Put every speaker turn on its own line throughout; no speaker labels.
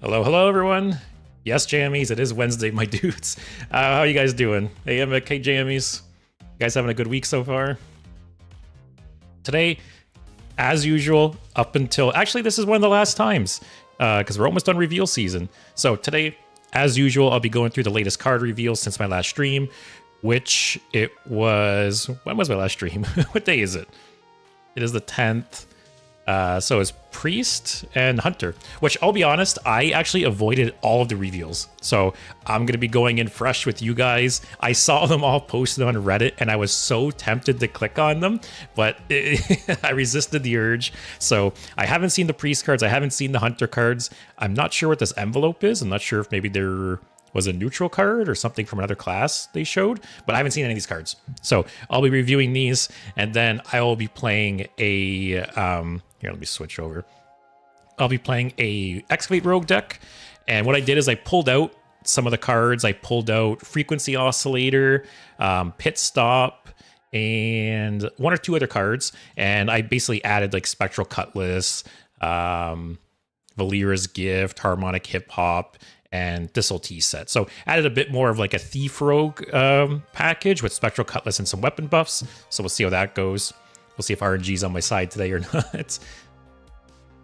Hello, everyone. Yes, jammies, it is Wednesday, my dudes. How are you guys doing? Hey, I'm okay, jammies. You guys having a good week so far? Today, as usual, up until... Actually, this is one of the last times, because we're almost done reveal season. So today, as usual, I'll be going through the latest card reveals since my last stream, which it was... When was my last stream? What day is it? It is the 10th. So it's Priest and Hunter, which I'll be honest, I actually avoided all of the reveals. So I'm going to be going in fresh with you guys. I saw them all posted on Reddit and I was so tempted to click on them, but I resisted the urge. So I haven't seen the Priest cards. I haven't seen the Hunter cards. I'm not sure what this envelope is. I'm not sure if maybe there was a neutral card or something from another class they showed, but I haven't seen any of these cards. So I'll be reviewing these, and then I will be playing a, here, let me switch over. I'll be playing a Excavate Rogue deck, and what I did is I pulled out some of the cards. I pulled out Frequency Oscillator, Pit Stop, and one or two other cards, and I basically added like Spectral Cutlass, Valera's Gift, Harmonic Hip Hop, and Thistle Tea set. So added a bit more of like a Thief Rogue package with Spectral Cutlass and some weapon buffs. So we'll see how that goes. We'll see if RNG's on my side today or not.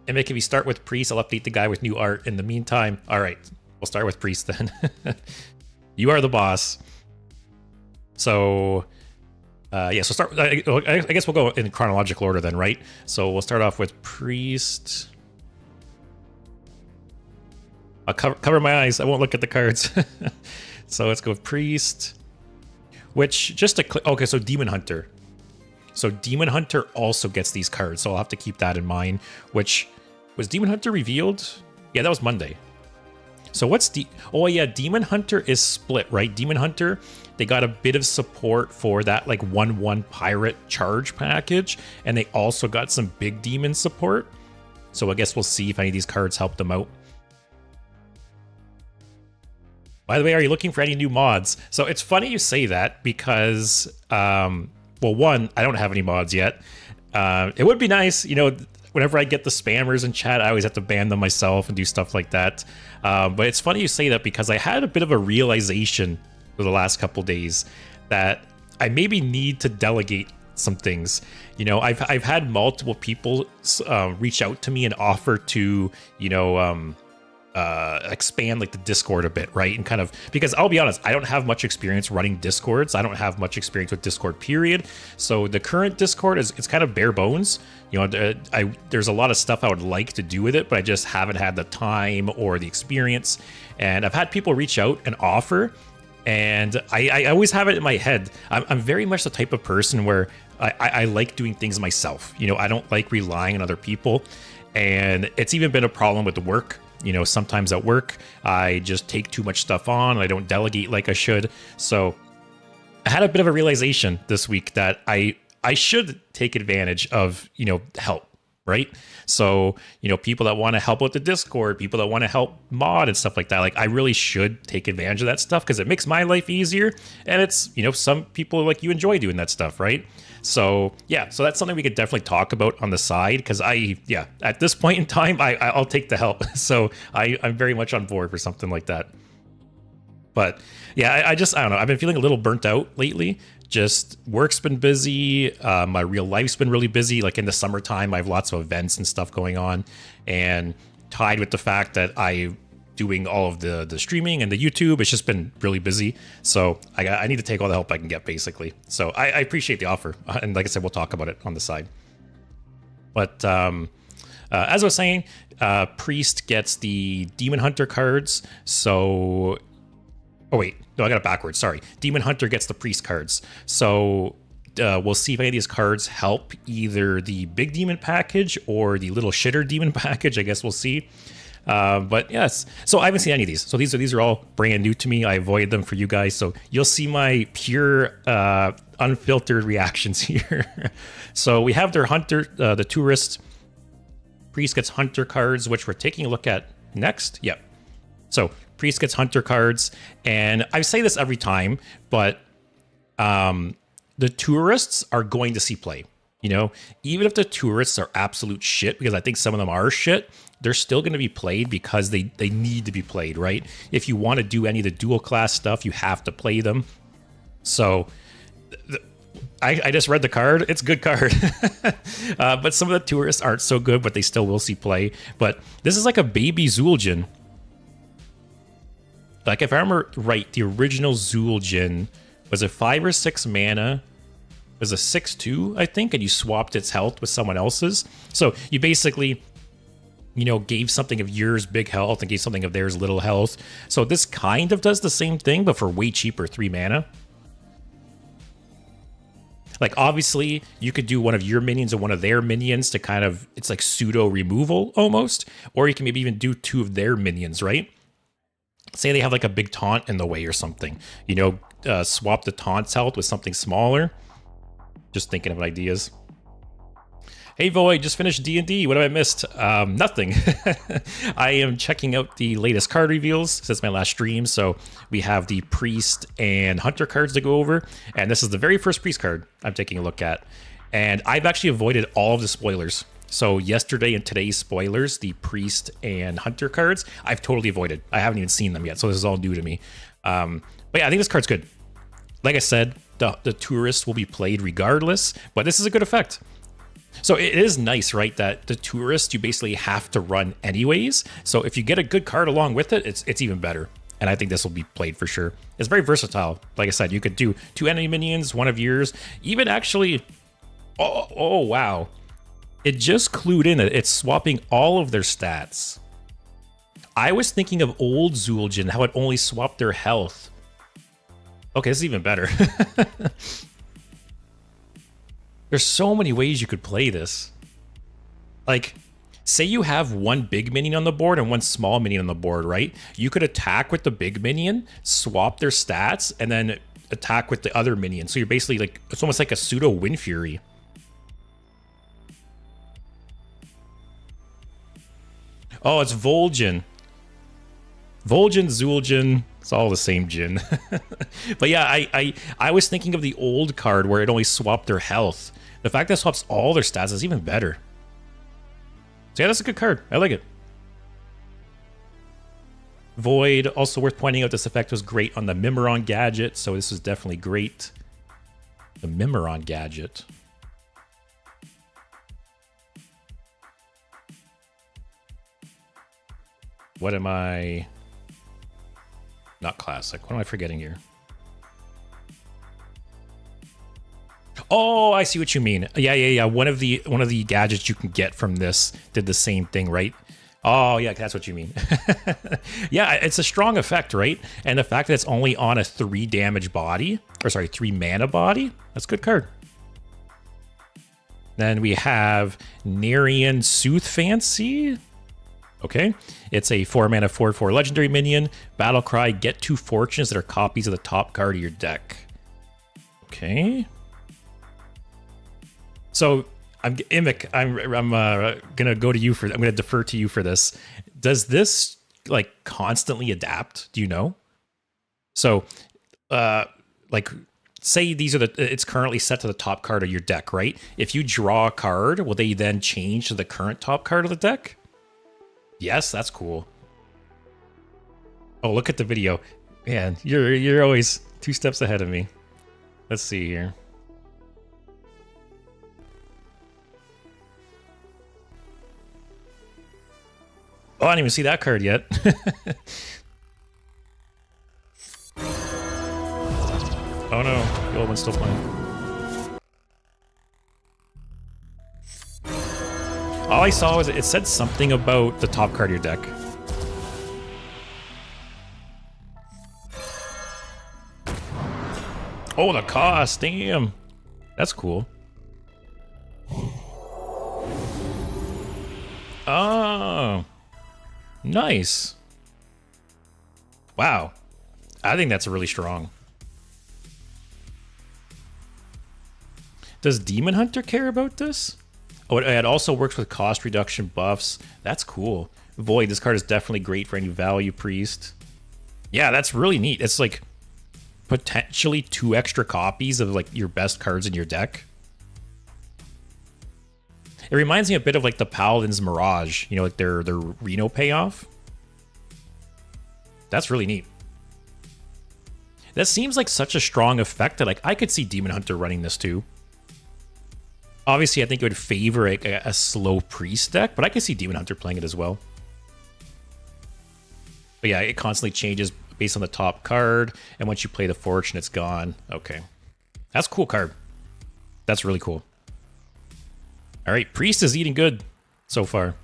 And if we start with Priest, I'll update the guy with new art in the meantime. All right, we'll start with Priest then. You are the boss. So yeah, so start. I guess we'll go in chronological order then, right? So we'll start off with Priest. I'll cover my eyes. I won't look at the cards. So let's go with Priest. Which, just to... Okay, so Demon Hunter. So Demon Hunter also gets these cards, so I'll have to keep that in mind. Which... Was Demon Hunter revealed? Yeah, that was Monday. So what's the... Oh yeah, Demon Hunter is split, right? Demon Hunter, they got a bit of support for that like 1/1 pirate charge package. And they also got some big demon support. So I guess we'll see if any of these cards help them out. By the way, are you looking for any new mods? So it's funny you say that because, well, one, I don't have any mods yet. It would be nice, you know, whenever I get the spammers in chat, I always have to ban them myself and do stuff like that. But it's funny you say that because I had a bit of a realization for the last couple days that I maybe need to delegate some things. You know, I've had multiple people reach out to me and offer to, you know, expand like the Discord a bit, right? And kind of, because I'll be honest, I don't have much experience running Discords. I don't have much experience with Discord, period. So the current Discord it's kind of bare bones. You know, there's a lot of stuff I would like to do with it, but I just haven't had the time or the experience. And I've had people reach out and offer, and I always have it in my head. I'm very much the type of person where I like doing things myself. You know, I don't like relying on other people. And it's even been a problem with the work. You know, sometimes at work, I just take too much stuff on. I don't delegate like I should. So I had a bit of a realization this week that I should take advantage of, you know, help, right? So, you know, people that want to help with the Discord, people that want to help mod and stuff like that, like I really should take advantage of that stuff because it makes my life easier. And it's, you know, some people like you enjoy doing that stuff, right? So yeah, so that's something we could definitely talk about on the side because yeah, at this point in time, I'll take the help. So I'm very much on board for something like that. But yeah, I don't know. I've been feeling a little burnt out lately. Just work's been busy. My real life's been really busy. Like in the summertime, I have lots of events and stuff going on, and tied with the fact that I doing all of the streaming and the YouTube, it's just been really busy. So I need to take all the help I can get, basically. So I appreciate the offer. And like I said, we'll talk about it on the side. But as I was saying, Priest gets the Demon Hunter cards. So, oh wait, no, I got it backwards. Sorry. Demon Hunter gets the Priest cards. So we'll see if any of these cards help either the big demon package or the little shitter demon package. I guess we'll see. But yes, so I haven't seen any of these. So these are all brand new to me. I avoided them for you guys. So you'll see my pure, unfiltered reactions here. So we have their Hunter, the Tourist. Priest gets Hunter cards, which we're taking a look at next. Yep. So Priest gets Hunter cards. And I say this every time, but the Tourists are going to see play. You know, even if the tourists are absolute shit, because I think some of them are shit, they're still going to be played because they need to be played, right? If you want to do any of the dual class stuff, you have to play them. So I just read the card. It's a good card. But some of the tourists aren't so good, but they still will see play. But this is like a baby Zul'jin. Like, if I remember right, the original Zul'jin was a 5 or 6 mana. It was a 6/2, I think, and you swapped its health with someone else's. So you basically, you know, gave something of yours big health and gave something of theirs little health. So this kind of does the same thing, but for way cheaper 3 mana. Like, obviously, you could do one of your minions and one of their minions to kind of, it's like pseudo removal almost. Or you can maybe even do 2 of their minions, right? Say they have like a big taunt in the way or something. You know, swap the taunt's health with something smaller. Just thinking of ideas. Hey Void, just finished D&D. What have I missed? Nothing. I am checking out the latest card reveals since my last stream. So we have the Priest and Hunter cards to go over. And this is the very first Priest card I'm taking a look at. And I've actually avoided all of the spoilers. So yesterday and today's spoilers, the Priest and Hunter cards, I've totally avoided. I haven't even seen them yet. So this is all new to me. But yeah, I think this card's good. Like I said, the tourist will be played regardless, but this is a good effect. So it is nice, right, that the tourist you basically have to run anyways. So if you get a good card along with it, it's even better. And I think this will be played for sure. It's very versatile. Like I said, you could do 2 enemy minions, 1 of yours, even actually. Oh wow! It just clued in that it's swapping all of their stats. I was thinking of old Zul'jin, how it only swapped their health. Okay, this is even better. There's so many ways you could play this. Like, say you have 1 big minion on the board and 1 small minion on the board, right? You could attack with the big minion, swap their stats, and then attack with the other minion. So you're basically like, it's almost like a pseudo Wind Fury. Oh, it's Vol'jin. Vol'jin, Zul'jin, it's all the same Jin. But yeah, I was thinking of the old card where it only swapped their health. The fact that it swaps all their stats is even better. So yeah, that's a good card. I like it. Void, also worth pointing out, this effect was great on the Mimiron gadget, so this is definitely great. The Mimiron gadget. What am I... Not classic. What am I forgetting here? Oh, I see what you mean. Yeah. One of the gadgets you can get from this did the same thing, right? Oh, yeah, that's what you mean. Yeah, it's a strong effect, right? And the fact that it's only on a 3 damage body, or sorry, 3 mana body, that's a good card. Then we have Nerian Sooth Fancy. Okay, it's a 4 mana 4/4 legendary minion. Battle cry, get 2 fortunes that are copies of the top card of your deck. Okay. So Imik, I'm gonna go to you for. I'm gonna defer to you for this. Does this like constantly adapt? Do you know? So, like, say these are it's currently set to the top card of your deck, right? If you draw a card, will they then change to the current top card of the deck? Yes, that's cool. Oh, look at the video. Man, you're always 2 steps ahead of me. Let's see here. Oh, I didn't even see that card yet. Oh no, the old one's still playing. All I saw was it said something about the top card of your deck. Oh, the cost, damn. That's cool. Oh, nice. Wow. I think that's really strong. Does Demon Hunter care about this? Oh, it also works with cost reduction buffs. That's cool. Void, this card is definitely great for any value priest. Yeah, that's really neat. It's like potentially 2 extra copies of like your best cards in your deck. It reminds me a bit of like the Paladin's Mirage, you know, like their Reno payoff. That's really neat. That seems like such a strong effect that like I could see Demon Hunter running this too. Obviously, I think it would favor a slow priest deck, but I could see Demon Hunter playing it as well. But yeah, it constantly changes based on the top card, and once you play the Fortune, it's gone. Okay. That's a cool card. That's really cool. All right, Priest is eating good so far.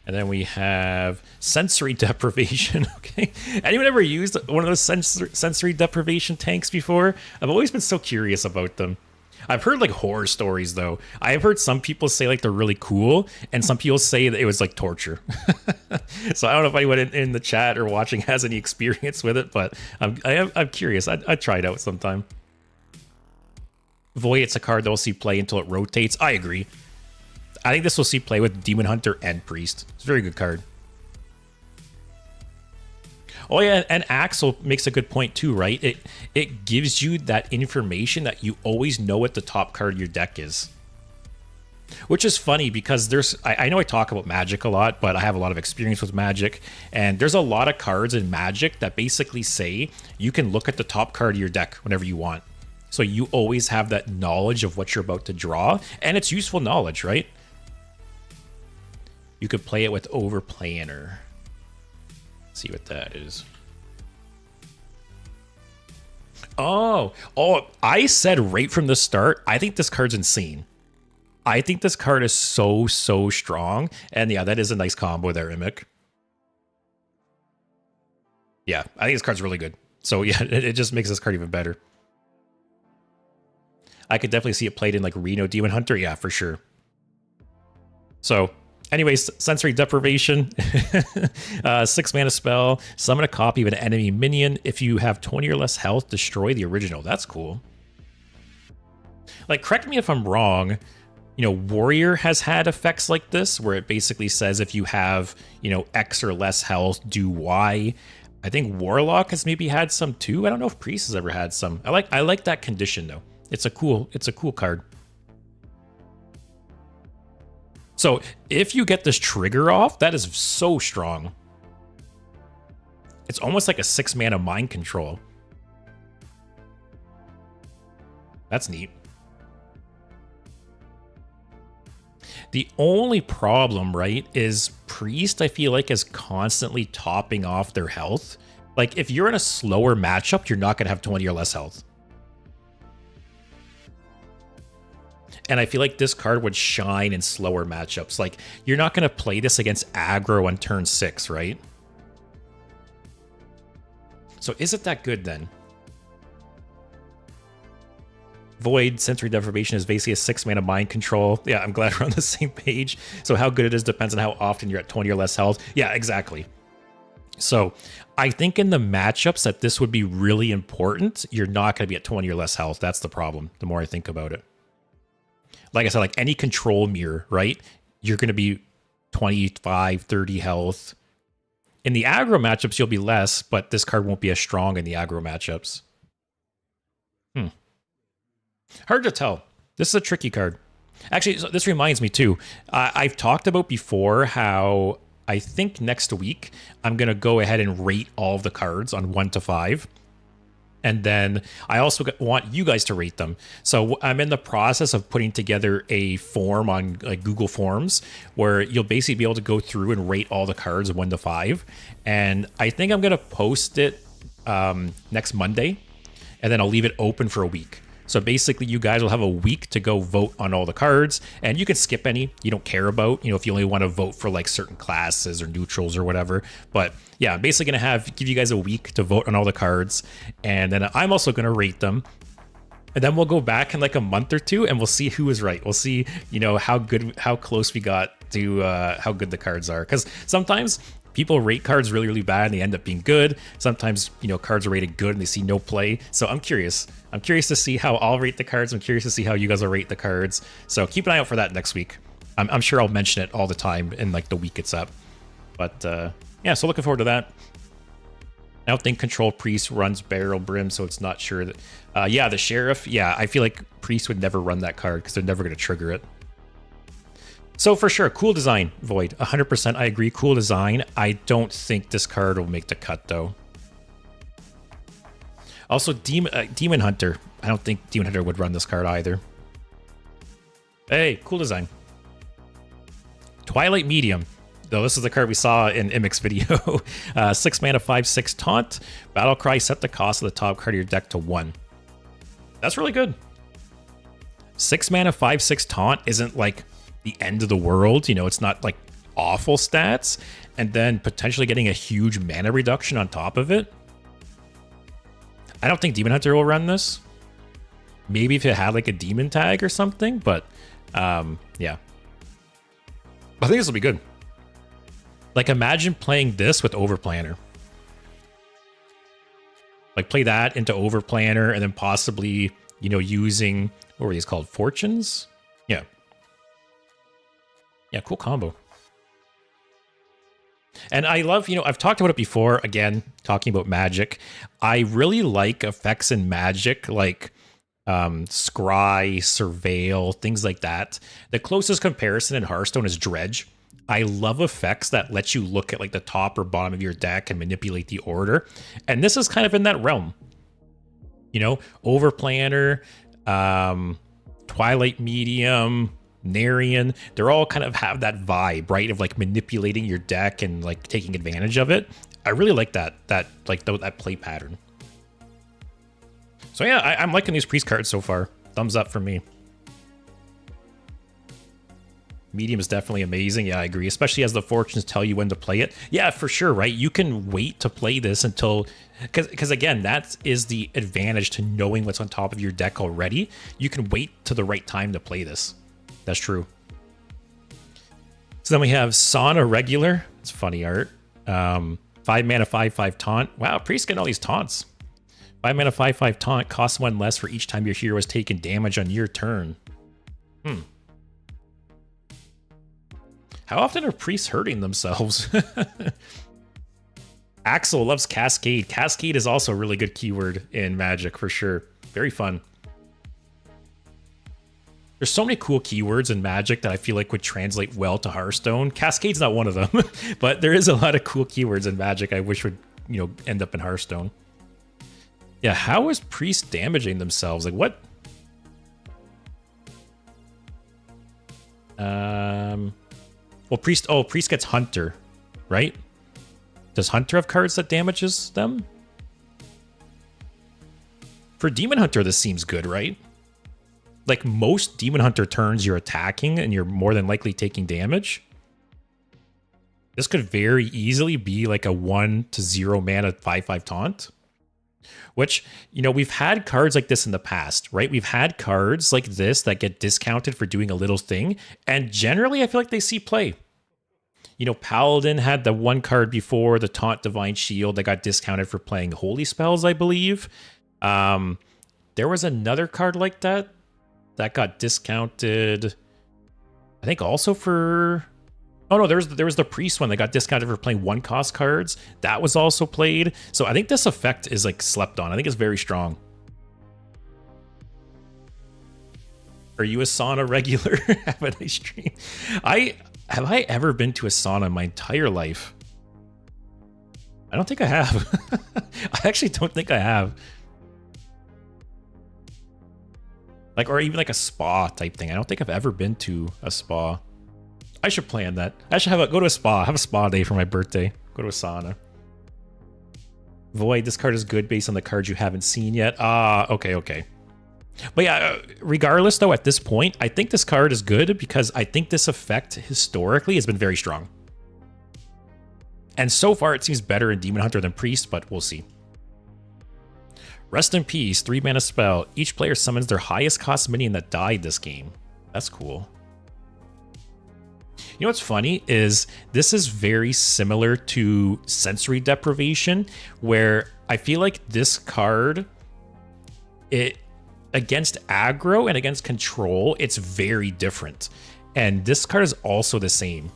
And then we have Sensory Deprivation. Okay. Anyone ever used one of those sensory deprivation tanks before? I've always been so curious about them. I've heard like horror stories though. I've heard some people say like they're really cool, and some people say that it was like torture. So I don't know if anyone in the chat or watching has any experience with it, but I'm curious. I'd try it out sometime. Void, it's a card that we'll see play until it rotates. I agree. I think this will see play with Demon Hunter and Priest. It's a very good card. Oh yeah, and Axel makes a good point too, right? It gives you that information that you always know what the top card of your deck is. Which is funny because I know I talk about Magic a lot, but I have a lot of experience with Magic, and there's a lot of cards in Magic that basically say you can look at the top card of your deck whenever you want. So you always have that knowledge of what you're about to draw, and it's useful knowledge, right? You could play it with Overplanner. See what that is. Oh, I said right from the start, I think this card's insane. I think this card is so strong. And yeah, that is a nice combo there, Imic. Yeah, I think this card's really good. So yeah, it just makes this card even better. I could definitely see it played in like Reno Demon Hunter. Yeah, for sure. So anyways, Sensory Deprivation, 6 mana spell, summon a copy of an enemy minion. If you have 20 or less health, destroy the original. That's cool. Like, correct me if I'm wrong, you know, Warrior has had effects like this, where it basically says if you have, you know, X or less health, do Y. I think Warlock has maybe had some too. I don't know if Priest has ever had some. I like that condition though. It's a cool card. So if you get this trigger off, that is so strong. It's almost like a 6 mana mind control. That's neat. The only problem, right, is Priest, I feel like, is constantly topping off their health. Like, if you're in a slower matchup, you're not going to have 20 or less health. And I feel like this card would shine in slower matchups. Like, you're not going to play this against aggro on turn 6, right? So is it that good then? Void, Sensory Deprivation is basically a 6 mana mind control. Yeah, I'm glad we're on the same page. So how good it is depends on how often you're at 20 or less health. Yeah, exactly. So I think in the matchups that this would be really important, you're not going to be at 20 or less health. That's the problem, the more I think about it. Like I said, like any control mirror, right? You're going to be 25, 30 health. In the aggro matchups, you'll be less, but this card won't be as strong in the aggro matchups. Hard to tell. This is a tricky card. Actually, so this reminds me too. I've talked about before how I think next week I'm going to go ahead and rate all of the cards on 1 to 5. And then I also want you guys to rate them. So I'm in the process of putting together a form on like Google Forms where you'll basically be able to go through and rate all the cards 1 to 5. And I think I'm going to post it next Monday, and then I'll leave it open for a week. So basically you guys will have a week to go vote on all the cards, and you can skip any you don't care about, you know, if you only want to vote for like certain classes or neutrals or whatever. But yeah, I'm basically going to give you guys a week to vote on all the cards, and then I'm also going to rate them. And then we'll go back in like a month or two and we'll see who was right. We'll see, you know, how close we got to how good the cards are. Because sometimes people rate cards really, really bad and they end up being good. Sometimes, you know, cards are rated good and they see no play. So I'm curious. I'm curious to see how I'll rate the cards. I'm curious to see how you guys will rate the cards. So keep an eye out for that next week. I'm sure I'll mention it all the time in like the week it's up. But yeah, so looking forward to that. I don't think Control Priest runs Barrel Brim, so it's not sure that... yeah, the Sheriff. Yeah, I feel like Priest would never run that card because they're never going to trigger it. So for sure, cool design, Void. 100% I agree, cool design. I don't think this card will make the cut, though. Also, Demon Hunter. I don't think Demon Hunter would run this card either. Hey, cool design. Twilight Medium. Though this is the card we saw in Imic's video. 6 mana, 5/6 taunt. Battle Cry, set the cost of the top card of your deck to 1. That's really good. 6 mana, 5/6 taunt isn't like the end of the world. You know, it's not like awful stats. And then potentially getting a huge mana reduction on top of it. I don't think Demon Hunter will run this. Maybe if it had like a demon tag or something, but yeah. I think this will be good. Like, imagine playing this with Overplanner. Like, play that into Overplanner and then possibly, you know, using, what were these called? Fortunes? Yeah. Yeah, cool combo. And I love, you know, I've talked about it before, again, talking about Magic. I really like effects in Magic, like Scry, Surveil, things like that. The closest comparison in Hearthstone is Dredge. I love effects that let you look at like the top or bottom of your deck and manipulate the order. And this is kind of in that realm. You know, Overplanner, Twilight Medium, Narian, they're all kind of have that vibe, right? Of like manipulating your deck and like taking advantage of it. I really like that play pattern. So yeah, I'm liking these priest cards so far. Thumbs up for me. Medium is definitely amazing. Yeah, I agree. Especially as the fortunes tell you when to play it. Yeah, for sure, right? You can wait to play this until... Because again, that is the advantage to knowing what's on top of your deck already. You can wait to the right time to play this. That's true. So then we have Sauna Regular. It's funny art. 5 mana, 5/5 taunt. Wow, Priest getting all these taunts. 5 mana, 5/5 taunt. Costs 1 less for each time your hero has taken damage on your turn. How often are priests hurting themselves? Axel loves Cascade. Cascade is also a really good keyword in Magic for sure. Very fun. There's so many cool keywords in Magic that I feel like would translate well to Hearthstone. Cascade's not one of them, but there is a lot of cool keywords in Magic I wish would, you know, end up in Hearthstone. Yeah, how is priest damaging themselves? Like what? Well, priest gets Hunter, right? Does Hunter have cards that damages them? For Demon Hunter, this seems good, right? Like most Demon Hunter turns, you're attacking and you're more than likely taking damage. This could very easily be like a 1/0 mana 5/5 taunt. Which, you know, we've had cards like this in the past, right? We've had cards like this that get discounted for doing a little thing. And generally, I feel like they see play. You know, Paladin had the one card before, the Taunt Divine Shield, that got discounted for playing Holy Spells, I believe. There was another card like that that got discounted, I think also for... Oh no, there was the Priest one that got discounted for playing 1-cost cards. That was also played. So I think this effect is like slept on. I think it's very strong. Are you a sauna regular? Have a nice stream. Have I ever been to a sauna in my entire life? I don't think I have. I actually don't think I have. Like, or even like a spa type thing. I don't think I've ever been to a spa. I should plan that. I should go to a spa. Have a spa day for my birthday. Go to a sauna. Void, this card is good based on the cards you haven't seen yet. Ah, okay. But yeah, regardless though, at this point, I think this card is good because I think this effect historically has been very strong. And so far it seems better in Demon Hunter than Priest, but we'll see. Rest in Peace, 3 mana spell. Each player summons their highest cost minion that died this game. That's cool. You know what's funny is this is very similar to Sensory Deprivation, where I feel like this card, against aggro and against control, it's very different. And this card is also the same.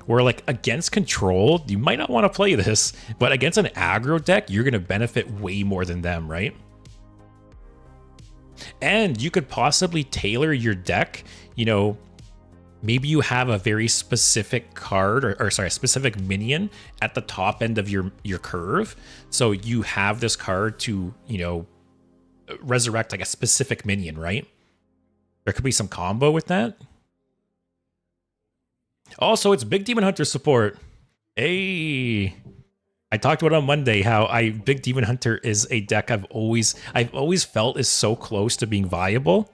Where like against control, you might not want to play this, but against an aggro deck, you're going to benefit way more than them, right? And you could possibly tailor your deck, you know, maybe you have a very specific card or sorry, a specific minion at the top end of your curve. So you have this card to, you know, resurrect like a specific minion, right? There could be some combo with that. Also, it's Big Demon Hunter support. Hey, I talked about on Monday how Big Demon Hunter is a deck I've always felt is so close to being viable.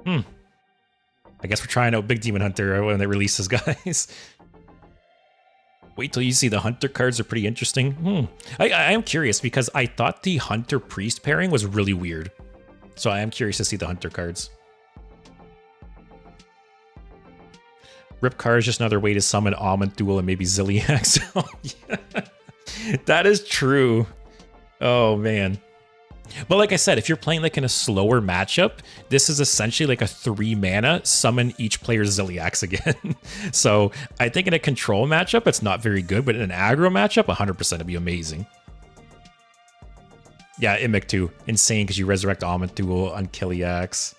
I guess we're trying out Big Demon Hunter when it releases, guys. Wait till you see the Hunter cards are pretty interesting. I am curious because I thought the Hunter Priest pairing was really weird. So I am curious to see the Hunter cards. Rip card is just another way to summon Almond Duel and maybe Zilliax. Oh, yeah. That is true. Oh, man. But like I said, if you're playing like in a slower matchup, this is essentially like a 3 mana summon each player's Zilliax again. So I think in a control matchup, it's not very good, but in an aggro matchup, 100% it'd be amazing. Yeah, Imic too. Insane because you resurrect Almond Duel on Kiliax.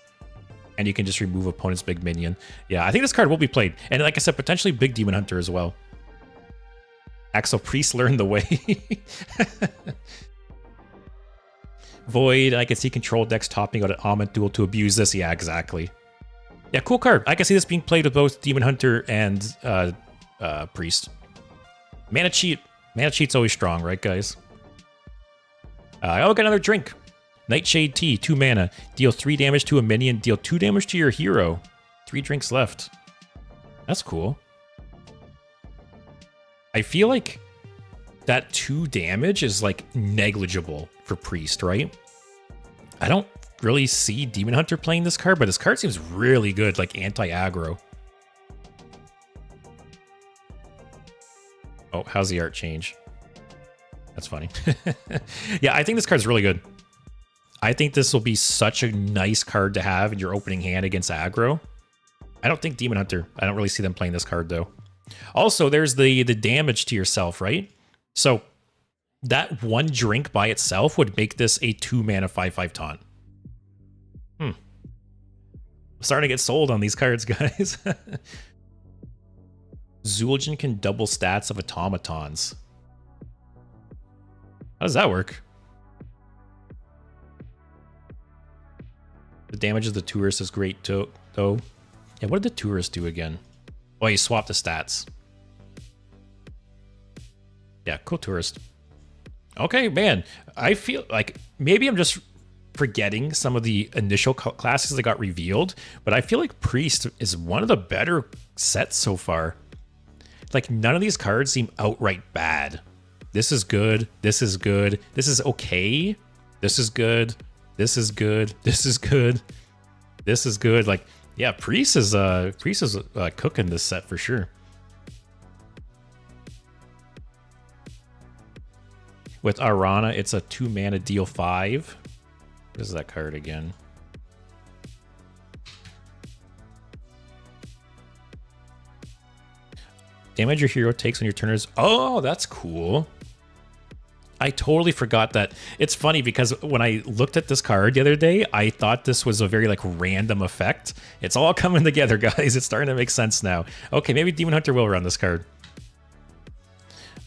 And you can just remove opponent's big minion. Yeah, I think this card will be played. And like I said, potentially Big Demon Hunter as well. Axel Priest learned the way. Void, I can see control decks topping out an Almond Duel to abuse this. Yeah, exactly. Yeah, cool card. I can see this being played with both Demon Hunter and Priest. Mana Cheat. Mana Cheat's always strong, right, guys? Oh, got another drink. Nightshade Tea, 2 mana. Deal 3 damage to a minion. Deal 2 damage to your hero. 3 drinks left. That's cool. I feel like that 2 damage is like negligible for Priest, right? I don't really see Demon Hunter playing this card, but this card seems really good, like anti-aggro. Oh, how's the art change? That's funny. Yeah, I think this card's really good. I think this will be such a nice card to have in your opening hand against aggro. I don't think Demon Hunter. I don't really see them playing this card, though. Also, there's the damage to yourself, right? So that 1 drink by itself would make this a 2 mana 5/5 taunt. I'm starting to get sold on these cards, guys. Zul'jin can double stats of automatons. How does that work? The damage of the tourist is great too, though. Yeah, what did the tourist do again? Oh, you swapped the stats. Yeah, cool tourist. Okay, man. I feel like maybe I'm just forgetting some of the initial classes that got revealed, but I feel like Priest is one of the better sets so far. Like, none of these cards seem outright bad. This is good. This is good. This is okay. This is good. This is good. This is good. This is good. Like, yeah, Priest is cooking this set for sure. With Arana, it's a 2 mana deal 5. What is that card again? Damage your hero takes when your turn is... Oh, that's cool. I totally forgot that. It's funny because when I looked at this card the other day, I thought this was a very like random effect. It's all coming together, guys. It's starting to make sense now. Okay, maybe Demon Hunter will run this card.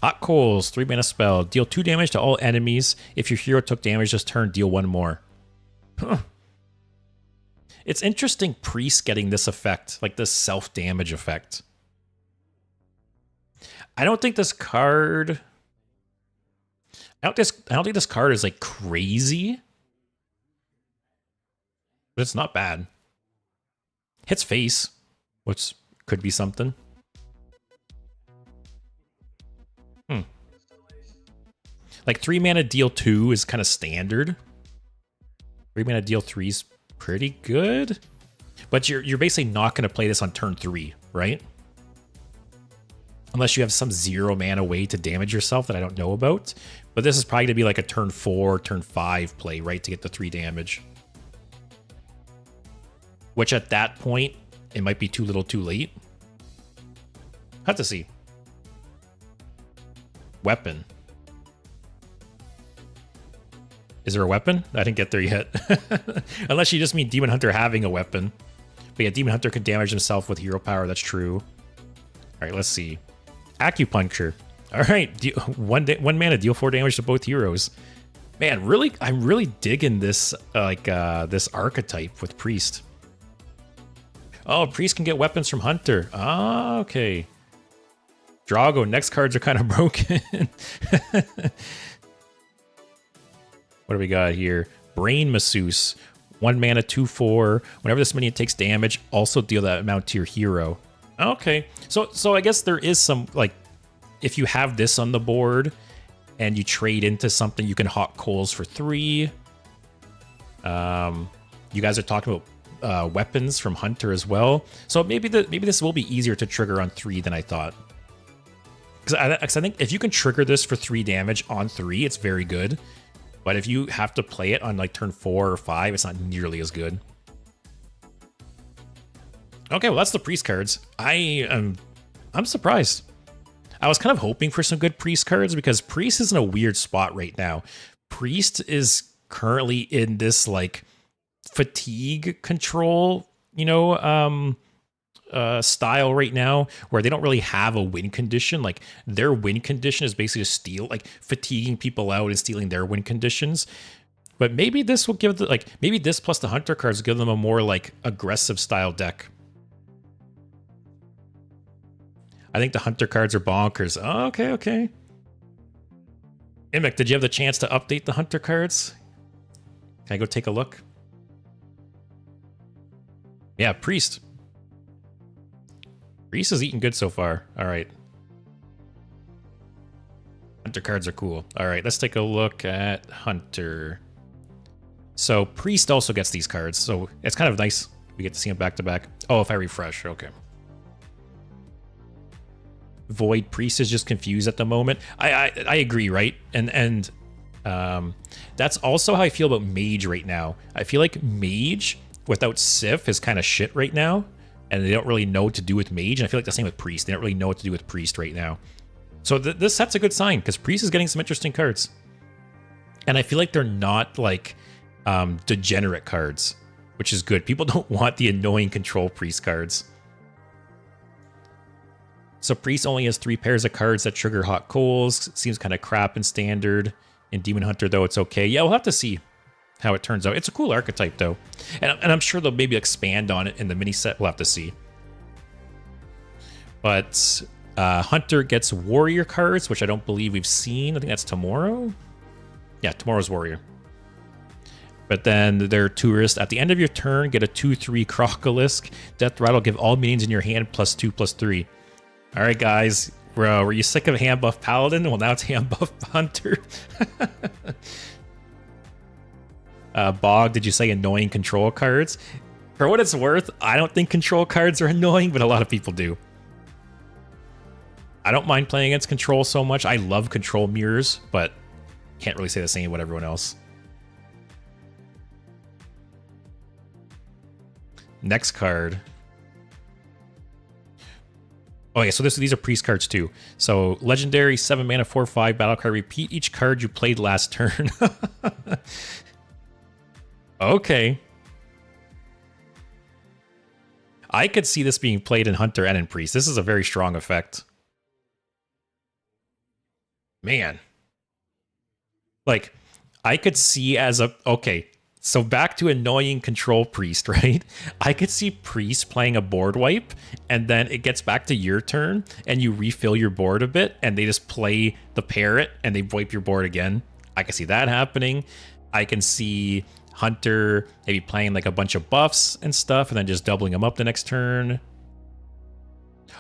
Hot Coals, 3 mana spell. Deal 2 damage to all enemies. If your hero took damage this turn, deal 1 more. Huh. It's interesting Priest getting this effect, like this self-damage effect. I don't think this card... I don't think this card is like crazy, but it's not bad. Hits face, which could be something. Like 3 mana deal 2 is kind of standard. 3 mana deal 3 is pretty good, but you're basically not going to play this on turn 3, right? Unless you have some 0 mana way to damage yourself that I don't know about. But this is probably going to be like a turn 4, turn 5 play, right? To get the 3 damage. Which at that point, it might be too little too late. Have to see. Weapon. Is there a weapon? I didn't get there yet. Unless you just mean Demon Hunter having a weapon. But yeah, Demon Hunter can damage himself with hero power. That's true. All right, let's see. Acupuncture. All right, one mana, deal 4 damage to both heroes. Man, really, I'm really digging this this archetype with Priest. Oh, Priest can get weapons from Hunter. Ah, okay. Drago, next cards are kind of broken. What do we got here? Brain Masseuse. 1 mana, 2/4. Whenever this minion takes damage, also deal that amount to your hero. Okay, so I guess there is some, like, if you have this on the board and you trade into something, you can hot coals for 3. You guys are talking about weapons from Hunter as well. So maybe this will be easier to trigger on 3 than I thought. Because I think if you can trigger this for 3 damage on 3, it's very good. But if you have to play it on like turn 4 or 5, it's not nearly as good. Okay, well that's the Priest cards. I'm surprised. I was kind of hoping for some good Priest cards because Priest is in a weird spot right now. Priest is currently in this like fatigue control, style right now, where they don't really have a win condition. Like their win condition is basically to steal, like fatiguing people out and stealing their win conditions. But maybe this will give the, like, maybe this plus the Hunter cards give them a more like aggressive style deck. I think the Hunter cards are bonkers. Oh, okay. Immic, did you have the chance to update the Hunter cards? Can I go take a look? Yeah, Priest. Priest is eating good so far. All right. Hunter cards are cool. All right, let's take a look at Hunter. So Priest also gets these cards, so it's kind of nice. We get to see them back to back. Oh, if I refresh, okay. Void Priest is just confused at the moment. I agree, right? And that's also how I feel about Mage right now. I feel like Mage without Sif is kind of shit right now, and they don't really know what to do with Mage. And I feel like the same with Priest. They don't really know what to do with Priest right now. So this set's a good sign because Priest is getting some interesting cards, and I feel like they're not like degenerate cards, which is good. People don't want the annoying control Priest cards. So Priest only has 3 pairs of cards that trigger hot coals. Seems kind of crap in Standard. In Demon Hunter, though, it's okay. Yeah, we'll have to see how it turns out. It's a cool archetype, though. And I'm sure they'll maybe expand on it in the mini set. We'll have to see. But Hunter gets Warrior cards, which I don't believe we've seen. I think that's tomorrow. Yeah, tomorrow's Warrior. But then their Tourist. At the end of your turn, get a 2/3 Crocolisk. Death Rattle, give all minions in your hand +2/+3. All right, guys. Were you sick of hand buff Paladin? Well, now it's hand buff Hunter. Bog, did you say annoying control cards? For what it's worth, I don't think control cards are annoying, but a lot of people do. I don't mind playing against control so much. I love control mirrors, but can't really say the same about everyone else. Next card. Oh yeah, so these are Priest cards too. So legendary 7 mana 4/5 battle card. Repeat each card you played last turn. Okay. I could see this being played in Hunter and in Priest. This is a very strong effect. Man. Like, I could see as a... Okay, so back to annoying control Priest, right? I could see Priest playing a board wipe, and then it gets back to your turn, and you refill your board a bit, and they just play the Parrot, and they wipe your board again. I can see that happening. I can see Hunter maybe playing like a bunch of buffs and stuff, and then just doubling them up the next turn.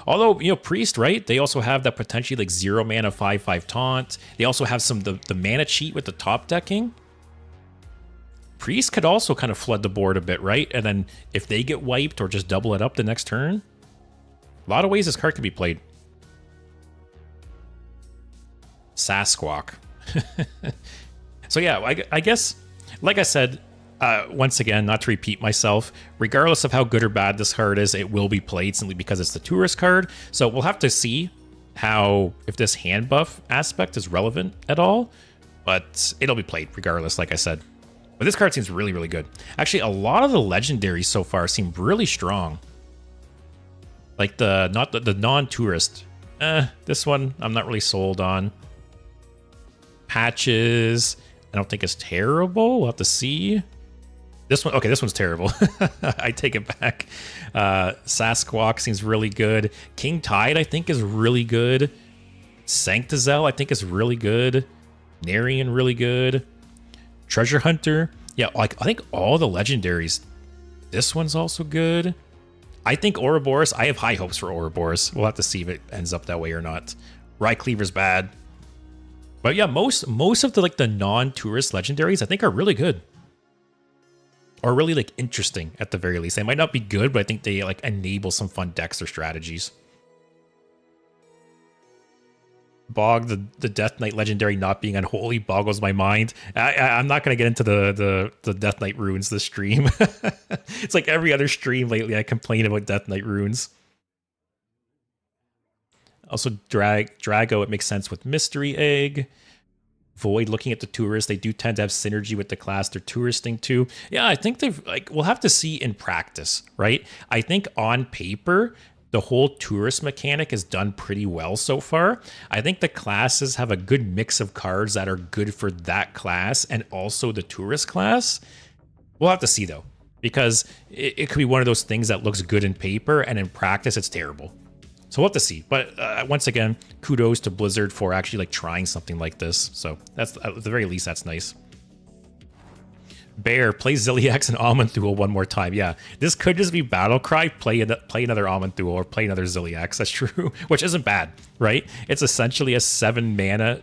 Although, Priest, right? They also have that potentially like 0 mana 5/5 taunt. They also have some the mana cheat with the top decking. Priest could also kind of flood the board a bit, right? And then if they get wiped or just double it up the next turn, a lot of ways this card can be played. Sasquatch. So yeah, I guess, like I said, once again, not to repeat myself, regardless of how good or bad this card is, it will be played simply because it's the Tourist card. So we'll have to see if this hand buff aspect is relevant at all, but it'll be played regardless, like I said. But this card seems really, really good. Actually, a lot of the legendaries so far seem really strong. Like the non-tourist. This one I'm not really sold on. Patches, I don't think it's terrible. We'll have to see. This one, okay, this one's terrible. I take it back. Sasquatch seems really good. King Tide, I think, is really good. Sanctizel, I think, is really good. Narian, really good. Treasure Hunter, yeah, like I think all the legendaries. This one's also good. I think Ouroboros, I have high hopes for Ouroboros. We'll have to see if it ends up that way or not. Rycleaver's bad. But yeah, most of the like the non-tourist legendaries I think are really good. Or really like interesting at the very least. They might not be good, but I think they like enable some fun decks or strategies. Bog, the Death Knight legendary not being unholy boggles my mind. I'm not going to get into the Death Knight runes this stream. It's like every other stream lately I complain about Death Knight runes. Also, Drago, it makes sense with Mystery Egg. Void, looking at the tourists, they do tend to have synergy with the class they're touristing to. Yeah, I think they've, like, we'll have to see in practice, right? I think on paper, the whole tourist mechanic is done pretty well so far. I think the classes have a good mix of cards that are good for that class and also the tourist class. We'll have to see, though, because it could be one of those things that looks good in paper and in practice it's terrible. So we'll have to see. But once again, kudos to Blizzard for actually like trying something like this. So that's, at the very least, that's nice. Bear, play Ziliax and Amanthul one more time. Yeah, this could just be Battlecry, play another Amanthul or play another Ziliax. That's true, which isn't bad, right? It's essentially a 7 mana,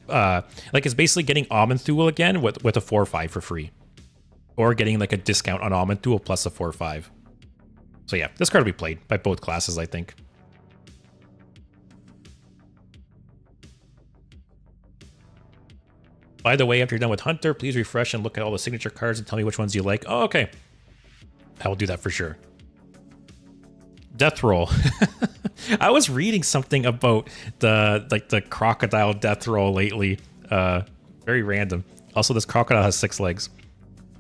like it's basically getting Amanthul again with a 4/5 for free. Or getting like a discount on Amanthul plus a 4/5. So yeah, this card will be played by both classes, I think. By the way, after you're done with Hunter, please refresh and look at all the signature cards and tell me which ones you like. Oh, okay. I will do that for sure. Death Roll. I was reading something about the crocodile death roll lately. Very random. Also, this crocodile has 6 legs.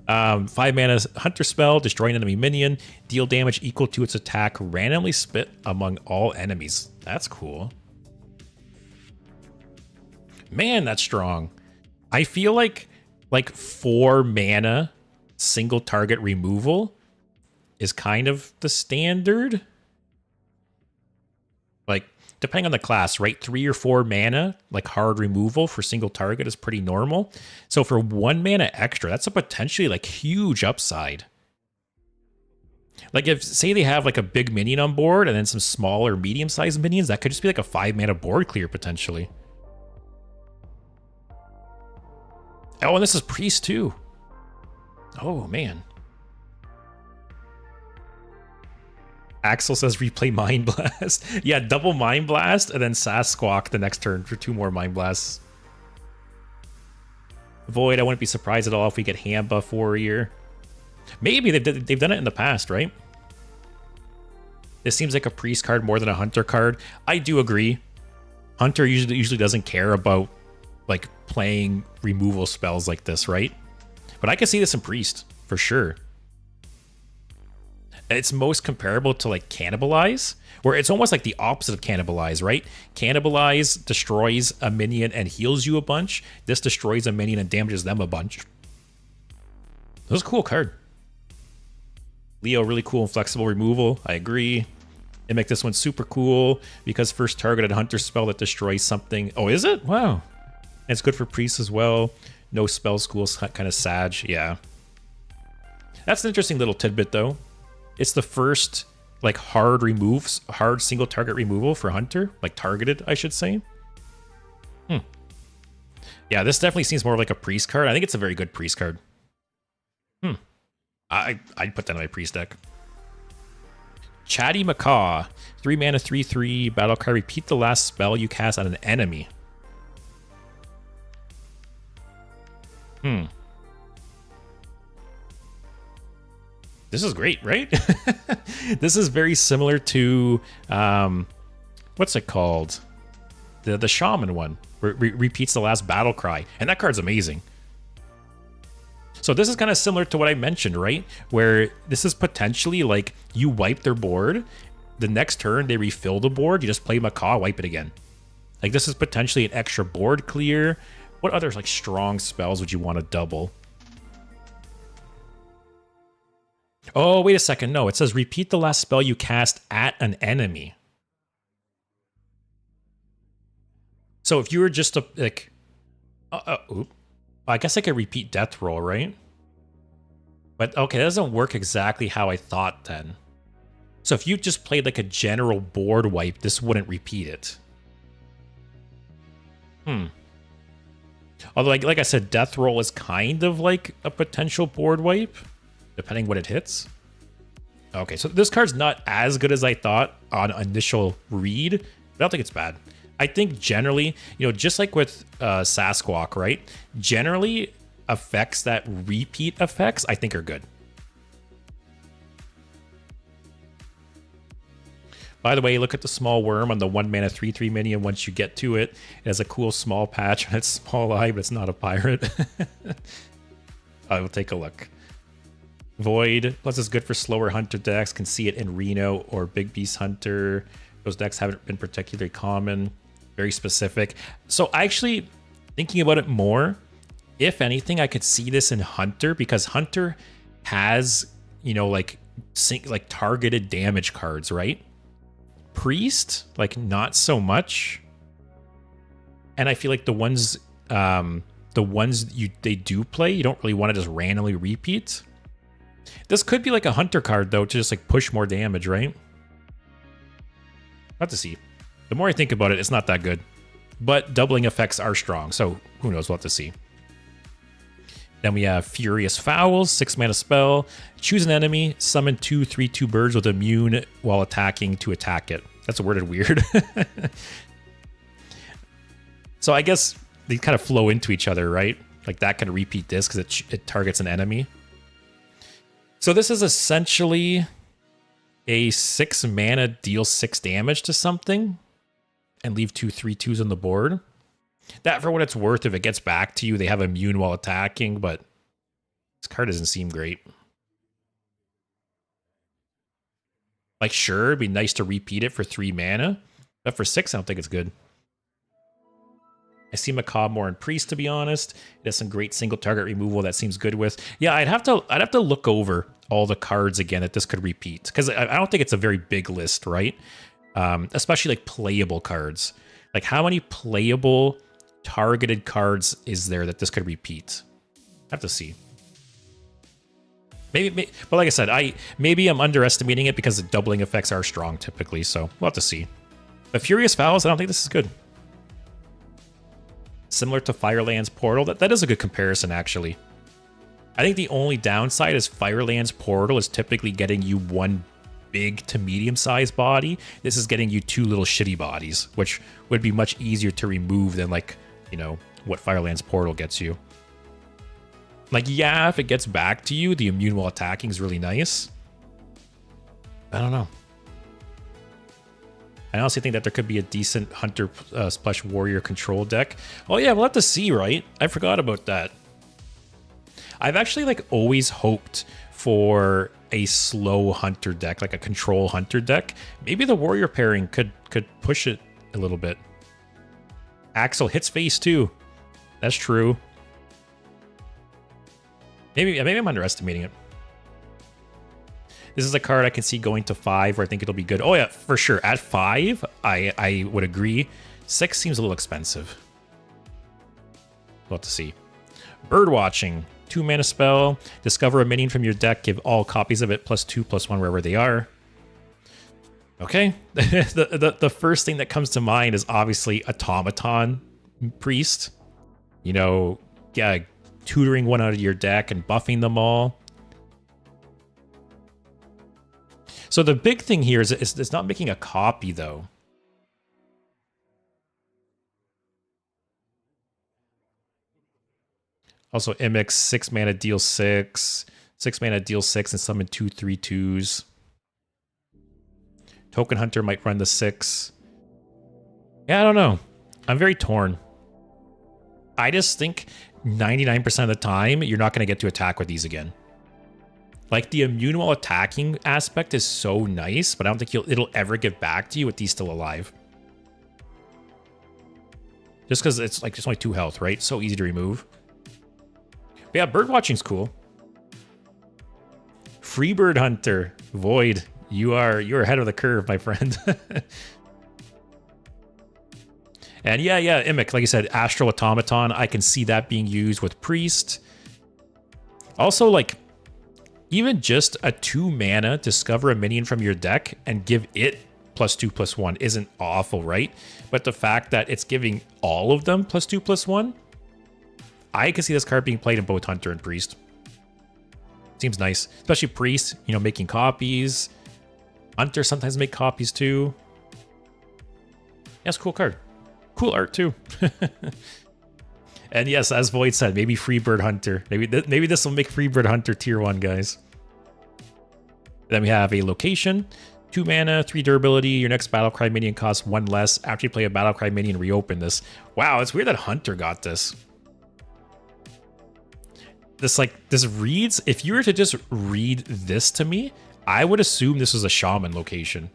5 mana Hunter spell, destroy an enemy minion, deal damage equal to its attack, randomly split among all enemies. That's cool. Man, that's strong. I feel like 4 mana single target removal is kind of the standard. Like, depending on the class, right? 3 or 4 mana, like hard removal for single target is pretty normal. So for 1 mana extra, that's a potentially like huge upside. Like if, say they have like a big minion on board and then some smaller medium-sized minions, that could just be like a 5 mana board clear potentially. Oh, and this is Priest too. Oh, man. Axel says replay Mind Blast. Yeah, double Mind Blast and then Sasquatch the next turn for 2 more Mind Blasts. Void, I wouldn't be surprised at all if we get Hand Buff Warrior. Maybe they've done it in the past, right? This seems like a Priest card more than a Hunter card. I do agree. Hunter usually doesn't care about like playing removal spells like this, right? But I can see this in Priest for sure. It's most comparable to like Cannibalize, where it's almost like the opposite of Cannibalize, right? Cannibalize destroys a minion and heals you a bunch. This destroys a minion and damages them a bunch. That was a cool card. Leo, really cool and flexible removal. I agree. It make this one super cool because first targeted Hunter spell that destroys something. Oh, is it? Wow. And it's good for Priests as well. No spell schools, kind of sag. Yeah. That's an interesting little tidbit, though. It's the first, like, hard single target removal for Hunter. Like, targeted, I should say. Yeah, this definitely seems more like a Priest card. I think it's a very good Priest card. I'd put that on my Priest deck. Chatty Macaw. 3 mana, 3/3. Battle card. Repeat the last spell you cast on an enemy. This is great, right? This is very similar to what's it called? The Shaman one, where it repeats the last battle cry, and that card's amazing. So this is kind of similar to what I mentioned, right? Where this is potentially like you wipe their board, the next turn they refill the board, you just play Macaw, wipe it again. Like this is potentially an extra board clear. What other like strong spells would you want to double? Oh, wait a second. No, it says repeat the last spell you cast at an enemy. So if you were just a like, I guess I could repeat Death Roll, right? But okay, that doesn't work exactly how I thought then. So if you just played like a general board wipe, this wouldn't repeat it. Although, like I said, Death Roll is kind of like a potential board wipe, depending what it hits. Okay, so this card's not as good as I thought on initial read, but I don't think it's bad. I think generally, you know, just like with Sasquatch, right? Generally, effects that repeat effects, I think are good. By the way, look at the small worm on the 1 mana 3/3 minion. Once you get to it, it has a cool small patch on its small eye, but it's not a pirate. I will take a look. Void, plus it's good for slower hunter decks. Can see it in Reno or Big Beast Hunter. Those decks haven't been particularly common. Very specific. So actually, thinking about it more, if anything, I could see this in Hunter because Hunter has, you know, like targeted damage cards, right? Priest, like not so much. And I feel like the ones they do play, you don't really want to just randomly repeat. This could be like a Hunter card though, to just like push more damage, right? Have to see. The more I think about it, it's not that good. But doubling effects are strong, so who knows, we'll have to see. Then we have Furious Fowls, 6 mana spell. Choose an enemy, summon 2 3/2 birds with immune while attacking to attack it. That's worded weird. So I guess they kind of flow into each other, right? Like that can repeat this because it targets an enemy. So this is essentially a 6 mana deal 6 damage to something and leave 2 3/2s on the board. That, for what it's worth, if it gets back to you, they have immune while attacking, but this card doesn't seem great. Like, sure, it'd be nice to repeat it for 3 mana, but for 6, I don't think it's good. I see Macabre more in Priest, to be honest. It has some great single target removal that seems good with. Yeah, I'd have to look over all the cards again that this could repeat, because I don't think it's a very big list, right? Especially like playable cards. Like, how many playable targeted cards is there that this could repeat? I have to see. Maybe, but like I said, maybe I'm underestimating it because the doubling effects are strong typically, so we'll have to see. But Furious Fowls, I don't think this is good. Similar to Fireland's Portal, that is a good comparison, actually. I think the only downside is Fireland's Portal is typically getting you 1 big to medium-sized body. This is getting you 2 little shitty bodies, which would be much easier to remove than, like, you know, what Fireland's Portal gets you. Like, yeah, if it gets back to you, the immune while attacking is really nice. I don't know. I honestly think that there could be a decent Hunter / Warrior control deck. Oh yeah, we'll have to see, right? I forgot about that. I've actually like always hoped for a slow Hunter deck, like a control Hunter deck. Maybe the Warrior pairing could push it a little bit. Axel hits face too. That's true. Maybe I'm underestimating it. This is a card I can see going to 5 where I think it'll be good. Oh yeah, for sure. At 5, I would agree. 6 seems a little expensive. We'll have to see. Birdwatching. 2 mana spell. Discover a minion from your deck. Give all copies of it +2/+1 wherever they are. Okay. the first thing that comes to mind is obviously Automaton Priest. You know, yeah, tutoring one out of your deck and buffing them all. So the big thing here is it's not making a copy, though. Also, Imix, 6 mana, deal 6. 6 mana, deal 6, and summon 2 3/2s. Token Hunter might run the 6. Yeah, I don't know. I'm very torn. I just think 99% of the time, you're not going to get to attack with these again. Like, the immune while attacking aspect is so nice, but I don't think it'll ever get back to you with these still alive. Just because it's like just only 2 health, right? So easy to remove. But yeah, bird watching's cool. Freebird Hunter, Void, you're ahead of the curve, my friend. And yeah, Immic, like I said, Astral Automaton, I can see that being used with Priest. Also, like, even just a 2 mana, discover a minion from your deck and give it +2/+1 isn't awful, right? But the fact that it's giving all of them +2/+1, I can see this card being played in both Hunter and Priest. Seems nice, especially Priest, you know, making copies. Hunter sometimes make copies too. That's a cool card. Cool art too. And yes, as Void said, maybe Freebird Hunter. Maybe this will make Freebird Hunter tier 1, guys. Then we have a location, 2 mana, 3 durability. Your next Battlecry minion costs 1 less. After you play a Battlecry minion, reopen this. Wow, it's weird that Hunter got this. This reads, if you were to just read this to me, I would assume this was a Shaman location.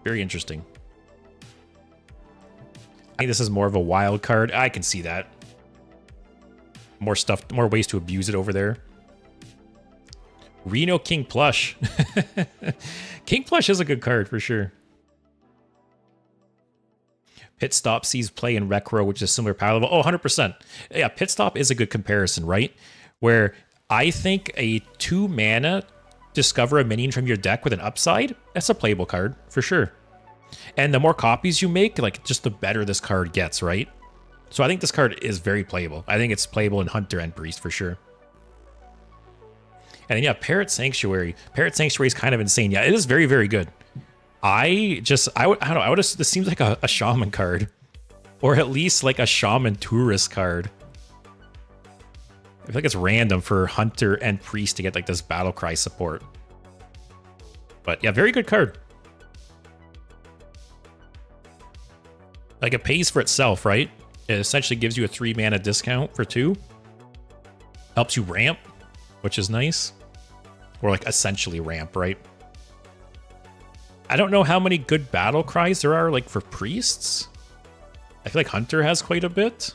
Very interesting. I think this is more of a wild card. I can see that. More stuff, more ways to abuse it over there. Reno King Plush. King Plush is a good card for sure. Pit Stop sees play in Recro, which is similar power level. Oh, 100%. Yeah, Pit Stop is a good comparison, right? Where I think a 2 mana discover a minion from your deck with an upside, that's a playable card for sure. And the more copies you make, like, just the better this card gets, right? So I think this card is very playable. I think it's playable in Hunter and Priest for sure. And then, yeah, Parrot Sanctuary. Parrot Sanctuary is kind of insane. Yeah, it is very, very good. I don't know. This seems like a Shaman card. Or at least like a Shaman Tourist card. I feel like it's random for Hunter and Priest to get like this Battlecry support. But yeah, very good card. Like, it pays for itself, right? It essentially gives you a 3 mana discount for 2. Helps you ramp, which is nice. Or like essentially ramp, right? I don't know how many good battle cries there are like for priests. I feel like Hunter has quite a bit.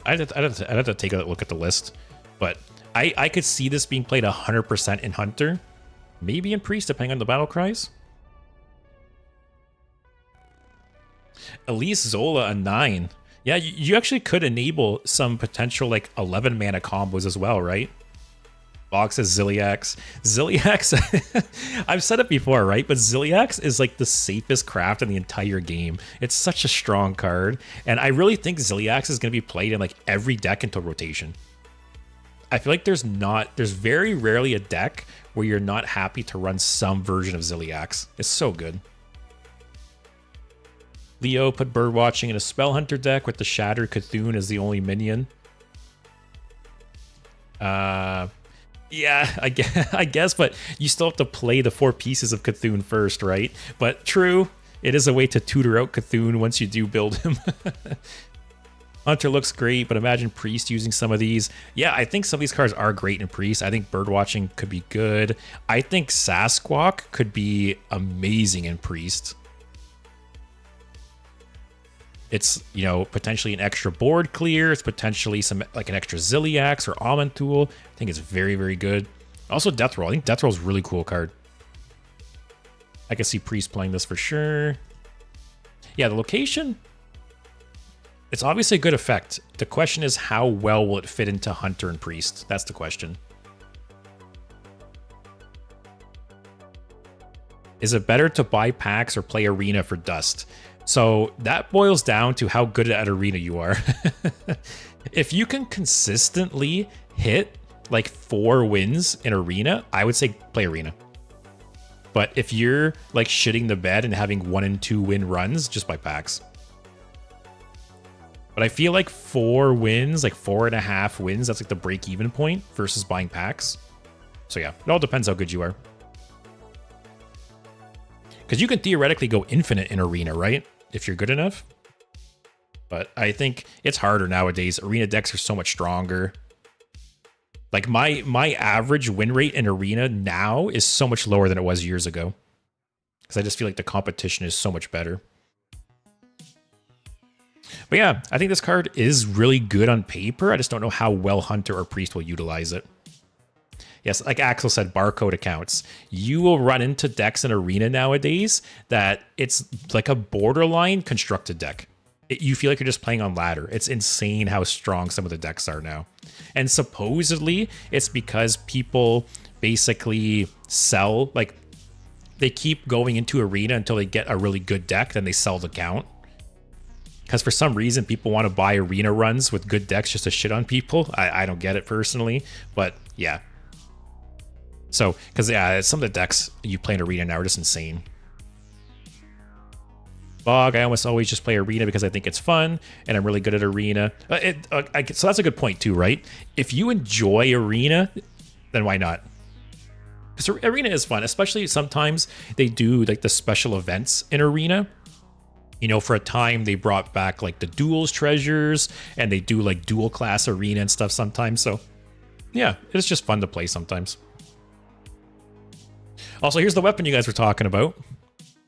I'd have to take a look at the list. But I could see this being played 100% in Hunter. Maybe in Priest, depending on the battle cries. Elise Zola, a 9. Yeah, you actually could enable some potential like 11 mana combos as well, right? Box says Ziliax. Ziliax, I've said it before, right? But Ziliax is like the safest craft in the entire game. It's such a strong card. And I really think Ziliax is going to be played in like every deck until rotation. I feel like there's very rarely a deck where you're not happy to run some version of Ziliax. It's so good. Leo put Birdwatching in a Spell Hunter deck with the Shattered Cthulhu as the only minion. Yeah, I guess, but you still have to play the 4 pieces of Cthulhu first, right? But true, it is a way to tutor out Cthulhu once you do build him. Hunter looks great, but imagine Priest using some of these. Yeah, I think some of these cards are great in Priest. I think Birdwatching could be good. I think Sasquatch could be amazing in Priest. It's, you know, potentially an extra board clear. It's potentially some like an extra Ziliax or Almond Tool. I think it's very, very good. Also Death Roll. I think Death Roll is a really cool card. I can see Priest playing this for sure. Yeah, the location, it's obviously a good effect. The question is, how well will it fit into Hunter and Priest? That's the question. Is it better to buy packs or play Arena for Dust? So that boils down to how good at Arena you are. If you can consistently hit like 4 wins in Arena, I would say play Arena. But if you're like shitting the bed and having 1 and 2 win runs, just buy packs. But I feel like 4 wins, like 4.5 wins, that's like the break-even point versus buying packs. So yeah, it all depends how good you are. Because you can theoretically go infinite in Arena, right? If you're good enough. But I think it's harder nowadays. Arena decks are so much stronger. Like my average win rate in Arena now is so much lower than it was years ago. Because I just feel like the competition is so much better. But yeah, I think this card is really good on paper. I just don't know how well Hunter or Priest will utilize it. Yes, like Axel said, barcode accounts. You will run into decks in Arena nowadays that it's like a borderline constructed deck. You feel like you're just playing on ladder. It's insane how strong some of the decks are now. And supposedly it's because people basically sell, like they keep going into Arena until they get a really good deck, then they sell the count. Because for some reason people want to buy Arena runs with good decks just to shit on people. I don't get it personally, but yeah. So, because yeah, some of the decks you play in Arena now are just insane. Bog, I almost always just play Arena because I think it's fun and I'm really good at Arena. So that's a good point too, right? If you enjoy Arena, then why not? Because Arena is fun, especially sometimes they do like the special events in Arena. You know, for a time they brought back like the duels treasures and they do like dual class Arena and stuff sometimes. So yeah, it's just fun to play sometimes. Also, here's the weapon you guys were talking about.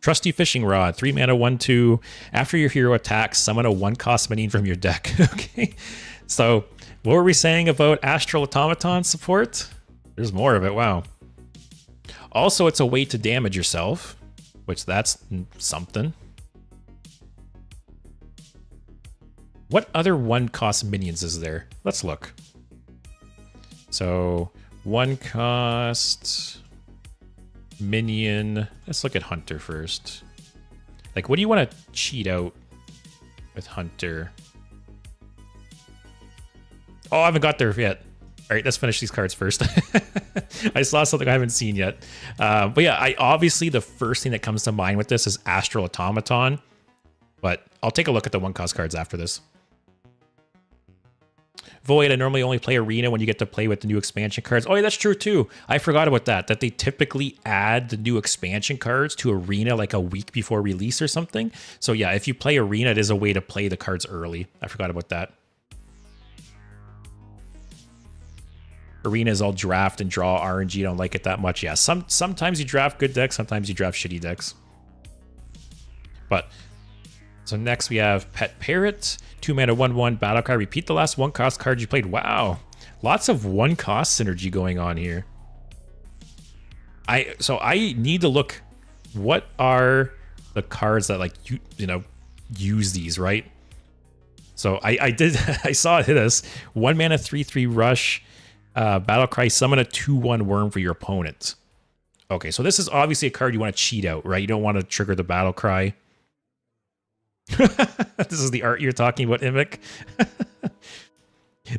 Trusty Fishing Rod, 3 mana, 1/2. After your hero attacks, summon a 1-cost minion from your deck. Okay. So, what were we saying about Astral Automaton support? There's more of it. Wow. Also, it's a way to damage yourself, which that's something. What other 1-cost minions is there? Let's look. So, 1-cost minion. Let's look at Hunter first. Like, what do you want to cheat out with Hunter? Oh, I haven't got there yet. All right, let's finish these cards first. I saw something I haven't seen yet. But yeah, obviously the first thing that comes to mind with this is Astral Automaton. But I'll take a look at the 1-cost cards after this. Void, I normally only play Arena when you get to play with the new expansion cards. Oh, yeah, that's true too. I forgot about that they typically add the new expansion cards to Arena like a week before release or something. So yeah, if you play Arena, it is a way to play the cards early. I forgot about that. Arena is all draft and draw RNG. Don't like it that much. Yeah, sometimes you draft good decks, sometimes you draft shitty decks. But so next we have Pet Parrot, 2 mana, 1/1 battle card. Repeat the last 1-cost card you played. Wow, lots of 1-cost synergy going on here. So I need to look. What are the cards that like you know use these, right? So I saw it hit us. 1 mana, 3/3 rush. Battle Cry, summon a 2/1 worm for your opponent. Okay, so this is obviously a card you want to cheat out, right? You don't want to trigger the Battle Cry. This is the art you're talking about, Imic.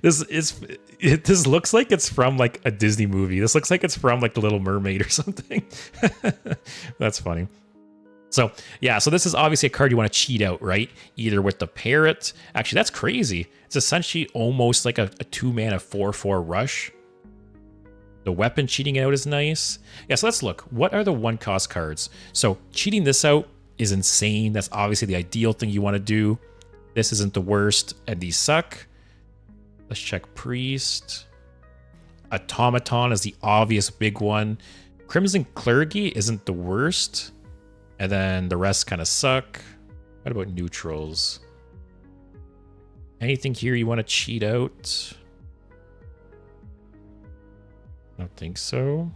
This looks like it's from like a Disney movie. This looks like it's from like The Little Mermaid or something. That's funny. So yeah, so this is obviously a card you want to cheat out, right? Either with the Parrot. Actually, that's crazy. It's essentially almost like a 2 mana 4/4 rush. The weapon cheating out is nice. Yeah, so let's look. What are the 1-cost cards? So cheating this out is insane. That's obviously the ideal thing you want to do. This isn't the worst, and these suck. Let's check Priest. Automaton is the obvious big one. Crimson Clergy isn't the worst. And then the rest kind of suck. What about neutrals? Anything here you want to cheat out? I don't think so.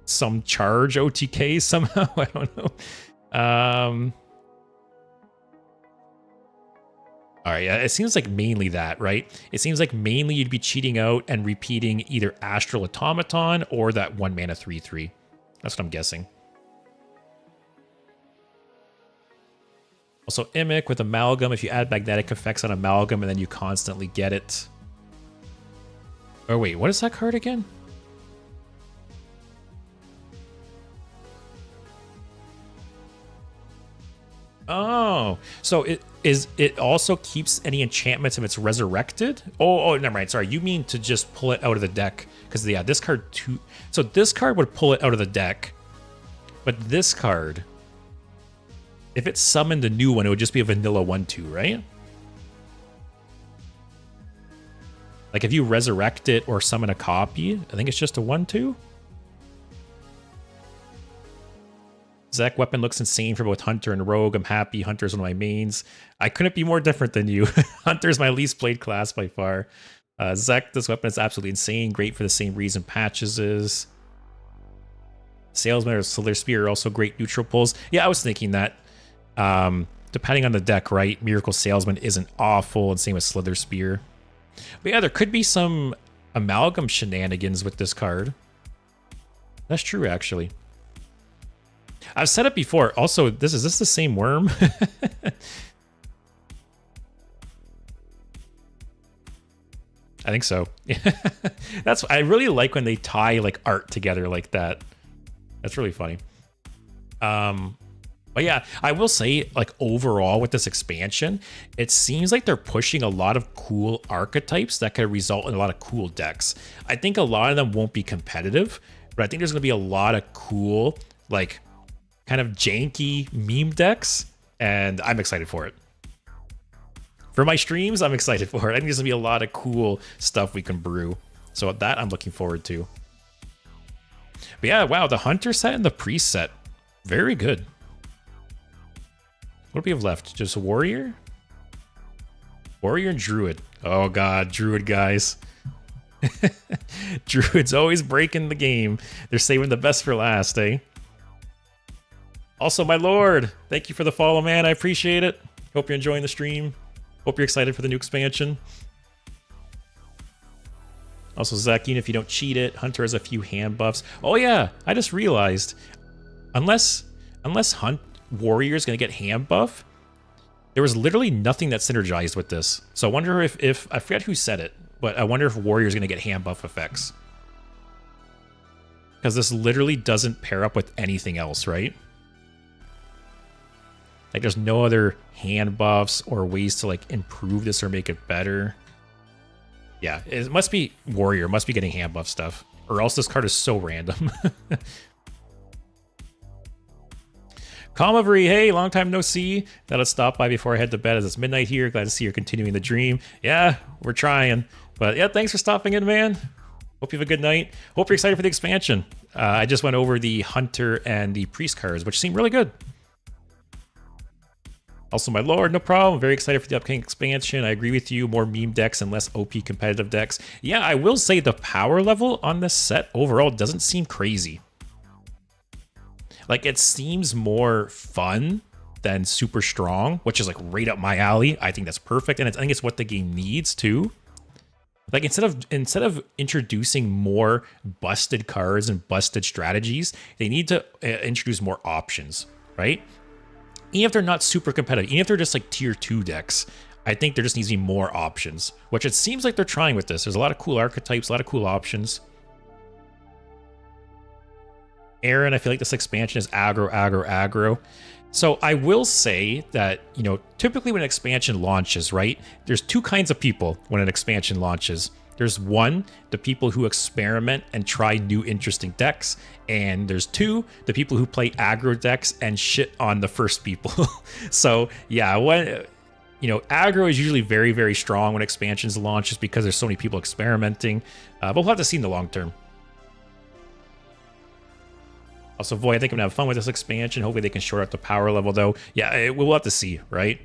Some charge OTK somehow. I don't know. All right, yeah, it seems like mainly that, right? It seems like mainly you'd be cheating out and repeating either Astral Automaton or that 1 mana 3/3. That's what I'm guessing. Also, Imic with Amalgam. If you add magnetic effects on Amalgam and then you constantly get it. Oh wait, what is that card again? Oh, so it also keeps any enchantments if it's resurrected? Oh, never mind. Sorry, you mean to just pull it out of the deck? Because yeah, this card too. So this card would pull it out of the deck, but this card If it summoned a new one, it would just be a vanilla 1/2, right? Like if you resurrect it or summon a copy, I think it's just a 1/2. Zach weapon looks insane for both Hunter and Rogue. I'm happy. Hunter's one of my mains. I couldn't be more different than you. Hunter's my least played class by far. Zach, this weapon is absolutely insane. Great for the same reason Patches is. Salesman or Slither Spear are also great neutral pulls. Yeah, I was thinking that. Depending on the deck, right? Miracle Salesman isn't awful, and same with Slither Spear. But yeah, there could be some amalgam shenanigans with this card. That's true, actually. I've said it before. Also, is this the same worm? I think so. I really like when they tie like art together like that. That's really funny. But yeah, I will say, like, overall with this expansion, it seems like they're pushing a lot of cool archetypes that could result in a lot of cool decks. I think a lot of them won't be competitive, but I think there's going to be a lot of cool, like, kind of janky meme decks, and I'm excited for it. For my streams, I'm excited for it. I think there's going to be a lot of cool stuff we can brew. So that I'm looking forward to. But yeah, wow, the Hunter set and the Priest set, very good. What do we have left? Just a Warrior? Warrior and Druid. Oh god, Druid, guys. Druid's always breaking the game. They're saving the best for last, eh? Also, my lord, thank you for the follow, man. I appreciate it. Hope you're enjoying the stream. Hope you're excited for the new expansion. Also, Zakine, if you don't cheat it, Hunter has a few hand buffs. Oh yeah, I just realized, unless Warrior is going to get hand buff, there was literally nothing that synergized with this. So I wonder if I forget who said it, but I wonder if Warrior is going to get hand buff effects. Because this literally doesn't pair up with anything else, right? Like there's no other hand buffs or ways to like improve this or make it better. Yeah, it must be Warrior, must be getting hand buff stuff. Or else this card is so random. Calmavery, hey, long time no see. Thought I'd stop by before I head to bed as it's midnight here. Glad to see you're continuing the dream. Yeah, we're trying. But yeah, thanks for stopping in, man. Hope you have a good night. Hope you're excited for the expansion. I just went over the Hunter and the Priest cards, which seem really good. Also, my lord, no problem. Very excited for the upcoming expansion. I agree with you. More meme decks and less OP competitive decks. Yeah, I will say the power level on this set overall doesn't seem crazy. Like, it seems more fun than super strong, which is like right up my alley. I think that's perfect, and I think it's what the game needs too. Like instead of introducing more busted cards and busted strategies, they need to introduce more options, right? Even if they're not super competitive, even if they're just like tier 2 decks, I think there just needs to be more options, which it seems like they're trying with this. There's a lot of cool archetypes, a lot of cool options. Aaron, I feel like this expansion is aggro, aggro, aggro. So I will say that, you know, typically when an expansion launches, right, there's two kinds of people when an expansion launches. There's one, the people who experiment and try new interesting decks. And there's two, the people who play aggro decks and shit on the first people. So yeah, when, you know, aggro is usually very, very strong when expansions launch just because there's so many people experimenting. But we'll have to see in the long term. Also, Void, I think I'm gonna have fun with this expansion. Hopefully they can short up the power level, though. Yeah, we'll have to see, right?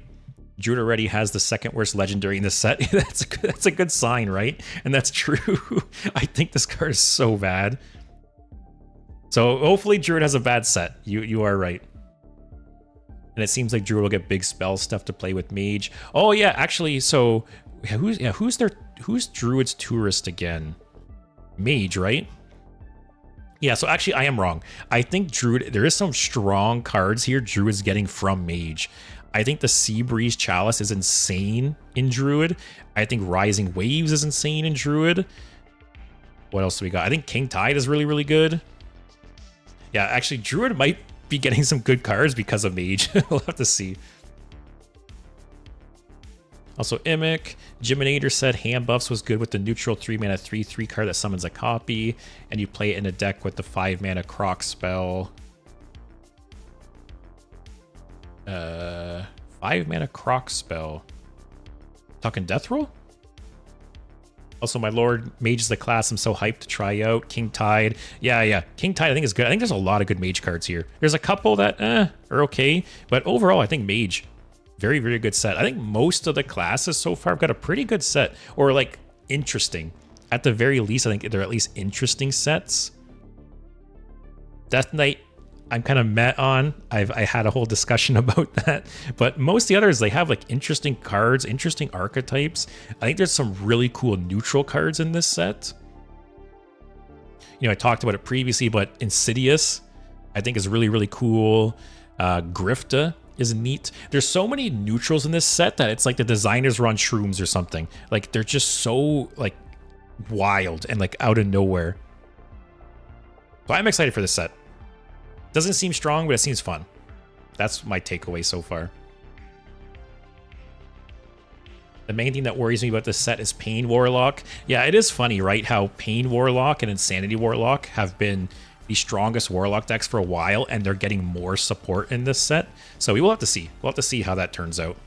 Druid already has the second worst legendary in the set. That's a good sign, right? And that's true. I think this card is so bad. So hopefully Druid has a bad set. You are right. And it seems like Druid will get big spell stuff to play with Mage. Oh yeah, actually, so who's Druid's tourist again? Mage, right? Yeah, so actually I am wrong. I think Druid, there is some strong cards here Druid's getting from Mage. I think the Sea Breeze Chalice is insane in Druid. I think Rising Waves is insane in Druid. What else do we got? I think King Tide is really, really good. Yeah, actually Druid might be getting some good cards because of Mage. We'll have to see. Also, Imic, Jiminator said hand buffs was good with the neutral 3-mana 3/3 card that summons a copy, and you play it in a deck with the 5-mana Croc spell. 5 mana Croc spell. Talking Death Roll? Also, my Lord, Mage is the class I'm so hyped to try out. King Tide. Yeah. King Tide I think is good. I think there's a lot of good Mage cards here. There's a couple that are okay, but overall I think Mage, very, very good set. I think most of the classes so far have got a pretty good set, or like interesting. At the very least, I think they're at least interesting sets. Death Knight, I'm kind of met on. I had a whole discussion about that, but most of the others, they have like interesting cards, interesting archetypes. I think there's some really cool neutral cards in this set. You know, I talked about it previously, but Insidious, I think is really, really cool. Grifta is neat. There's so many neutrals in this set that it's like the designers were on shrooms or something. Like they're just so like wild and like out of nowhere. So I'm excited for this set. Doesn't seem strong, but it seems fun. That's my takeaway so far. The main thing that worries me about this set is Pain Warlock. Yeah, it is funny, right? How Pain Warlock and Insanity Warlock have been the strongest Warlock decks for a while, and they're getting more support in this set. So we will have to see. We'll have to see how that turns out.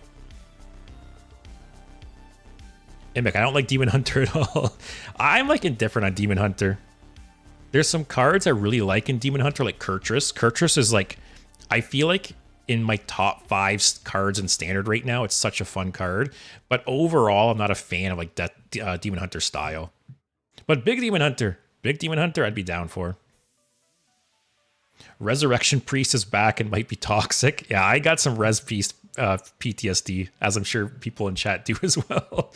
Immick, I don't like Demon Hunter at all. I'm like indifferent on Demon Hunter. There's some cards I really like in Demon Hunter, like Kurtrus. Kurtrus is like, I feel like in my top 5 cards in Standard right now. It's such a fun card. But overall, I'm not a fan of like Demon Hunter style. But Big Demon Hunter, I'd be down for. Resurrection Priest is back and might be toxic. Yeah, I got some Res Priest PTSD, as I'm sure people in chat do as well.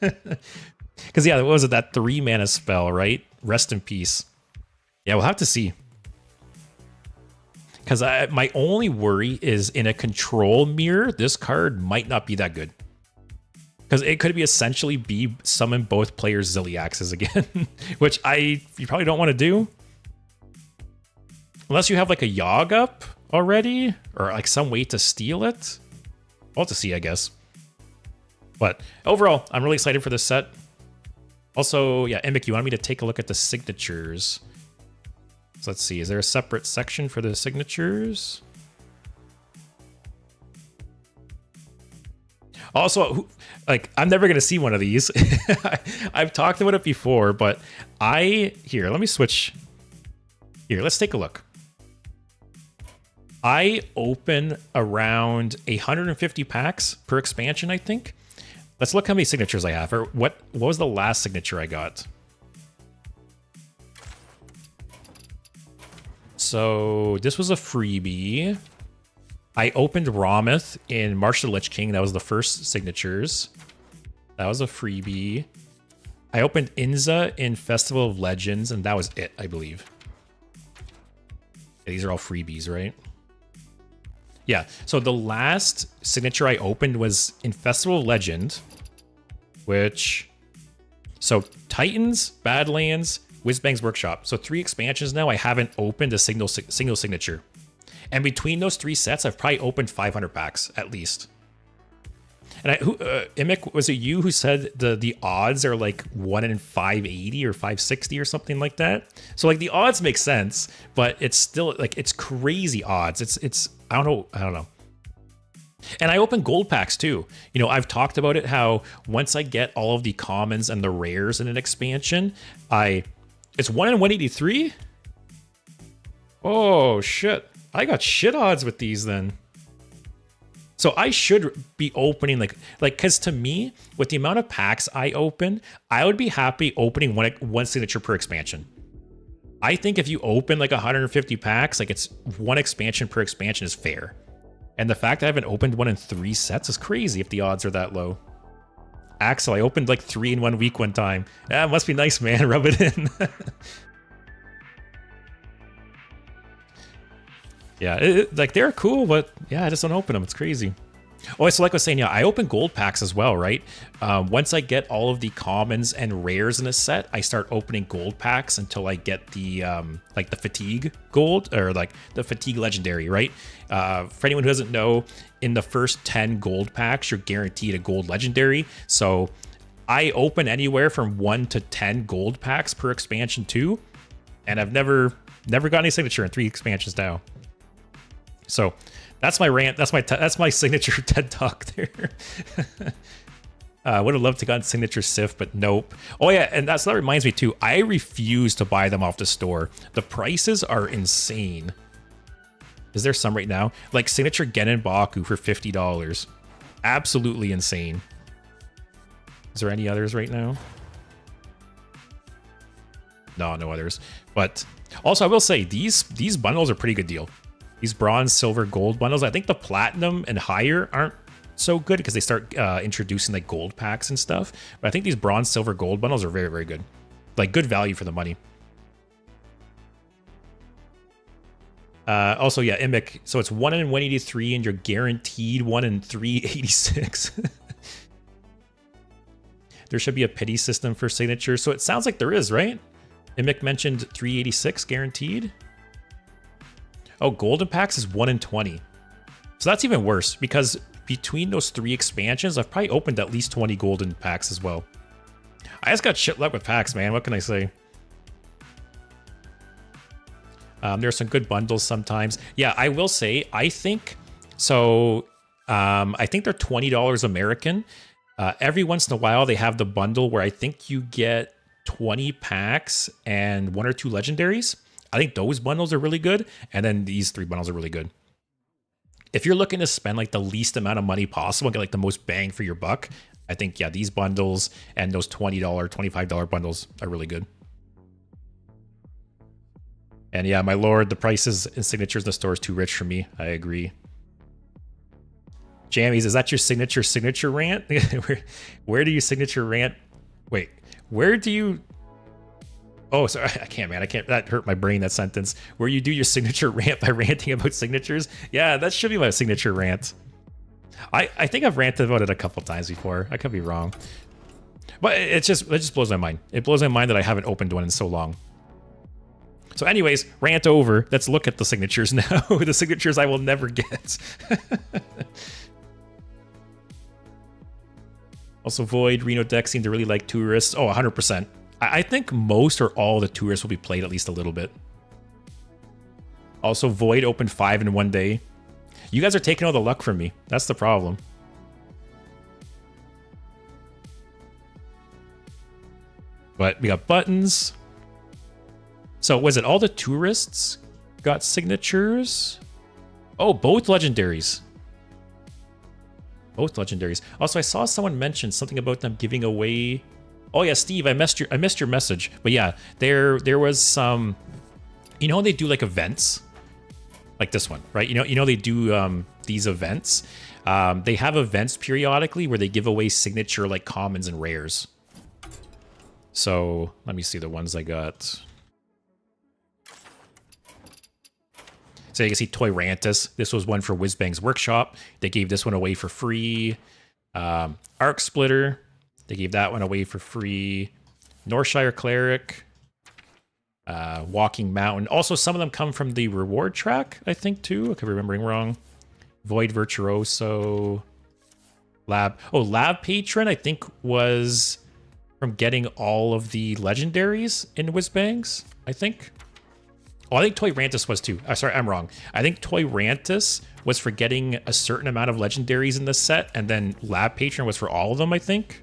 Because, yeah, what was it? That 3 mana spell, right? Rest in peace. Yeah, we'll have to see. Because my only worry is in a control mirror, this card might not be that good. Because it could be essentially be summon both players' Ziliaxes again, which you probably don't want to do. Unless you have like a Yogg up already, or like some way to steal it. We'll have to see, I guess. But overall, I'm really excited for this set. Also, yeah, Immick, you wanted me to take a look at the signatures. So let's see, is there a separate section for the signatures? Also, like, I'm never going to see one of these. I've talked about it before, but here, let me switch. Here, let's take a look. I open around 150 packs per expansion, I think. Let's look how many signatures I have. Or what was the last signature I got? So this was a freebie. I opened Rameth in March of the Lich King. That was the first signatures. That was a freebie. I opened Inza in Festival of Legends, and that was it, I believe. These are all freebies, right? Yeah, so the last signature I opened was in Festival of Legend, which... So Titans, Badlands, Whizbang's Workshop. So 3 expansions now. I haven't opened a single signature. And between those 3 sets, I've probably opened 500 packs, at least. And Immick, was it you who said the odds are like 1 in 580 or 560 or something like that? So like the odds make sense, but it's still like, it's crazy odds. It's I don't know. And I open gold packs too. You know, I've talked about it, how once I get all of the commons and the rares in an expansion, it's 1 in 183. Oh shit. I got shit odds with these then. So I should be opening like, because to me, with the amount of packs I open, I would be happy opening one signature per expansion. I think if you open like 150 packs, like it's 1 expansion per expansion is fair. And the fact that I haven't opened 1 in 3 sets is crazy if the odds are that low. Axel, I opened like 3 in 1 week one time. Yeah, it must be nice, man. Rub it in. Yeah, like they're cool, but yeah, I just don't open them. It's crazy. Oh, so like I was saying, yeah, I open gold packs as well, right? Once I get all of the commons and rares in a set, I start opening gold packs until I get the like the fatigue gold, or like the fatigue legendary, right? For anyone who doesn't know, in the first 10 gold packs, you're guaranteed a gold legendary. So I open anywhere from 1 to 10 gold packs per expansion too, and I've never got any signature in 3 expansions now. So that's my rant. That's my signature TED talk there. Would have loved to gotten signature Sif, but nope. Oh yeah, and that reminds me too. I refuse to buy them off the store. The prices are insane. Is there some right now? Like signature Genin Baku for $50. Absolutely insane. Is there any others right now? No, no others. But also I will say these bundles are pretty good deal. These bronze, silver, gold bundles. I think the platinum and higher aren't so good because they start introducing like gold packs and stuff. But I think these bronze, silver, gold bundles are very, very good. Like good value for the money. Also, yeah, Imic. So it's 1 in 183 and you're guaranteed 1 in 386. There should be a pity system for signatures. So it sounds like there is, right? Imic mentioned 386 guaranteed. Oh, golden packs is 1 in 20. So that's even worse because between those 3 expansions, I've probably opened at least 20 golden packs as well. I just got shit luck with packs, man. What can I say? There's some good bundles sometimes. Yeah, I will say, I think, so I think they're $20 American. Every once in a while, they have the bundle where I think you get 20 packs and 1 or 2 legendaries. I think those bundles are really good. And then these 3 bundles are really good. If you're looking to spend like the least amount of money possible and get like the most bang for your buck, I think, yeah, these bundles and those $20, $25 bundles are really good. And yeah, my lord, the prices and signatures in the store is too rich for me. I agree. Jammies, is that your signature rant? where do you signature rant? Wait, where do you... Oh, sorry, I can't, man. I can't. That hurt my brain, that sentence. Where you do your signature rant by ranting about signatures. Yeah, that should be my signature rant. I think I've ranted about it a couple times before. I could be wrong. But it just blows my mind. It blows my mind that I haven't opened one in so long. So anyways, rant over. Let's look at the signatures now. The signatures I will never get. Also, Void, Reno deck seem to really like tourists. Oh, 100%. I think most or all the tourists will be played at least a little bit. Also, Void opened 5 in 1 day. You guys are taking all the luck from me. That's the problem. But we got buttons. So was it all the tourists got signatures? Oh, both legendaries. Both legendaries. Also, I saw someone mention something about them giving away... Oh yeah, Steve, I missed your message. But yeah, there was some... You know, they do like events, like this one, right? You know they do these events. They have events periodically where they give away signature like commons and rares. So let me see the ones I got. So you can see Toy Rantis. This was one for Whizbang's Workshop. They gave this one away for free. Arc Splitter. They gave that one away for free. Northshire Cleric. Walking Mountain. Also, some of them come from the reward track, I think, too. I could be remembering wrong. Void Virtuoso. Lab. Oh, Lab Patron, I think, was from getting all of the legendaries in Whizbangs, I think. Oh, I think Toy Rantis was too. Sorry, I'm wrong. I think Toy Rantis was for getting a certain amount of legendaries in this set, and then Lab Patron was for all of them, I think.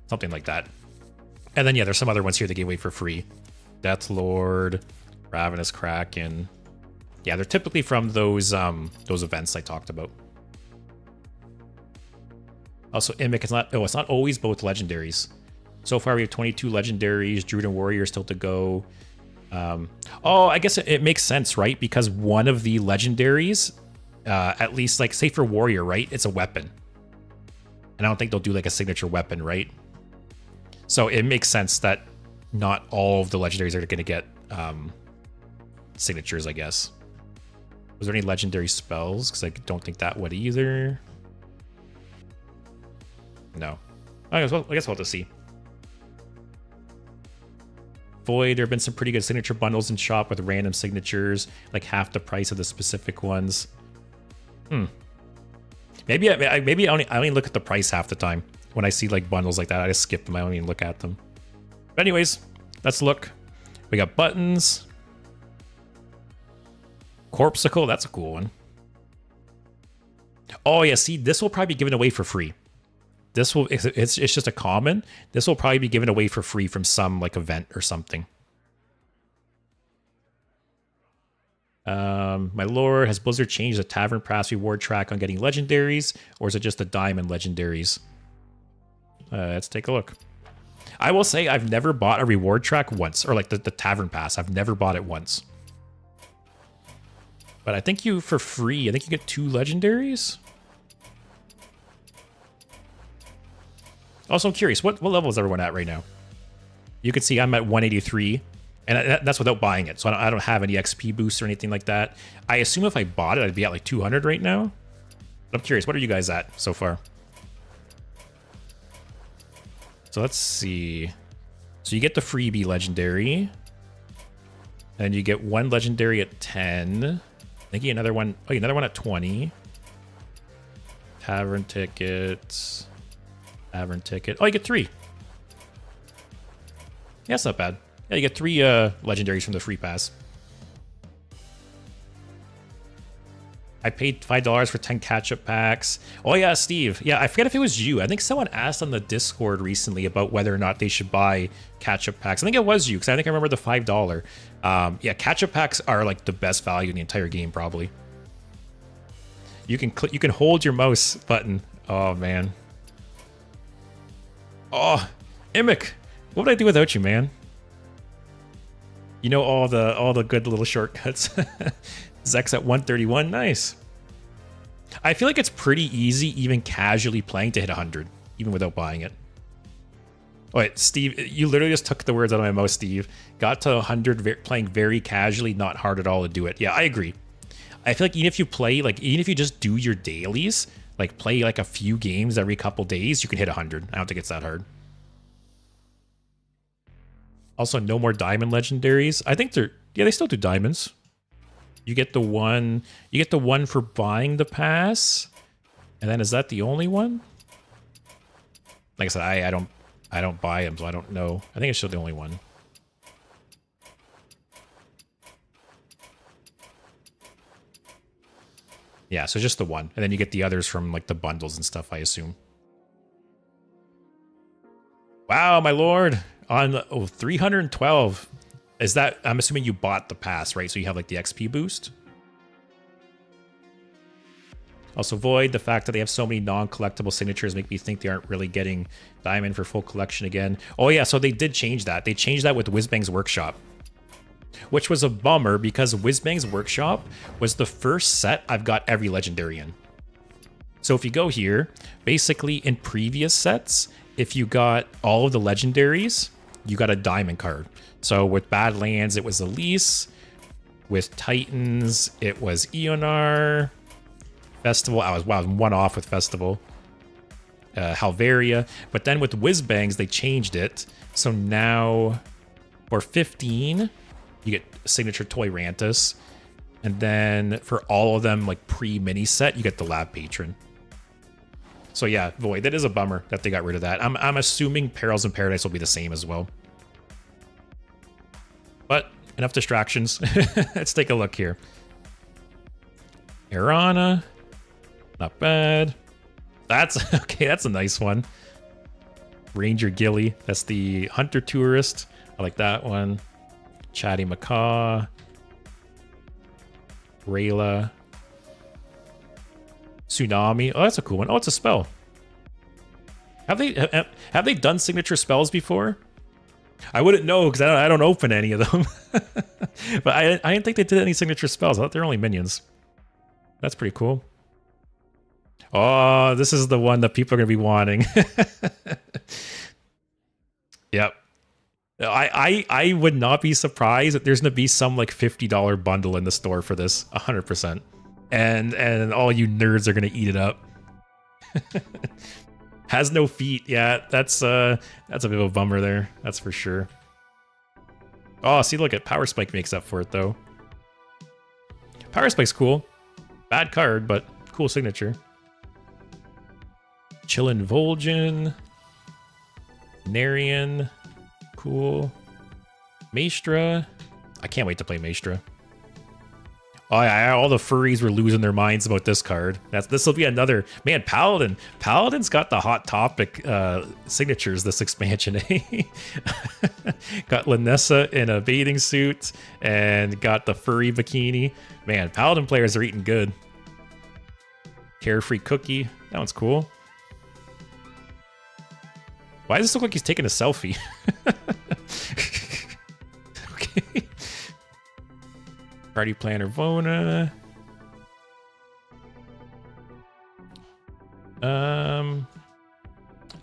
Something like that. And then, yeah, there's some other ones here they gave away for free. Deathlord, Ravenous Kraken. Yeah, they're typically from those events I talked about. Also, Imic is not... Oh, it's not always both legendaries. So far, we have 22 legendaries. Druid and Warrior still to go. Oh, I guess it makes sense, right? Because one of the legendaries, at least, like, say for Warrior, right? It's a weapon. And I don't think they'll do, like, a signature weapon, right? So it makes sense that not all of the legendaries are going to get signatures, I guess. Was there any legendary spells? Because I don't think that would either. No. I guess we'll have to see. Void, there have been some pretty good signature bundles in shop with random signatures, like half the price of the specific ones. Maybe I only look at the price half the time. When I see like bundles like that, I just skip them. I don't even look at them. But anyways, let's look. We got buttons. Corpsicle, that's a cool one. Oh yeah, see, this will probably be given away for free. This will, it's just a common. This will probably be given away for free from some like event or something. My lord, has Blizzard changed the Tavern Pass reward track on getting legendaries, or is it just the diamond legendaries? Let's take a look. I will say I've never bought a reward track once, or like the Tavern Pass. I've never bought it once. But I think for free, I think you get 2 legendaries. Also, I'm curious, what level is everyone at right now? You can see I'm at 183, and that's without buying it. So I don't have any XP boosts or anything like that. I assume if I bought it, I'd be at like 200 right now. But I'm curious, what are you guys at so far? So let's see. So you get the freebie legendary. And you get 1 legendary at 10. I think you get another one. Oh, another one at 20. Tavern tickets. Tavern ticket. Oh, you get 3. Yeah, that's not bad. Yeah, you get 3 legendaries from the free pass. I paid $5 for 10 catch-up packs. Oh yeah, Steve. Yeah, I forget if it was you. I think someone asked on the Discord recently about whether or not they should buy catch-up packs. I think it was you, because I think I remember the $5. Yeah, catch-up packs are like the best value in the entire game, probably. You can hold your mouse button. Oh man. Oh, Imic, what would I do without you, man? You know all the good little shortcuts. Zek's at 131, nice. I feel like it's pretty easy, even casually playing, to hit 100, even without buying it. Oh, wait, Steve, you literally just took the words out of my mouth, Steve. Got to 100 playing very casually, not hard at all to do it. Yeah, I agree. I feel like even if you play, like, even if you just do your dailies, like play like a few games every couple days, you can hit 100. I don't think it's that hard. Also, no more diamond legendaries. I think they still do diamonds. You get the one for buying the pass. And then is that the only one? Like I said, I don't buy them, so I don't know. I think it's still the only one. Yeah, so just the one. And then you get the others from like the bundles and stuff, I assume. Wow, my lord. On 312. Is that, I'm assuming you bought the pass, right? So you have like the XP boost. Also, Void, the fact that they have so many non-collectible signatures make me think they aren't really getting diamond for full collection again. Oh yeah, so they did change that. They changed that with Whizbang's Workshop, which was a bummer because Whizbang's Workshop was the first set I've got every legendary in. So if you go here, basically in previous sets, if you got all of the legendaries, you got a diamond card. So with Badlands, it was Elise. With Titans, it was Eonar. Festival, I was one off with Festival. Halveria. But then with Whizbangs, they changed it. So now for 15, you get Signature Toy Rantis. And then for all of them, like pre-mini set, you get the Lab Patron. So yeah, Void, that is a bummer that they got rid of that. I'm assuming Perils in Paradise will be the same as well. But enough distractions. Let's take a look here. Arana. Not bad. That's okay, that's a nice one. Ranger Gilly. That's the Hunter Tourist. I like that one. Chatty Macaw. Rayla. Tsunami. Oh, that's a cool one. Oh, it's a spell. Have they done signature spells before? I wouldn't know because I don't open any of them. But I didn't think they did any signature spells. I thought they're only minions. That's pretty cool. Oh, this is the one that people are going to be wanting. Yep. I would not be surprised if there's going to be some like $50 bundle in the store for this. 100%. And all you nerds are going to eat it up. Has no feet. Yeah, that's a bit of a bummer there. That's for sure. Oh, see, look at Power Spike makes up for it though. Power Spike's cool. Bad card, but cool signature. Chillin' Vol'jin. Narian. Cool. Maestra. I can't wait to play Maestra. Oh yeah, all the furries were losing their minds about this card. This will be another man. Paladin. Paladin's got the hot topic signatures this expansion. Eh? Got Lanessa in a bathing suit and got the furry bikini. Man, Paladin players are eating good. Carefree cookie. That one's cool. Why does this look like he's taking a selfie? Okay. Party Planner Vona.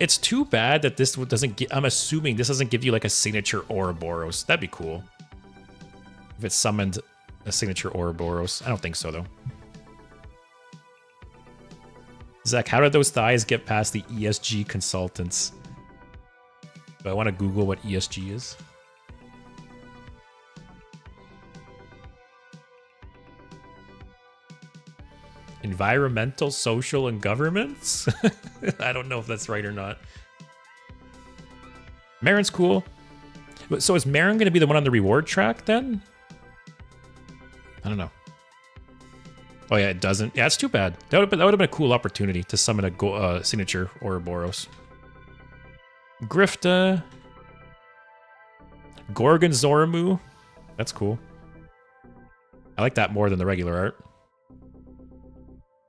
It's too bad that this doesn't get. I'm assuming this doesn't give you like a signature Ouroboros. That'd be cool. If it summoned a signature Ouroboros. I don't think so though. Zach, how did those thighs get past the ESG consultants? Do I want to Google what ESG is? Environmental, social, and governments? I don't know if that's right or not. Marin's cool. So is Marin going to be the one on the reward track then? I don't know. Oh yeah, it doesn't. Yeah, it's too bad. That would have been a cool opportunity to summon a signature Ouroboros. Grifta. Gorgon Zoramu. That's cool. I like that more than the regular art.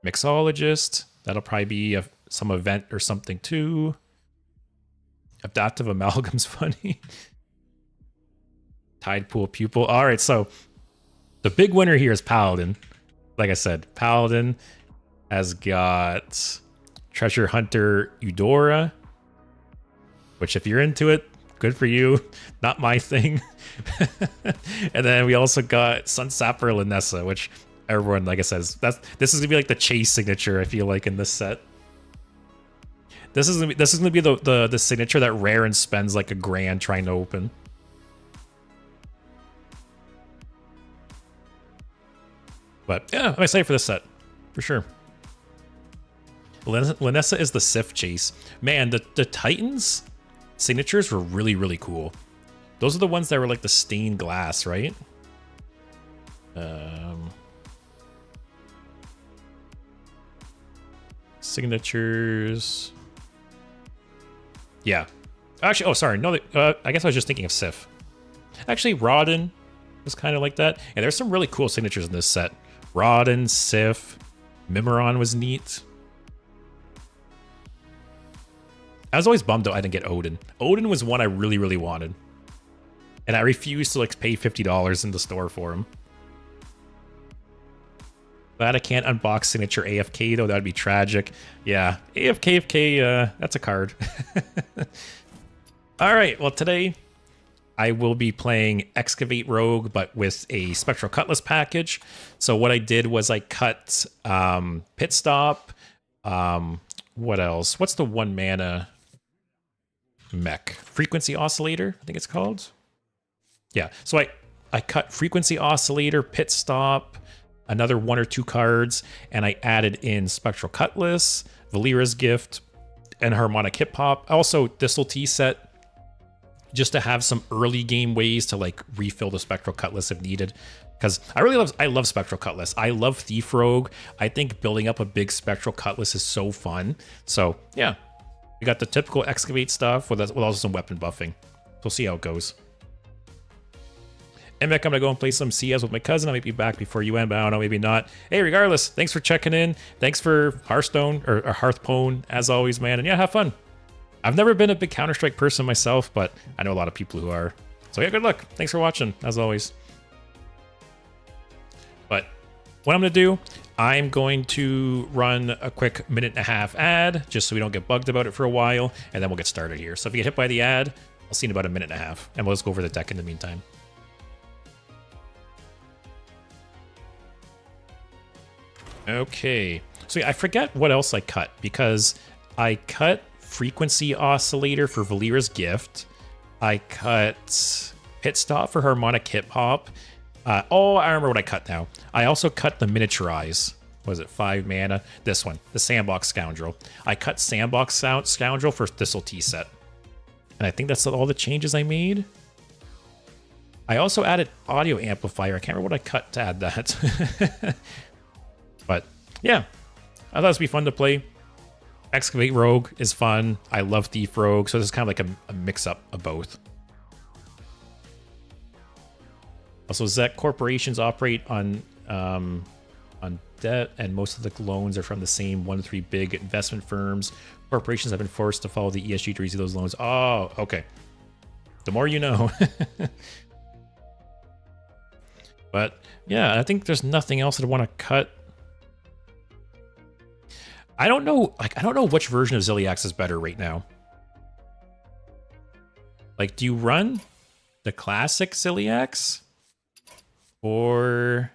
Mixologist. That'll probably be some event or something too. Adaptive Amalgam's funny. Tidepool Pupil. All right, so the big winner here is Paladin. Like I said, Paladin has got Treasure Hunter Eudora, which if you're into it, good for you. Not my thing. And then we also got Sunsapper Lanessa, which everyone, like I said, this is gonna be like the chase signature. I feel like in this set, this is gonna be the signature that Raren spends like $1,000 trying to open. But yeah, I'm excited for this set for sure. Lanessa is the Sif chase. Man, the Titans signatures were really cool. Those are the ones that were like the stained glass, right? Signatures. Yeah. Actually, oh, sorry. No, I guess I was just thinking of Sif. Actually, Rodden was kind of like that. And there's some really cool signatures in this set. Rodden, Sif, Mimiron was neat. I was always bummed though I didn't get Odin. Odin was one I really wanted. And I refused to like pay $50 in the store for him. Glad I can't unbox signature AFK though, that would be tragic. Yeah, AFK, that's a card. All right, well today I will be playing Excavate Rogue, but with a Spectral Cutlass package. So what I did was I cut Pit Stop. What else? What's the 1 mana mech? Frequency Oscillator, I think it's called. Yeah, so I cut Frequency Oscillator, Pit Stop, another 1 or 2 cards, and I added in Spectral Cutlass, Valera's Gift, and Harmonic Hip Hop. Also, Thistle Tea set, just to have some early game ways to like refill the Spectral Cutlass if needed. Because I love Spectral Cutlass. I love Thief Rogue. I think building up a big Spectral Cutlass is so fun. So yeah, we got the typical Excavate stuff with also some weapon buffing. So we'll see how it goes. And I'm gonna go and play some CS with my cousin. I might be back before you end, but I don't know, maybe not. Hey, regardless, thanks for checking in. Thanks for Hearthstone or Hearthstone as always, man. And yeah, have fun. I've never been a big Counter-Strike person myself, but I know a lot of people who are. So yeah, good luck. Thanks for watching, as always. But what I'm going to do, I'm going to run a quick 1.5-minute ad, just so we don't get bugged about it for a while, and then we'll get started here. So if you get hit by the ad, I'll see you in about 1.5 minutes, and we'll just go over the deck in the meantime. Okay. So yeah, I forget what else I cut, because I cut Frequency Oscillator for Valera's Gift. I cut Pit Stop for Harmonic Hip Hop. Oh, I remember what I cut now. I also cut the Miniaturize. Was it 5 mana? This one, the Sandbox Scoundrel. I cut Sandbox Scoundrel for Thistle Tea set. And I think that's all the changes I made. I also added audio amplifier. I can't remember what I cut to add that. But yeah, I thought this would be fun to play. Excavate Rogue is fun. I love Thief Rogue, so this is kind of like a mix-up of both. Also, Zek corporations operate on debt, and most of the loans are from the same 1 to 3 big investment firms. Corporations have been forced to follow the ESG to receive those loans. Oh, okay. The more you know. But yeah, I think there's nothing else I'd want to cut. I don't know, I don't know which version of Ziliax is better right now. Like, do you run the classic Ziliax or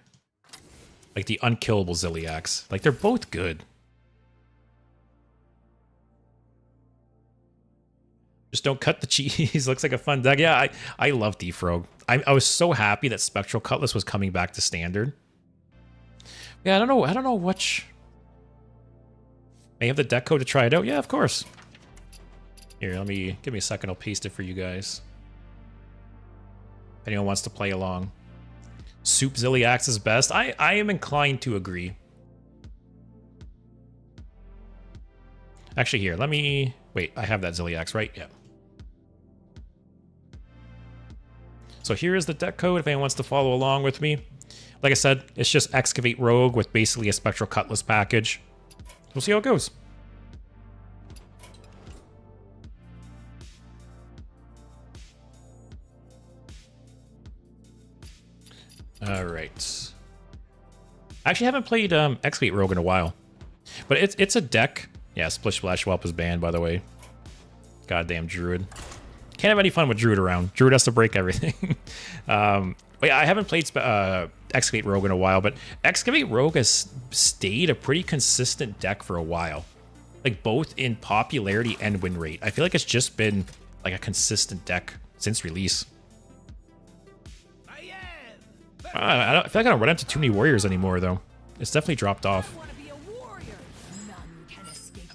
like the unkillable Ziliax? Like, they're both good. Just don't cut the cheese. Looks like a fun deck. Yeah, I love Thief Rogue. I was so happy that Spectral Cutlass was coming back to standard. Yeah, I don't know which. May have the deck code to try it out. Yeah, of course. Here, give me a second. I'll paste it for you guys. If anyone wants to play along. Soup Ziliax is best. I am inclined to agree. Actually, here, let me... Wait, I have that Ziliax, right? Yeah. So here is the deck code if anyone wants to follow along with me. Like I said, it's just Excavate Rogue with basically a Spectral Cutlass package. We'll see how it goes. All right. I actually haven't played Excavate Rogue in a while, but it's a deck. Yeah, Splish Splash Whelp is banned, by the way. Goddamn Druid. Can't have any fun with Druid around. Druid has to break everything. But yeah, I haven't played Excavate Rogue in a while, but Excavate Rogue has stayed a pretty consistent deck for a while. Like, both in popularity and win rate. I feel like it's just been like a consistent deck since release. I feel like I don't run into too many warriors anymore, though. It's definitely dropped off.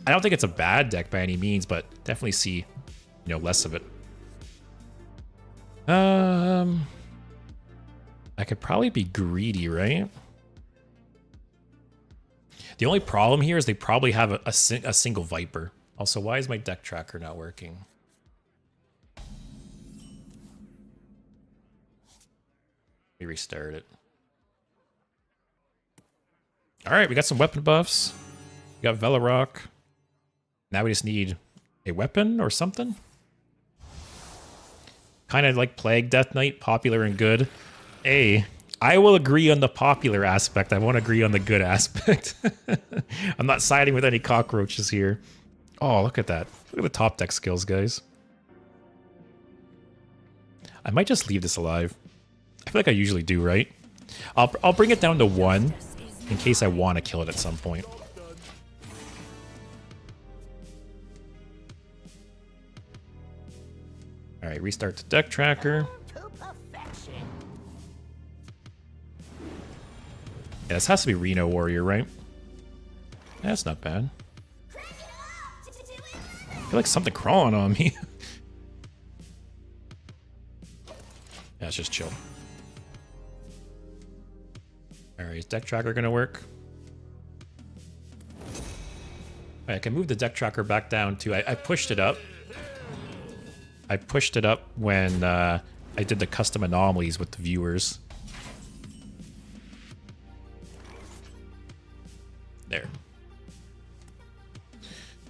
I don't think it's a bad deck by any means, but definitely see, you know, less of it. I could probably be greedy, right? The only problem here is they probably have a single Viper. Also, why is my deck tracker not working? Let me restart it. All right, we got some weapon buffs. We got Velorock. Now we just need a weapon or something. Kind of like Plague Death Knight, popular and good. Hey, I will agree on the popular aspect. I won't agree on the good aspect. I'm not siding with any cockroaches here. Oh, look at that. Look at the top deck skills, guys. I might just leave this alive. I feel like I usually do, right? I'll bring it down to 1 in case I want to kill it at some point. All right, restart the deck tracker. Yeah, this has to be Reno Warrior, right? That's not bad. I feel like something crawling on me. Yeah, it's just chill. Alright, is deck tracker gonna work? Right, I can move the deck tracker back down to... I pushed it up. I pushed it up when I did the custom anomalies with the viewers. There.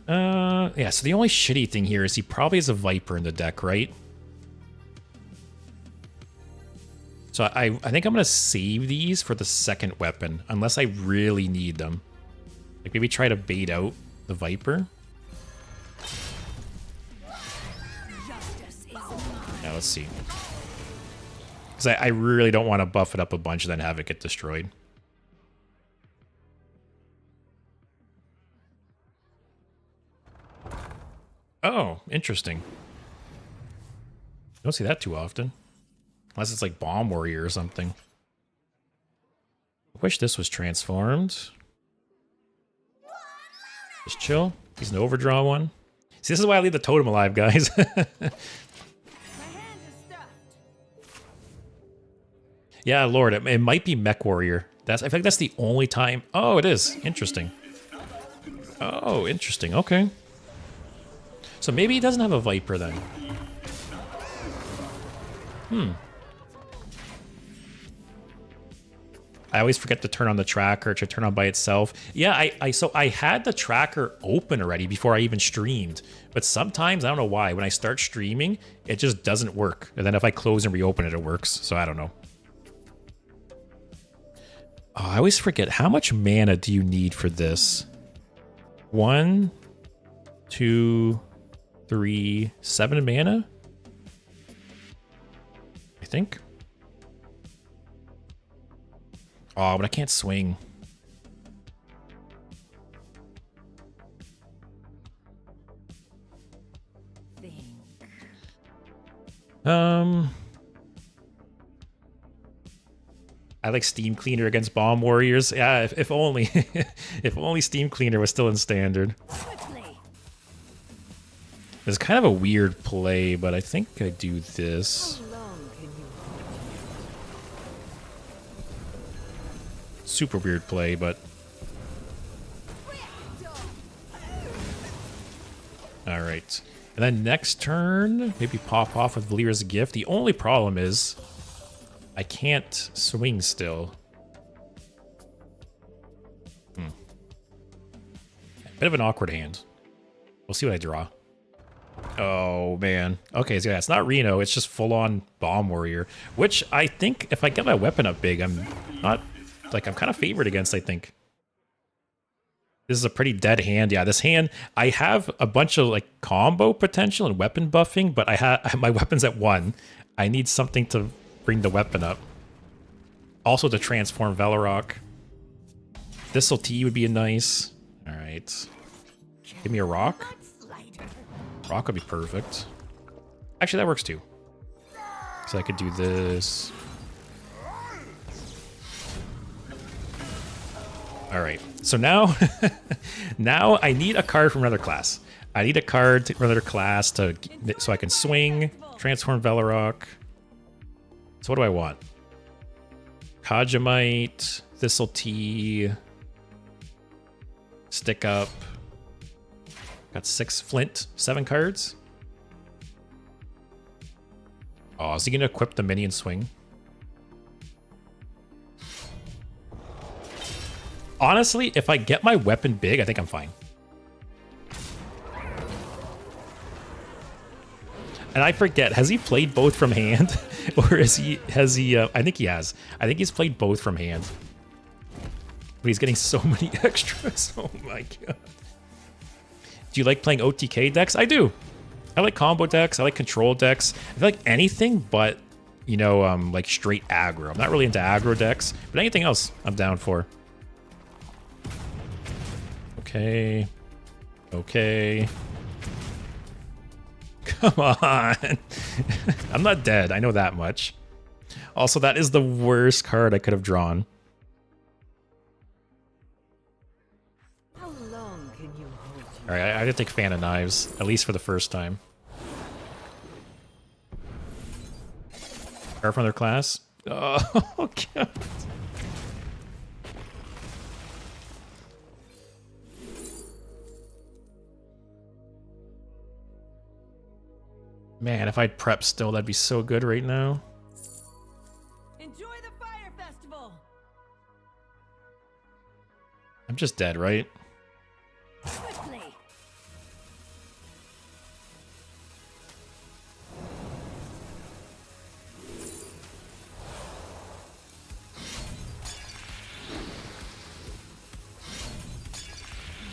Yeah, so the only shitty thing here is he probably has a Viper in the deck, right? So I think I'm going to save these for the second weapon, unless I really need them. Like, maybe try to bait out the Viper. Yeah, let's see. Because I really don't want to buff it up a bunch and then have it get destroyed. Oh, interesting. Don't see that too often. Unless it's like Bomb Warrior or something. I wish this was transformed. Just chill. He's an overdraw one. See, this is why I leave the totem alive, guys. Yeah, Lord, it might be Mech Warrior. I think that's the only time. Oh, it is. Interesting. Oh, interesting. Okay. So maybe he doesn't have a Viper then. I always forget to turn on the tracker to turn on by itself. Yeah, so I had the tracker open already before I even streamed. But sometimes, I don't know why, when I start streaming, it just doesn't work. And then if I close and reopen it, it works. So I don't know. Oh, I always forget, how much mana do you need for this? 1, 2, 3, 7 mana? I think. Oh, but I can't swing. I like Steam Cleaner against Bomb Warriors. Yeah, if only. If only Steam Cleaner was still in Standard. It's kind of a weird play, but I think I do this. Super weird play, but... Alright. And then next turn, maybe pop off with Valyr's Gift. The only problem is I can't swing still. Bit of an awkward hand. We'll see what I draw. Oh, man. Okay, so yeah, it's not Reno. It's just full-on Bomb Warrior, which I think if I get my weapon up big, I'm not... Like, I'm kind of favored against, I think. This is a pretty dead hand. Yeah, this hand, I have a bunch of, like, combo potential and weapon buffing, but I have my weapon's at 1. I need something to bring the weapon up. Also to transform Velorok. This'll T would be a nice. All right. Give me a rock. Rock would be perfect. Actually, that works too. So I could do this. All right, so now, now I need a card from another class. I need a card from another class so I can swing, transform Velorok. So what do I want? Kajamite, Thistle Tea, Stick Up. Got 6 Flint, 7 cards. Oh, is he gonna equip the minion swing? Honestly, if I get my weapon big, I think I'm fine. And I forget, has he played both from hand? Or has he, I think he has. I think he's played both from hand. But he's getting so many extras. Oh my god. Do you like playing OTK decks? I do. I like combo decks. I like control decks. I feel like anything but, you know, like straight aggro. I'm not really into aggro decks, but anything else I'm down for. Okay. Okay. Come on. I'm not dead. I know that much. Also, that is the worst card I could have drawn.
How long can you hold you?
All right, I have to take Fan of Knives, at least for the first time. Card from their class. Oh, God. Man, if I'd prep still, that'd be so good right now.
Enjoy the fire festival.
I'm just dead, right?
Quickly.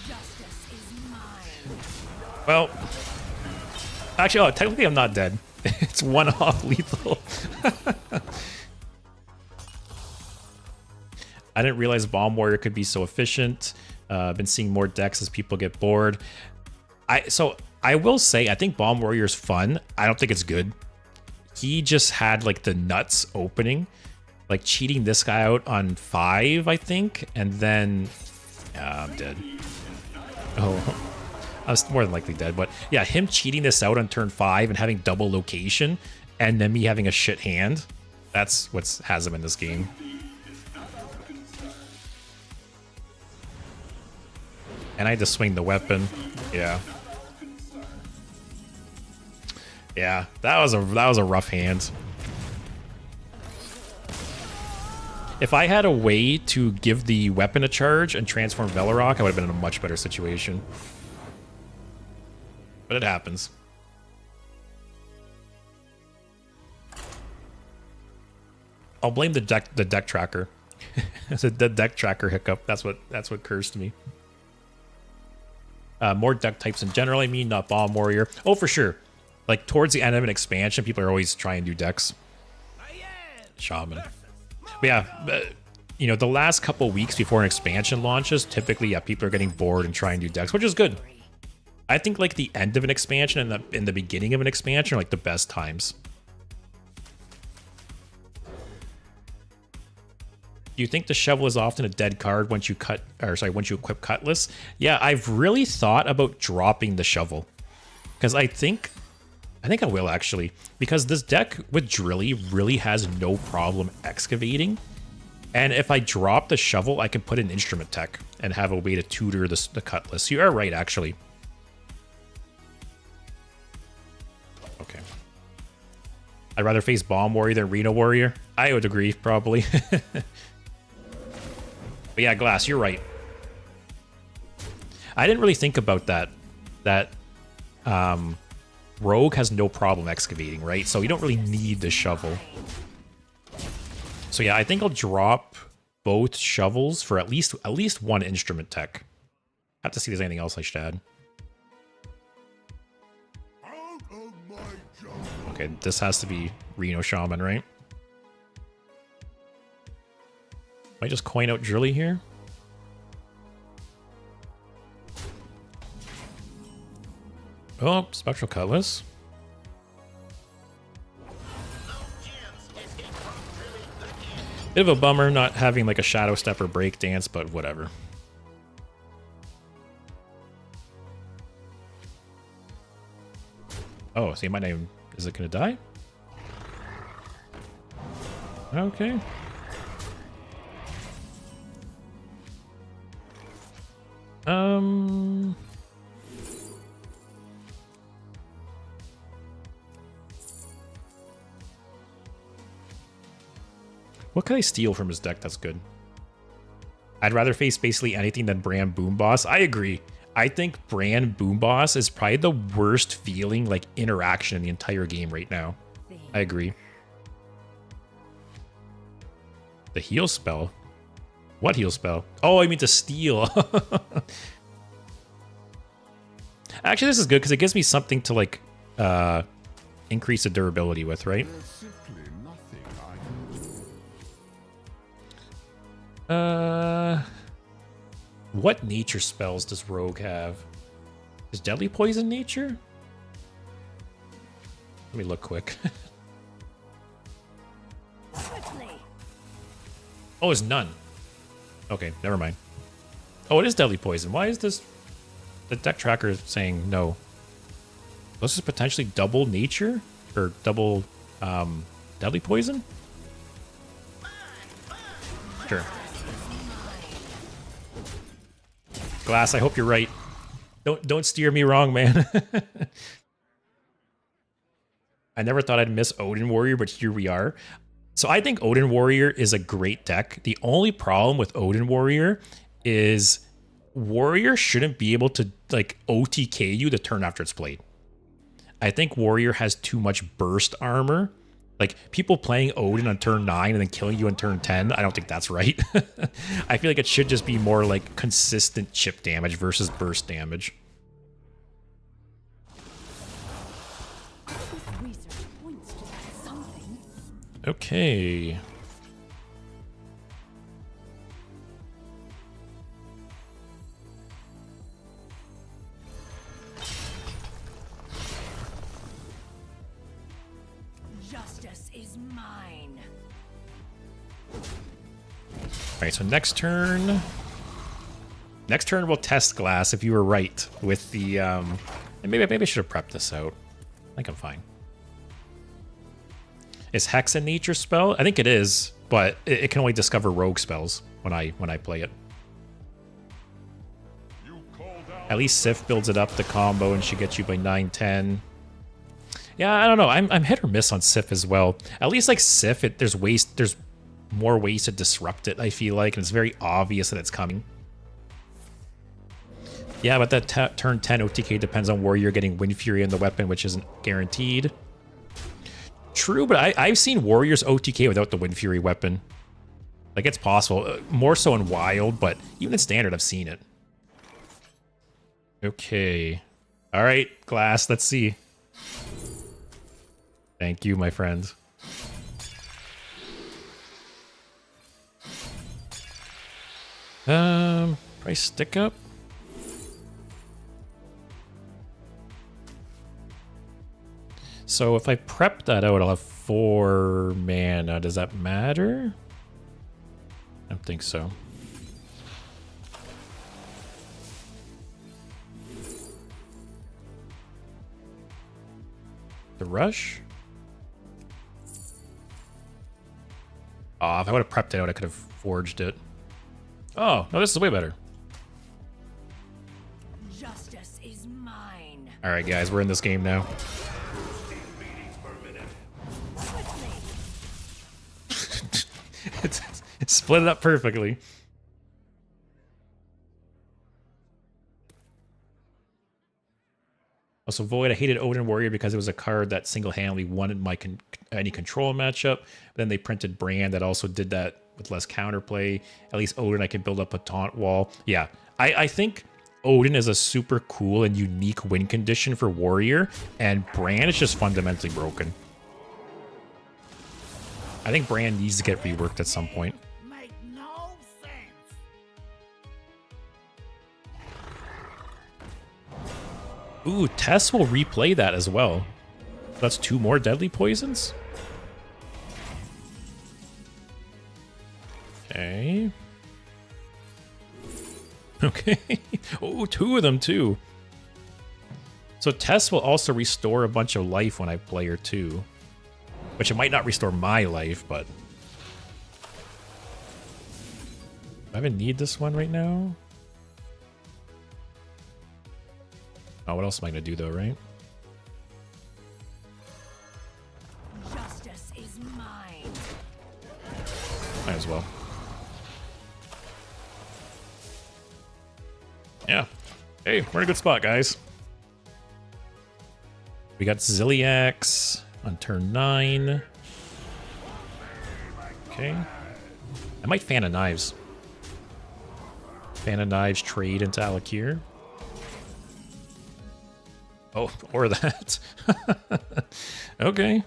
Justice is mine.
Well, actually, oh, technically I'm not dead. It's one off lethal. I didn't realize Bomb Warrior could be so efficient. I've been seeing more decks as people get bored. So I will say, I think Bomb Warrior is fun. I don't think it's good. He just had like the nuts opening, like cheating this guy out on 5, I think, and then I'm dead. Oh. I was more than likely dead, but yeah, him cheating this out on turn 5 and having double location, and then me having a shit hand, That's what has him in this game. And I had to swing the weapon. Yeah. Yeah, that was a rough hand. If I had a way to give the weapon a charge and transform Velarok, I would have been in a much better situation. But it happens. I'll blame the deck tracker. It's a deck tracker hiccup. That's what cursed me. More deck types in general, I mean, not Bomb Warrior. Oh, for sure. Like, towards the end of an expansion, people are always trying new decks. Shaman. But yeah, you know, the last couple weeks before an expansion launches, typically, yeah, people are getting bored and trying new decks, which is good. I think, like, the end of an expansion and the beginning of an expansion are, like, the best times. Do you think the shovel is often a dead card once you once you equip Cutlass? Yeah, I've really thought about dropping the shovel. Because I think I will actually. Because this deck with Drilly really has no problem excavating. And if I drop the shovel, I can put in instrument tech and have a way to tutor the Cutlass. You are right, actually. Okay. I'd rather face Bomb Warrior than Reno Warrior. I would agree, probably. But yeah, Glass, you're right. I didn't really think about that. Rogue has no problem excavating, right? So you don't really need the shovel. So yeah, I think I'll drop both shovels for at least one instrument tech. Have to see if there's anything else I should add. Okay, this has to be Reno Shaman, right? Might just coin out Drilly here. Oh, Spectral Cutlass. Bit of a bummer not having like a Shadow Step or Break Dance, but whatever. Oh, see, my name, is it gonna die? Okay. What can I steal from his deck that's good? I'd rather face basically anything than Brand Boom Boss. I agree. I think Brand Boom Boss is probably the worst feeling like interaction in the entire game right now. I agree. The heal spell? What heal spell? Oh, I mean to steal. Actually, this is good because it gives me something to like increase the durability with, right? What nature spells does Rogue have? Is Deadly Poison nature? Let me look quick. Oh, it's none. Okay, never mind. Oh, it is Deadly Poison. Why is this... The deck tracker is saying no. This is potentially double nature? Or double Deadly Poison? Sure. Glass, I hope you're right. Don't steer me wrong, man. I never thought I'd miss Odin Warrior, but here we are. So I think Odin Warrior is a great deck. The only problem with Odin Warrior is Warrior shouldn't be able to like OTK you the turn after it's played. I think Warrior has too much burst armor. Like, people playing Odin on turn 9 and then killing you on turn 10, I don't think that's right. I feel like it should just be more, like, consistent chip damage versus burst damage. Okay. Alright, so next turn we'll test Glass if you were right with the and maybe I should have prepped this out. I think I'm fine. Is Hex a nature spell? I think it is, but it can only discover rogue spells when I play it. At least Sif builds it up the combo and she gets you by 9-10. Yeah, I don't know. I'm hit or miss on Sif as well. At least like Sif, there's more ways to disrupt it, I feel like, and it's very obvious that it's coming. Yeah, but that turn 10 OTK depends on Warrior getting Wind Fury in the weapon, which isn't guaranteed. True, but I've seen Warriors OTK without the Wind Fury weapon. Like, it's possible. More so in Wild, but even in Standard, I've seen it. Okay. All right, Glass, let's see. Thank you, my friend. Price stick up. So if I prep that out, I'll have 4 mana. Does that matter? I don't think so. The rush? Oh, if I would have prepped it out, I could have forged it. Oh, no, this is way better.
Justice is mine.
All right, guys, we're in this game now. It's split it up perfectly. Also, Void, I hated Odin Warrior because it was a card that single-handedly won my any control matchup. But then they printed Brand that also did that with less counterplay. At least Odin, I could build up a taunt wall. Yeah, I think Odin is a super cool and unique win condition for Warrior, and Brand is just fundamentally broken. I think Brand needs to get reworked at some point.
Make no sense.
Ooh, Tess will replay that as well. That's 2 more deadly poisons? Okay. Okay. Oh, 2 of them too. So Tess will also restore a bunch of life when I play her too. Which it might not restore my life, but... I even need this one right now? Oh, what else am I going to do though, right?
Justice is mine.
Might as well. Yeah. Hey, we're in a good spot, guys. We got Zilliax on turn 9. Okay. I might Fan of Knives. Fan of Knives trade into Alakir. Oh, or that. Okay.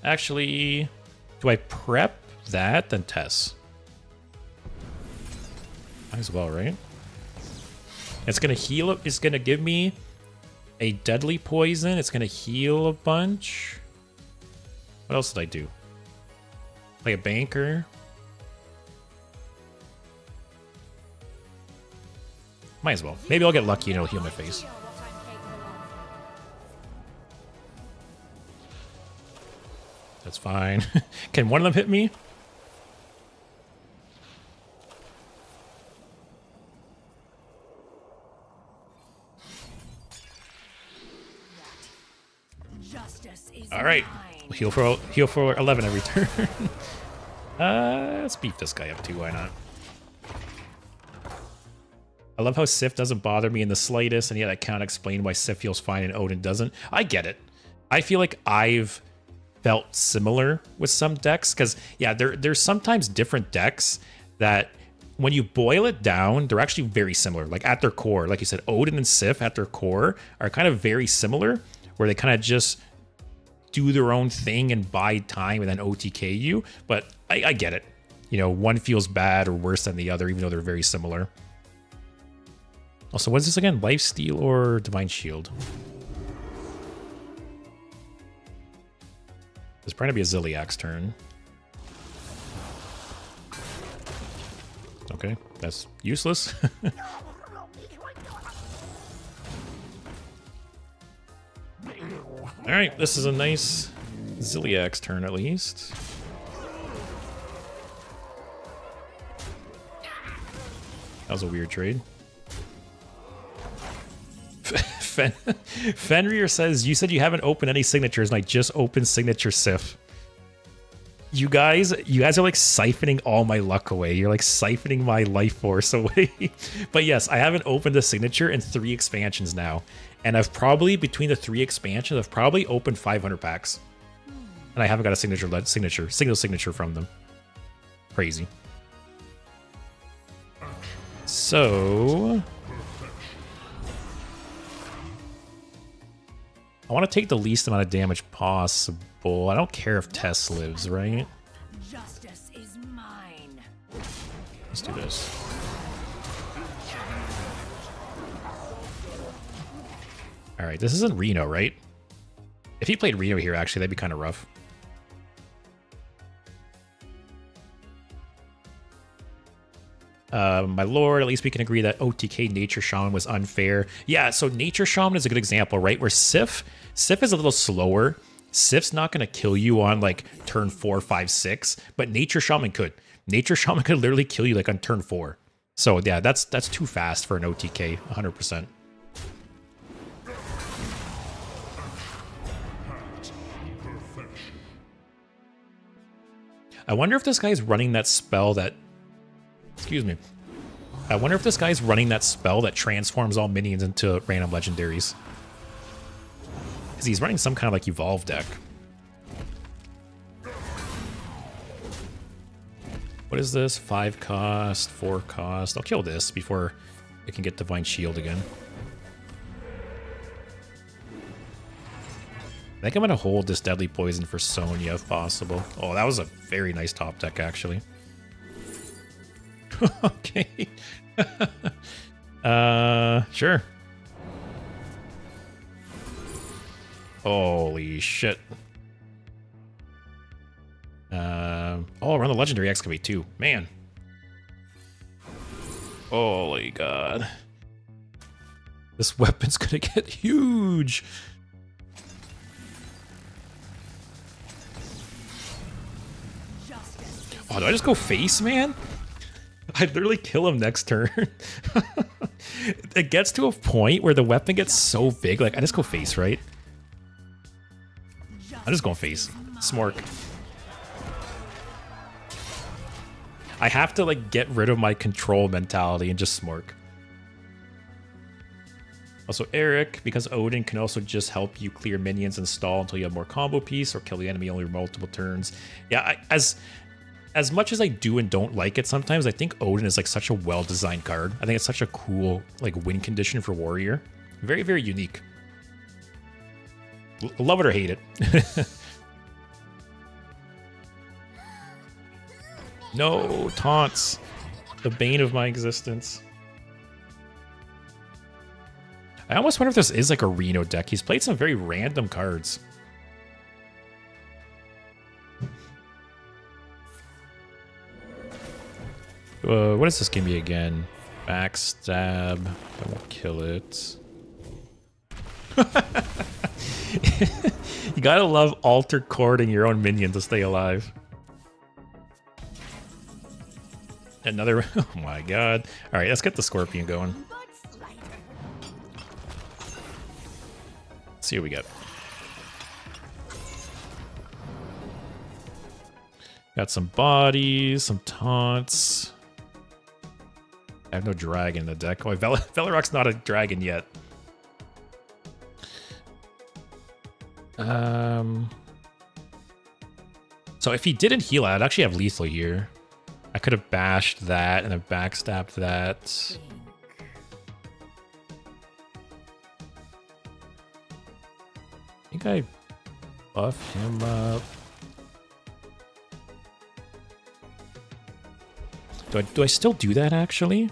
Actually, do I prep that then Tess? Might as well, right? It's gonna heal it. It's gonna give me a deadly poison. It's gonna heal a bunch. What else did I do? Play a banker. Might as well. Maybe I'll get lucky and it'll heal my face. That's fine. Can one of them hit me? All right, heal for 11 every turn. Let's beat this guy up too. Why not? I love how Sif doesn't bother me in the slightest, and yet I can't explain why Sif feels fine and Odin doesn't. I get it. I feel like I've felt similar with some decks because yeah, there's sometimes different decks that when you boil it down, they're actually very similar. Like at their core, like you said, Odin and Sif at their core are kind of very similar, where they kind of just do their own thing and buy time and then OTK you. But I get it. You know, one feels bad or worse than the other, even though they're very similar. Also, what is this again? Lifesteal or Divine Shield? There's probably going to be a Zilliax turn. Okay, that's useless. Alright, this is a nice Ziliak's turn at least. That was a weird trade. Fenrir says, you said you haven't opened any signatures, and I just opened signature Sif. You guys are like siphoning all my luck away. You're like siphoning my life force away. But yes, I haven't opened a signature in 3 expansions now. And I've probably, between the 3 expansions, I've probably opened 500 packs. And I haven't got a single signature from them. Crazy. So I want to take the least amount of damage possible. I don't care if Tess lives, right?
Justice is mine.
Let's do this. All right, this isn't Reno, right? If he played Reno here, actually, that'd be kind of rough. My lord, at least we can agree that OTK Nature Shaman was unfair. Yeah, so Nature Shaman is a good example, right? Where Sif is a little slower. Sif's not going to kill you on like turn 4, 5, 6, but Nature Shaman could. Nature Shaman could literally kill you like on turn 4. So yeah, that's too fast for an OTK, 100%. I wonder if this guy's running that spell that... Excuse me. I wonder if this guy's running that spell that transforms all minions into random legendaries. Because he's running some kind of like evolve deck. What is this? 5 cost, 4 cost. I'll kill this before it can get Divine Shield again. I think I'm going to hold this Deadly Poison for Sonya if possible. Oh, that was a very nice top deck, actually. Okay. Sure. Holy shit. Oh, run the Legendary Excavate too. Man. Holy god. This weapon's gonna get huge. Oh, do I just go face, man? I literally kill him next turn. It gets to a point where the weapon gets so big, like I just go face, right? I'm just going face. Smork. I have to like get rid of my control mentality and just smork. Also Eric, because Odin can also just help you clear minions and stall until you have more combo piece or kill the enemy only multiple turns. Yeah, as much as I do and don't like it sometimes, I think Odin is like such a well-designed card. I think it's such a cool like win condition for Warrior. Very, very unique. Love it or hate it. No, taunts. The bane of my existence. I almost wonder if this is like a Reno deck. He's played some very random cards. What does this give me again? Backstab. I won't kill it. You gotta love alter cording your own minion to stay alive. Another... Oh my god. Alright, let's get the Scorpion going. Let's see what we get. Got some bodies, some taunts. I have no dragon in the deck. Oh, Velarok's not a dragon yet. So if he didn't heal, I'd actually have lethal here. I could have bashed that and then backstabbed that. I think I buffed him up. Do I still do that actually?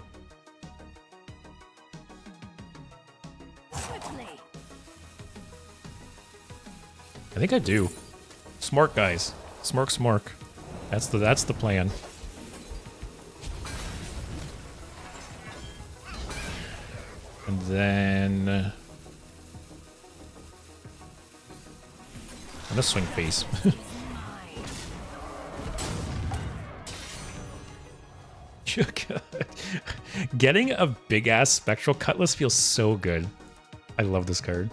I think I do. Smork, guys. Smork. That's the plan. And then gonna swing face. Getting a big ass Spectral Cutlass feels so good. I love this card.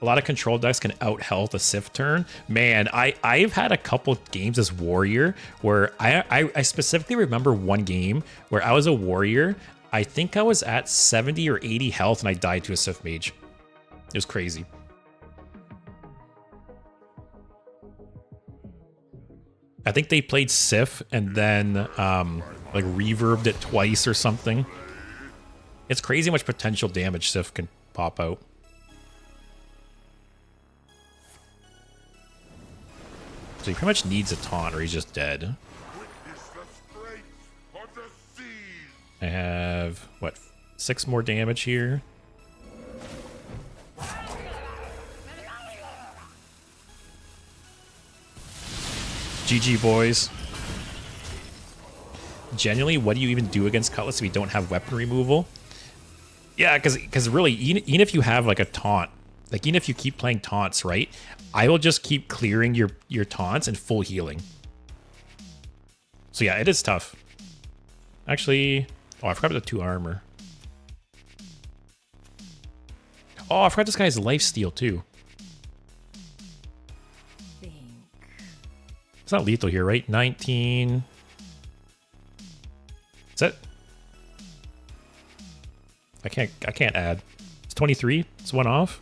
A lot of control decks can out health a Sif turn. Man, I've had a couple games as warrior where I specifically remember one game where I was a warrior. I think I was at 70 or 80 health and I died to a Sif mage. It was crazy. I think they played Sif and then like reverbed it twice or something. It's crazy how much potential damage Sif can pop out. So he pretty much needs a taunt or he's just dead. I have, what, 6 more damage here. GG, boys. Genuinely, what do you even do against Cutlass if you don't have weapon removal? Yeah, because really, even if you have like a taunt, like even if you keep playing taunts, right? I will just keep clearing your taunts and full healing. So yeah, it is tough. Actually, oh, I forgot about the 2 armor. Oh, I forgot this guy has lifesteal too. It's not lethal here, right? 19. Is that? I can't add. It's 23. It's 1 off.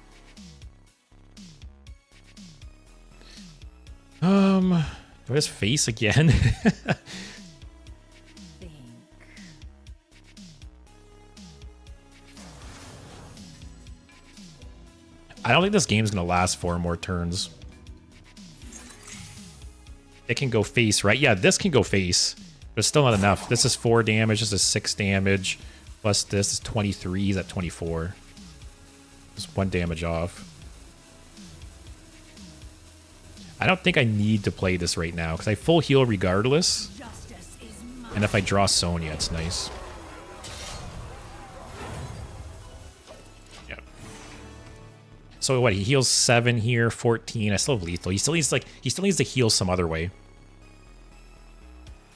Do I just face again? I don't think this game's gonna last 4 more turns. It can go face, right? Yeah, this can go face, but it's still not enough. This is 4 damage, this is 6 damage, plus this is 23, he's at 24. Just 1 damage off. I don't think I need to play this right now, because I full heal regardless. And if I draw Sonya, it's nice. Yep. So what, he heals 7 here, 14. I still have lethal. He still needs to heal some other way.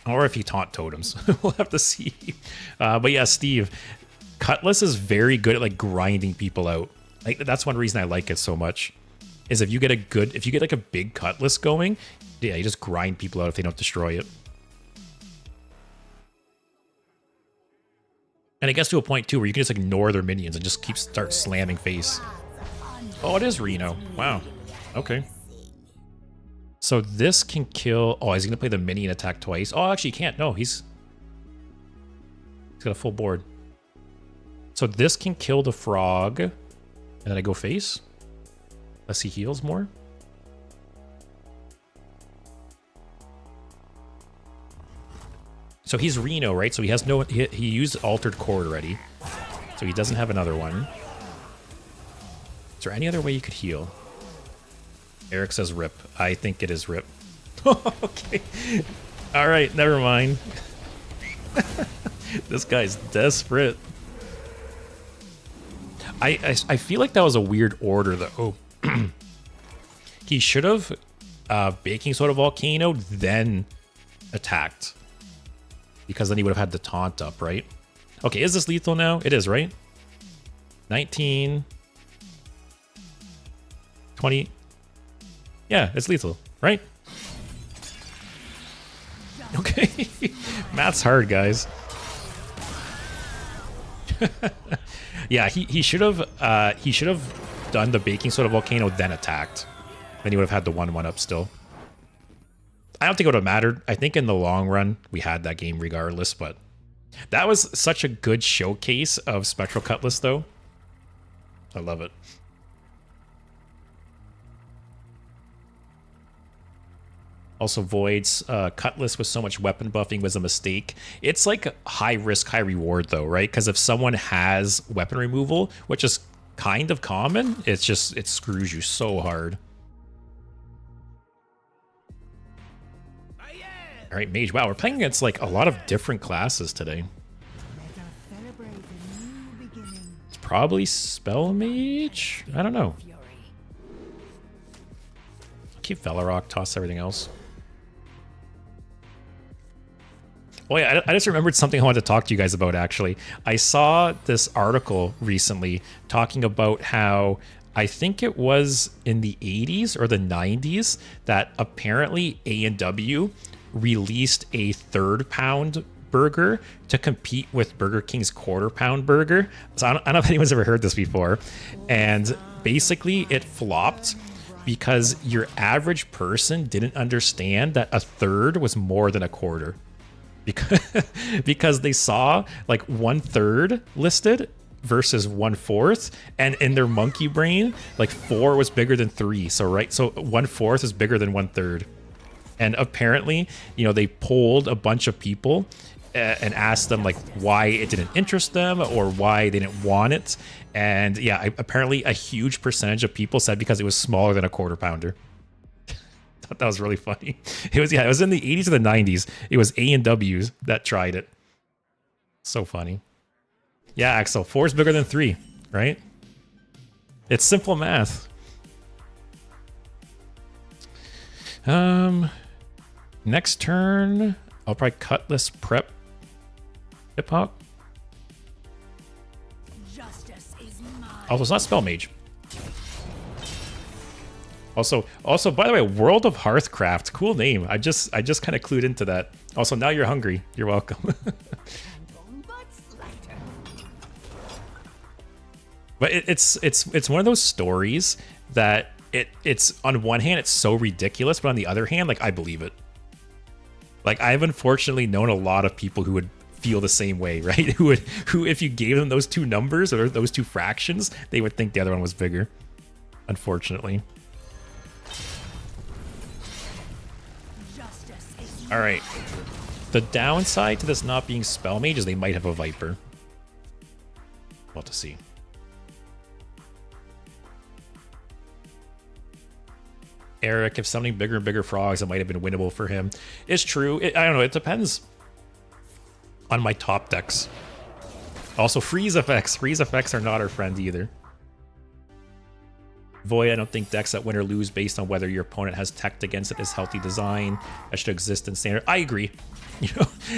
Or if he taunt totems. We'll have to see. But yeah, Steve, Cutlass is very good at like grinding people out. Like that's one reason I like it so much. Is if you get like a big Cutlass going, yeah, you just grind people out if they don't destroy it. And it gets to a point too where you can just ignore their minions and just start slamming face. Oh, it is Reno. Wow. Okay. So this can kill. Oh, is he gonna play the minion attack twice? Oh, actually, he can't. No, he's got a full board. So this can kill the frog, and then I go face. Unless he heals more. So he's Reno, right? So he has no. He used Altered Cord already, so he doesn't have another one. Is there any other way you could heal? Eric says rip. I think it is rip. Okay. All right, never mind. This guy's desperate. I feel like that was a weird order though. He should have Baking Soda Volcano, then attacked. Because then he would have had the taunt up, right? Okay, is this lethal now? It is, right? 19. 20. Yeah, it's lethal, right? Okay. Math's hard, guys. Yeah, he should have done the Baking Soda Volcano, then attacked. Then he would have had the 1/1 up still. I don't think it would have mattered. I think in the long run, we had that game regardless, but that was such a good showcase of Spectral Cutlass, though. I love it. Also, Void's Cutlass with so much weapon buffing was a mistake. It's like high risk, high reward, though, right? Because if someone has weapon removal, which is kind of common, it screws you so hard. All right, Mage. Wow, we're playing against like a lot of different classes today. It's Probably Spell Mage? I don't know. Keep Velarok, toss everything else. Oh yeah, I just remembered something I wanted to talk to you guys about, actually. I saw this article recently talking about how, I think it was in the 80s or the 90s, that apparently A&W released a third-pound burger to compete with Burger King's quarter-pound burger. So I don't know if anyone's ever heard this before. And basically, it flopped because your average person didn't understand that a third was more than a quarter. Because they saw like 1/3 listed versus 1/4, and in their monkey brain, like 4 was bigger than 3. So 1/4 is bigger than 1/3. And apparently, they polled a bunch of people and asked them like why it didn't interest them or why they didn't want it. And yeah, apparently a huge percentage of people said because it was smaller than a quarter pounder. Thought that was really funny. It was in the 80s or the 90s. It was A&W's that tried it. So funny. Yeah, Axel, 4 is bigger than 3, right? It's simple math. Next turn, I'll probably Cutlass prep hip hop. Also, it's not Spell Mage. Also, by the way, World of Hearthcraft, cool name. I just kind of clued into that. Also, now you're hungry. You're welcome. But it's one of those stories that it's on one hand it's so ridiculous, but on the other hand, like, I believe it. Like, I've unfortunately known a lot of people who would feel the same way, right? Who if you gave them those two numbers or those two fractions, they would think the other one was bigger. Unfortunately. All right. The downside to this not being Spell Mage is they might have a Viper. We'll have to see. Eric, if something bigger and bigger frogs, it might have been winnable for him. It's true. I don't know. It depends on my top decks. Also, freeze effects. Freeze effects are not our friend either. Void, I don't think decks that win or lose based on whether your opponent has teched against it is healthy design. That should exist in standard. I agree.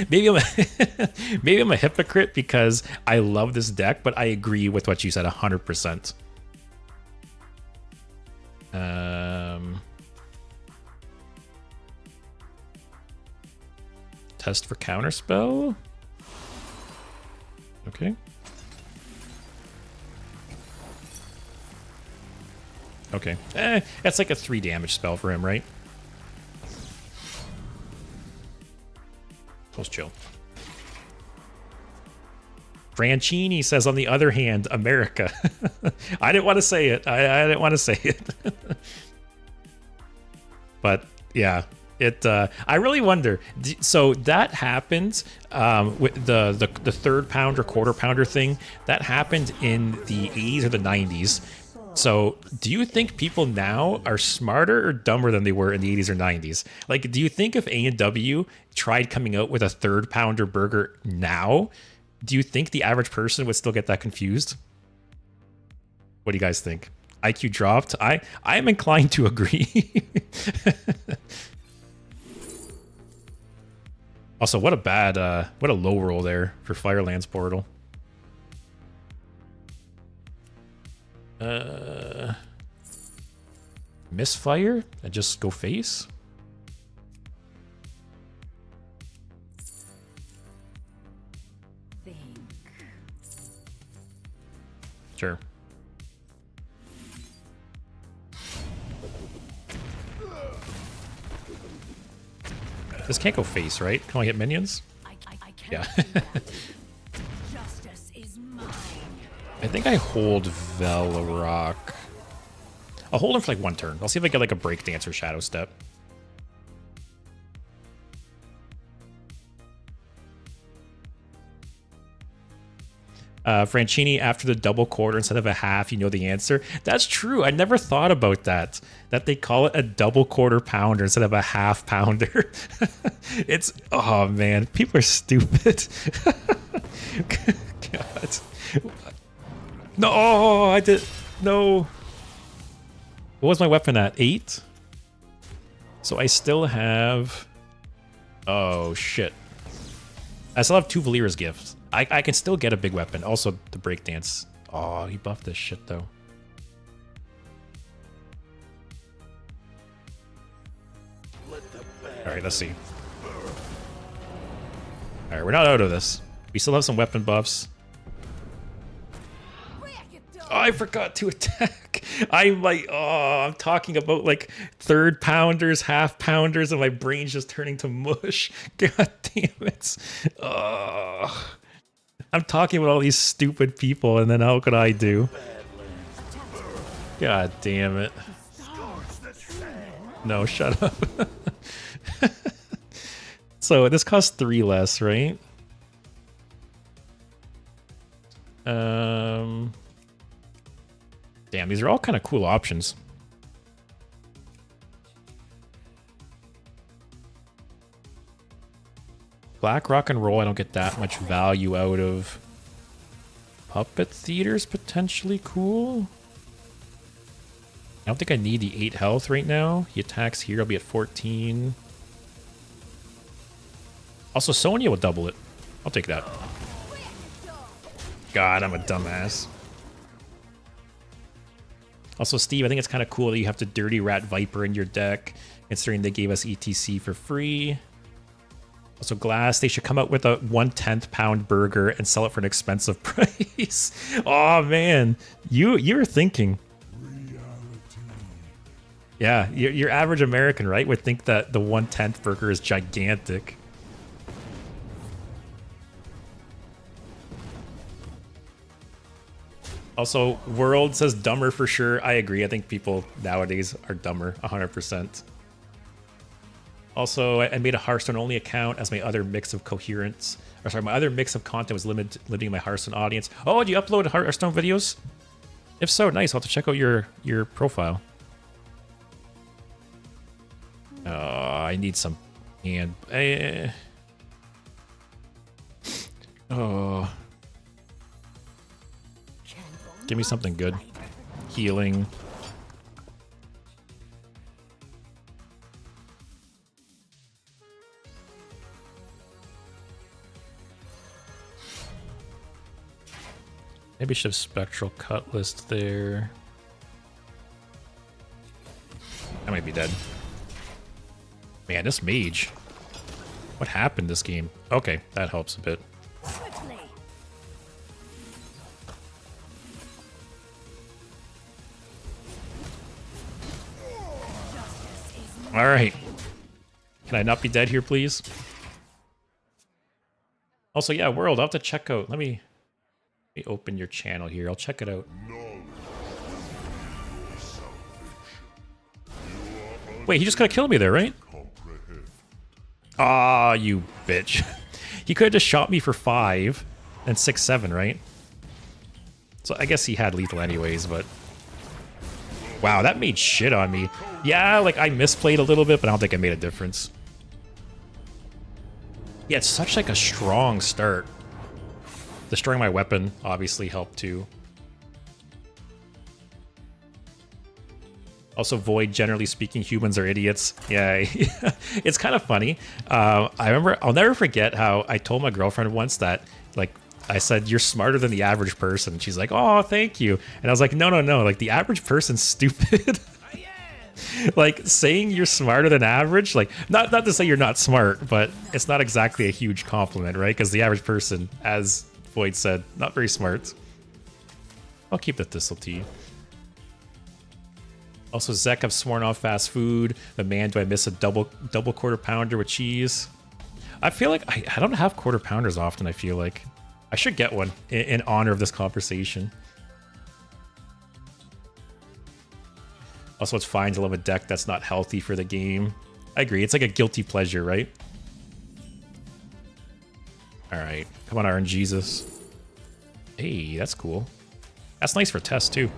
Maybe I'm a hypocrite because I love this deck, but I agree with what you said 100%. Test for counterspell. Okay. Okay. That's like a 3 damage spell for him, right? Let's chill. Franchini says, on the other hand, America. I didn't want to say it. I didn't want to say it. But yeah, I really wonder. So that happened with the third pound or quarter pounder thing. That happened in the 80s or the 90s. So do you think people now are smarter or dumber than they were in the 80s or 90s? Like, do you think if A&W tried coming out with a third pounder burger now, do you think the average person would still get that confused? What do you guys think? IQ dropped? I am inclined to agree. Also, what a low roll there for Firelands Portal. Misfire and just go face. Sure. This can't go face, right? Can I hit minions? Yeah. I think I hold Velarok. I'll hold him for like 1 turn. I'll see if I get like a Breakdance or Shadow Step. Franchini, after the double quarter instead of a half, you know the answer. That's true. I never thought about that. That they call it a double quarter pounder instead of a half pounder. It's, oh man, people are stupid. God. No, oh, I did. No. What was my weapon at? 8? So I still have... Oh, shit. I still have 2 Valera's gifts. I can still get a big weapon. Also, the breakdance. Oh, he buffed this shit, though. Alright, let's see. Alright, we're not out of this. We still have some weapon buffs. Oh, I forgot to attack. I'm like, oh, I'm talking about like 3rd pounders, half pounders, and my brain's just turning to mush. God damn it. Oh, I'm talking about all these stupid people, and then how could I do? God damn it. No, shut up. So this costs 3 less, right? Damn, these are all kind of cool options. Black Rock and Roll, I don't get that much value out of. Puppet Theater's potentially cool. I don't think I need the 8 health right now. He attacks here, I'll be at 14. Also, Sonya will double it. I'll take that. God, I'm a dumbass. Also, Steve, I think it's kind of cool that you have the Dirty Rat Viper in your deck, considering they gave us ETC for free. Also, Glass, they should come out with a 1/10 pound burger and sell it for an expensive price. Oh, man. You're thinking. Yeah, your average American, right, would think that the 1/10 burger is gigantic. Also, World says dumber for sure. I agree. I think people nowadays are dumber, 100%. Also, I made a Hearthstone only account as my other mix of coherence. Or sorry, my other mix of content was limiting my Hearthstone audience. Oh, do you upload Hearthstone videos? If so, nice. I'll have to check out your profile. Oh, I need some hand. Oh. Give me something good. Healing. Maybe I should have Spectral Cutlass there. I might be dead. Man, this mage. What happened this game? Okay, that helps a bit. All right. Can I not be dead here, please? Also, yeah, World, I'll have to check out. Let me open your channel here. I'll check it out. Wait, he just could have killed me there, right? Ah, you bitch. He could have just shot me for 5 and 6-7, right? So I guess he had lethal anyways, but... Wow, that made shit on me. Yeah, like, I misplayed a little bit, but I don't think it made a difference. Yeah, it's such, like, a strong start. Destroying my weapon obviously helped, too. Also, Void, generally speaking, humans are idiots. Yeah, it's kind of funny. I remember, I'll never forget how I told my girlfriend once that, like, I said, you're smarter than the average person. She's like, oh, thank you. And I was like, no, like, the average person's stupid. Like, saying you're smarter than average, like, not to say you're not smart, but it's not exactly a huge compliment, right? Because the average person, as Void said, not very smart. I'll keep the Thistle Tea. Also, Zek, I've sworn off fast food. But man, do I miss a double quarter pounder with cheese. I feel like I don't have quarter pounders often, I feel like. I should get one in honor of this conversation. Also, it's fine to love a deck that's not healthy for the game. I agree. It's like a guilty pleasure, right? All right. Come on, RNGesus. Hey, that's cool. That's nice for tests, too.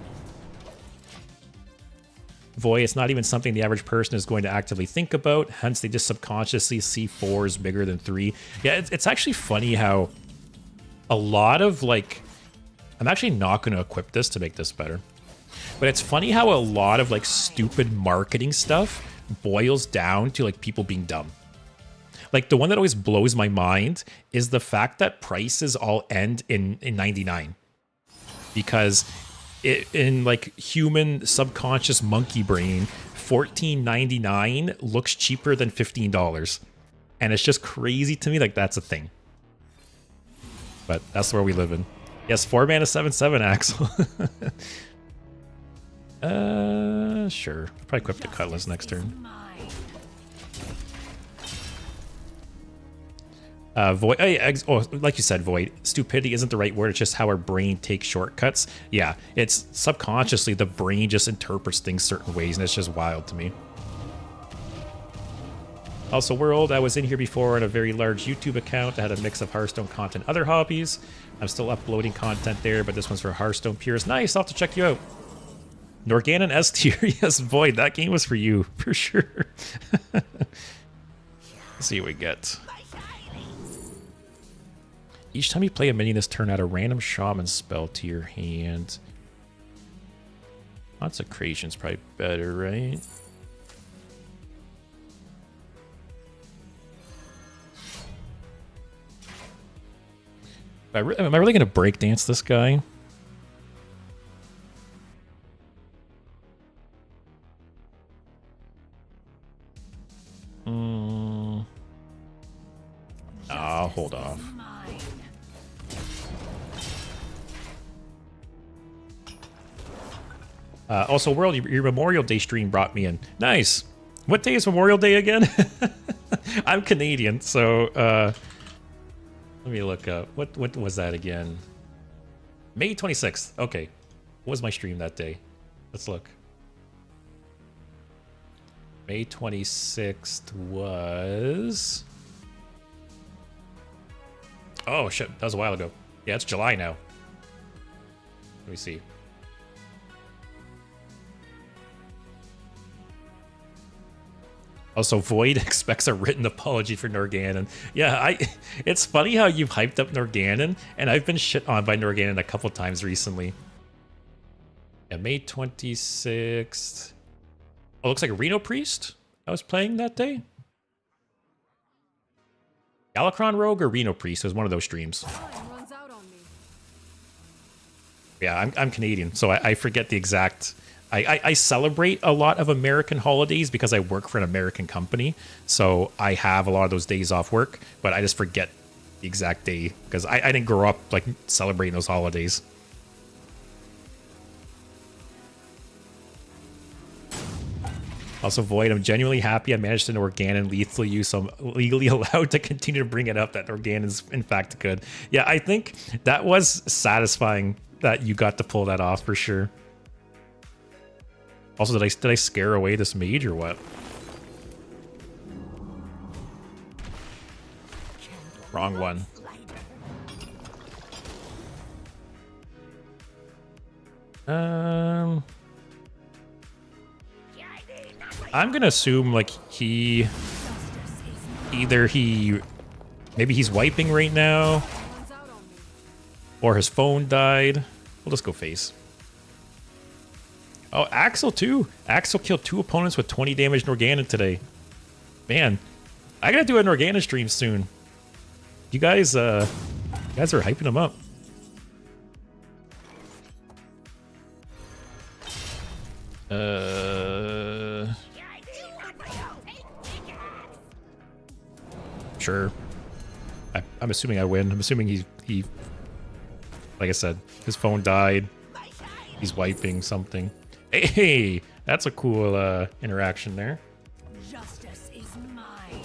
Void, it's not even something the average person is going to actively think about. Hence, they just subconsciously see 4 is bigger than 3. Yeah, it's actually funny how a lot of, like, I'm actually not going to equip this to make this better. But it's funny how a lot of like stupid marketing stuff boils down to like people being dumb. Like the one that always blows my mind is the fact that prices all end in 99. Because in like human subconscious monkey brain, $14.99 looks cheaper than $15. And it's just crazy to me like that's a thing. But that's where we live in. Yes, 4 mana 7/7, Axel. Sure. Probably equip the Cutlass next turn. Void. Oh, like you said, Void. Stupidity isn't the right word. It's just how our brain takes shortcuts. Yeah, it's subconsciously the brain just interprets things certain ways, and it's just wild to me. Also, World, I was in here before on a very large YouTube account that had a mix of Hearthstone content and other hobbies. I'm still uploading content there, but this one's for Hearthstone purists. Nice, I'll have to check you out. Norganon S tier, yes, Void, that game was for you, for sure. Let's see what we get. Each time you play a minion this turn, add a random shaman spell to your hand. Consecration's probably better, right? Am I really going to breakdance this guy? I'll hold off. Also, World, your Memorial Day stream brought me in. Nice. What day is Memorial Day again? I'm Canadian, so let me look up. What was that again? May 26th. Okay. What was my stream that day? Let's look. May 26th was... Oh, shit. That was a while ago. Yeah, it's July now. Let me see. Also, Void expects a written apology for Norganon. Yeah, it's funny how you've hyped up Norganon, and I've been shit on by Norganon a couple times recently. Yeah, May 26th. Oh, looks like a Reno Priest I was playing that day. Galakron Rogue or Reno Priest? It was one of those streams. Yeah, I'm Canadian, so I forget the exact... I celebrate a lot of American holidays because I work for an American company, so I have a lot of those days off work, but I just forget the exact day because I didn't grow up like celebrating those holidays. Also, Void, I'm genuinely happy I managed to Norganon lethally use, so I'm legally allowed to continue to bring it up that Norganon is in fact good. Yeah, I think that was satisfying that you got to pull that off for sure. Also, did I scare away this mage or what? Wrong one. I'm gonna assume like maybe he's wiping right now, or his phone died. We'll just go face. Oh, Axel too. Axel killed 2 opponents with 20 damage Norganon today. Man, I gotta do a Norganon stream soon. You guys are hyping him up. Sure. I'm assuming I win. I'm assuming he like I said, his phone died. He's wiping something. Hey, that's a cool interaction there. Justice is mine.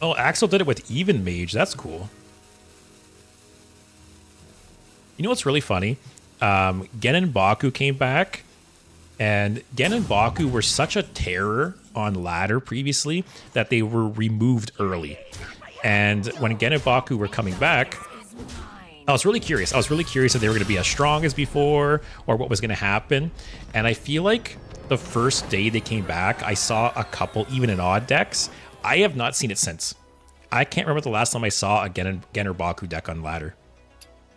Oh, Axel did it with even mage. That's cool. You know what's really funny? Gen and Baku came back, and Gen and Baku were such a terror on ladder previously that they were removed early. And when Gen and Baku were coming back, I was really curious. I was really curious if they were going to be as strong as before or what was going to happen. And I feel like the first day they came back, I saw a couple, even in odd decks. I have not seen it since. I can't remember the last time I saw a Genner Baku deck on ladder.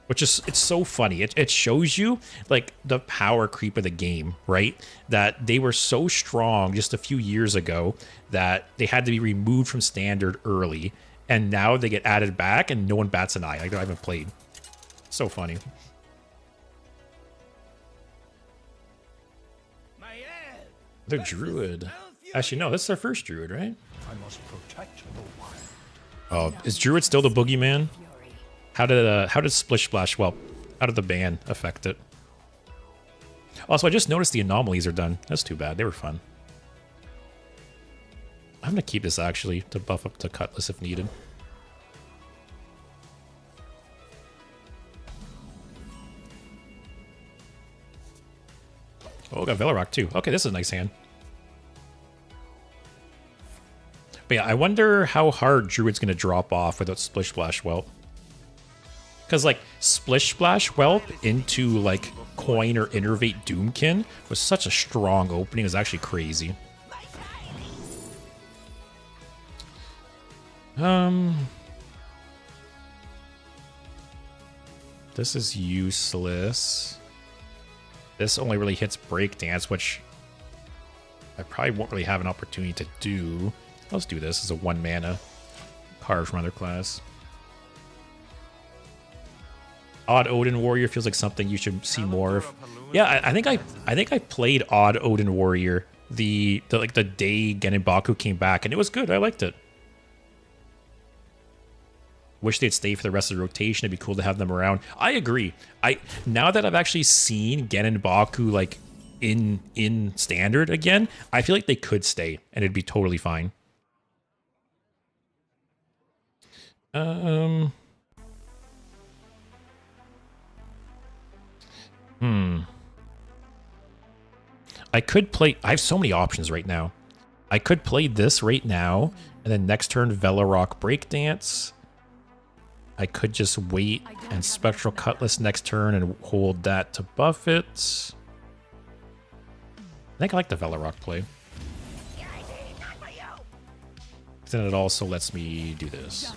Which is, it's so funny. It shows you like the power creep of the game, right? That they were so strong just a few years ago that they had to be removed from standard early. And now they get added back and no one bats an eye. Like they haven't played. So funny. They're Druid. Actually, no, this is their first Druid, right?
I must protect the wild.
Oh, is Druid still the boogeyman? How did Splish Splash, well, how did the ban affect it? Also, I just noticed the anomalies are done. That's too bad. They were fun. I'm going to keep this, actually, to buff up to Cutlass if needed. Oh, got Velorock, too. Okay, this is a nice hand. But yeah, I wonder how hard Druid's going to drop off without Splish Splash Whelp. Because, like, Splish Splash Whelp into, like, Coin or Innervate Doomkin was such a strong opening. It was actually crazy. This is useless. This only really hits Breakdance, which I probably won't really have an opportunity to do. Let's do this as a 1 mana card from other class. Odd Odin Warrior feels like something you should see more of. Yeah, I think I played Odd Odin Warrior the day Genenbaku came back, and it was good. I liked it. Wish they'd stay for the rest of the rotation. It'd be cool to have them around. I agree. Now that I've actually seen Genenbaku like in standard again, I feel like they could stay and it'd be totally fine. I could play... I have so many options right now. I could play this right now, and then next turn Velorock Breakdance. I could just wait and Spectral Cutlass next turn and hold that to buff it. I think I like the Velorock play. Then it also lets me do this.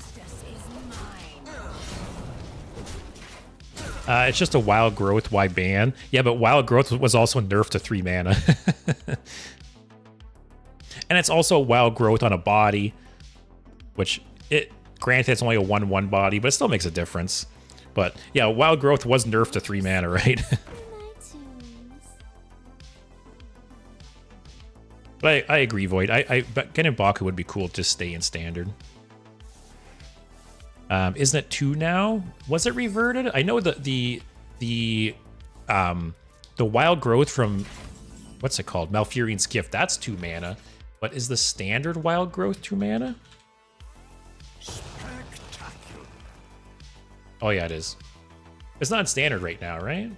It's just a Wild Growth. Why ban? Yeah, but Wild Growth was also nerfed to 3 mana. And it's also Wild Growth on a body, which, granted, it's only a 1/1 body, but it still makes a difference. But yeah, Wild Growth was nerfed to 3 mana, right? But I agree, Void. But Genenbaku would be cool to stay in standard. Isn't it 2 now? Was it reverted? I know that the Wild Growth from, what's it called? Malfurion's Gift, that's 2 mana. But is the standard Wild Growth 2 mana? Oh yeah, it is. It's not in standard right now, right?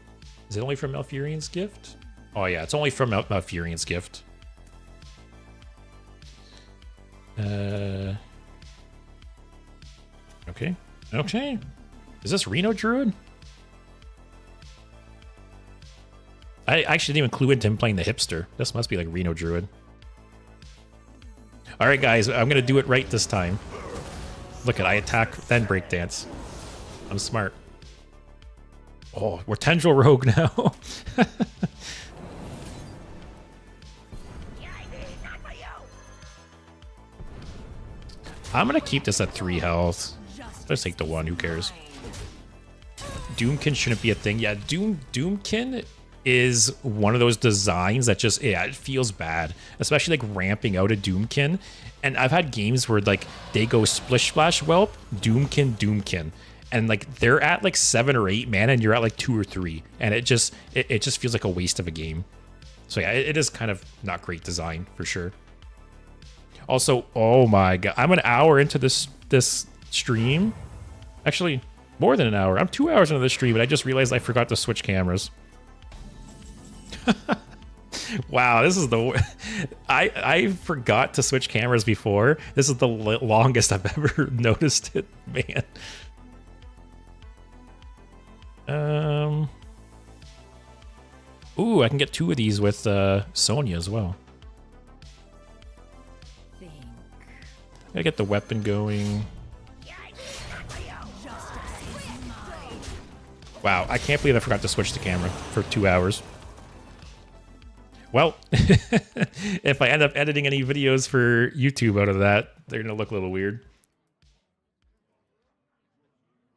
Is it only from Malfurion's Gift? Oh yeah, it's only from Malfurion's Gift. Okay. Okay. Is this Reno Druid? I actually didn't even clue into him playing the hipster. This must be like Reno Druid. All right, guys, I'm going to do it right this time. Look at, I attack, then breakdance. I'm smart. Oh, we're Tendril Rogue now. I'm going to keep this at 3 health. Let's take the 1, who cares? Doomkin shouldn't be a thing. Yeah, Doomkin is one of those designs that just, yeah, it feels bad. Especially like ramping out a Doomkin. And I've had games where like they go Splish Splash Whelp, Doomkin. And like they're at like 7 or 8 mana and you're at like 2 or 3. And it just feels like a waste of a game. So yeah, it is kind of not great design for sure. Also, oh my god, I'm an hour into this stream. Actually, more than an hour. I'm 2 hours into the stream, and I just realized I forgot to switch cameras. Wow, this is the... I forgot to switch cameras before. This is the longest I've ever noticed it, man. Ooh, I can get 2 of these with Sonya as well. Gotta get the weapon going. Wow, I can't believe I forgot to switch the camera for 2 hours. Well, if I end up editing any videos for YouTube out of that, they're gonna look a little weird.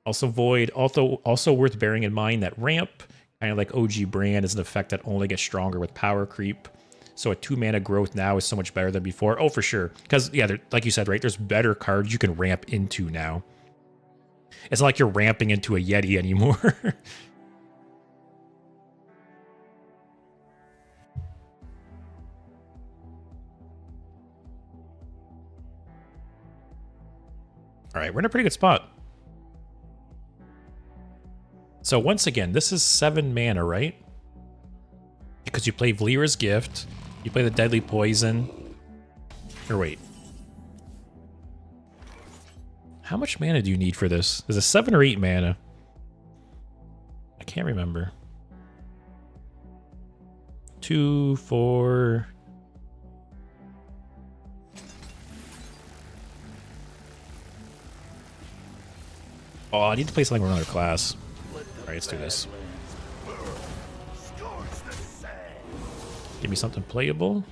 Also Void, also worth bearing in mind that ramp, kind of like OG Brand, is an effect that only gets stronger with power creep. So a 2-mana growth now is so much better than before. Oh, for sure. Because, yeah, like you said, right, there's better cards you can ramp into now. It's not like you're ramping into a Yeti anymore. All right, we're in a pretty good spot. So once again, this is 7 mana, right? Because you play Vlira's Gift, you play the Deadly Poison. Or wait. How much mana do you need for this? Is it 7 or 8 mana? I can't remember. 2, 4... Oh, I need to play something with another class. Alright, let's do this. Give me something playable.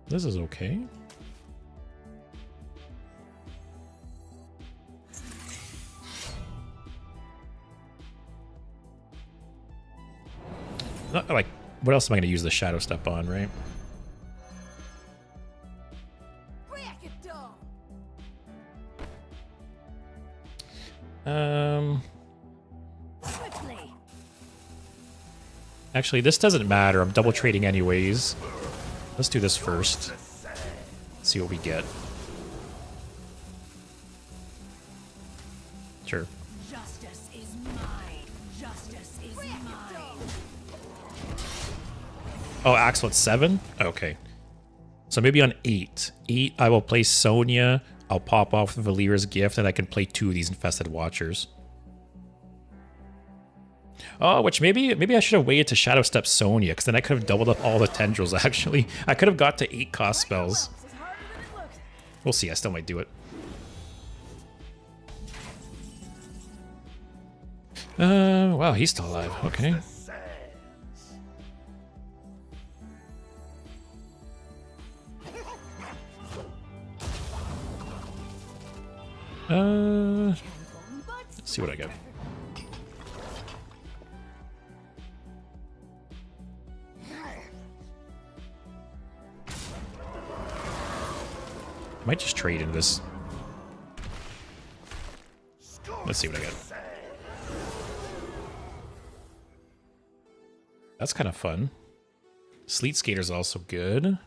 This is okay. Not like, what else am I going to use the Shadow Step on, right? Actually, this doesn't matter. I'm double trading anyways. Let's do this first. See what we get. Sure.
Justice is mine. Justice is mine.
Oh, Axel at 7? Okay. So maybe on 8. 8, I will play Sonya. I'll pop off Valira's Gift, and I can play 2 of these Infested Watchers. Oh, which maybe I should have waited to Shadow Step Sonya, because then I could have doubled up all the tendrils, actually. I could have got to 8 cost spells. We'll see, I still might do it. Wow, he's still alive. Okay. Let's see what I get. Might just trade in this. Let's see what I get. That's kind of fun. Sleet Skater's also good.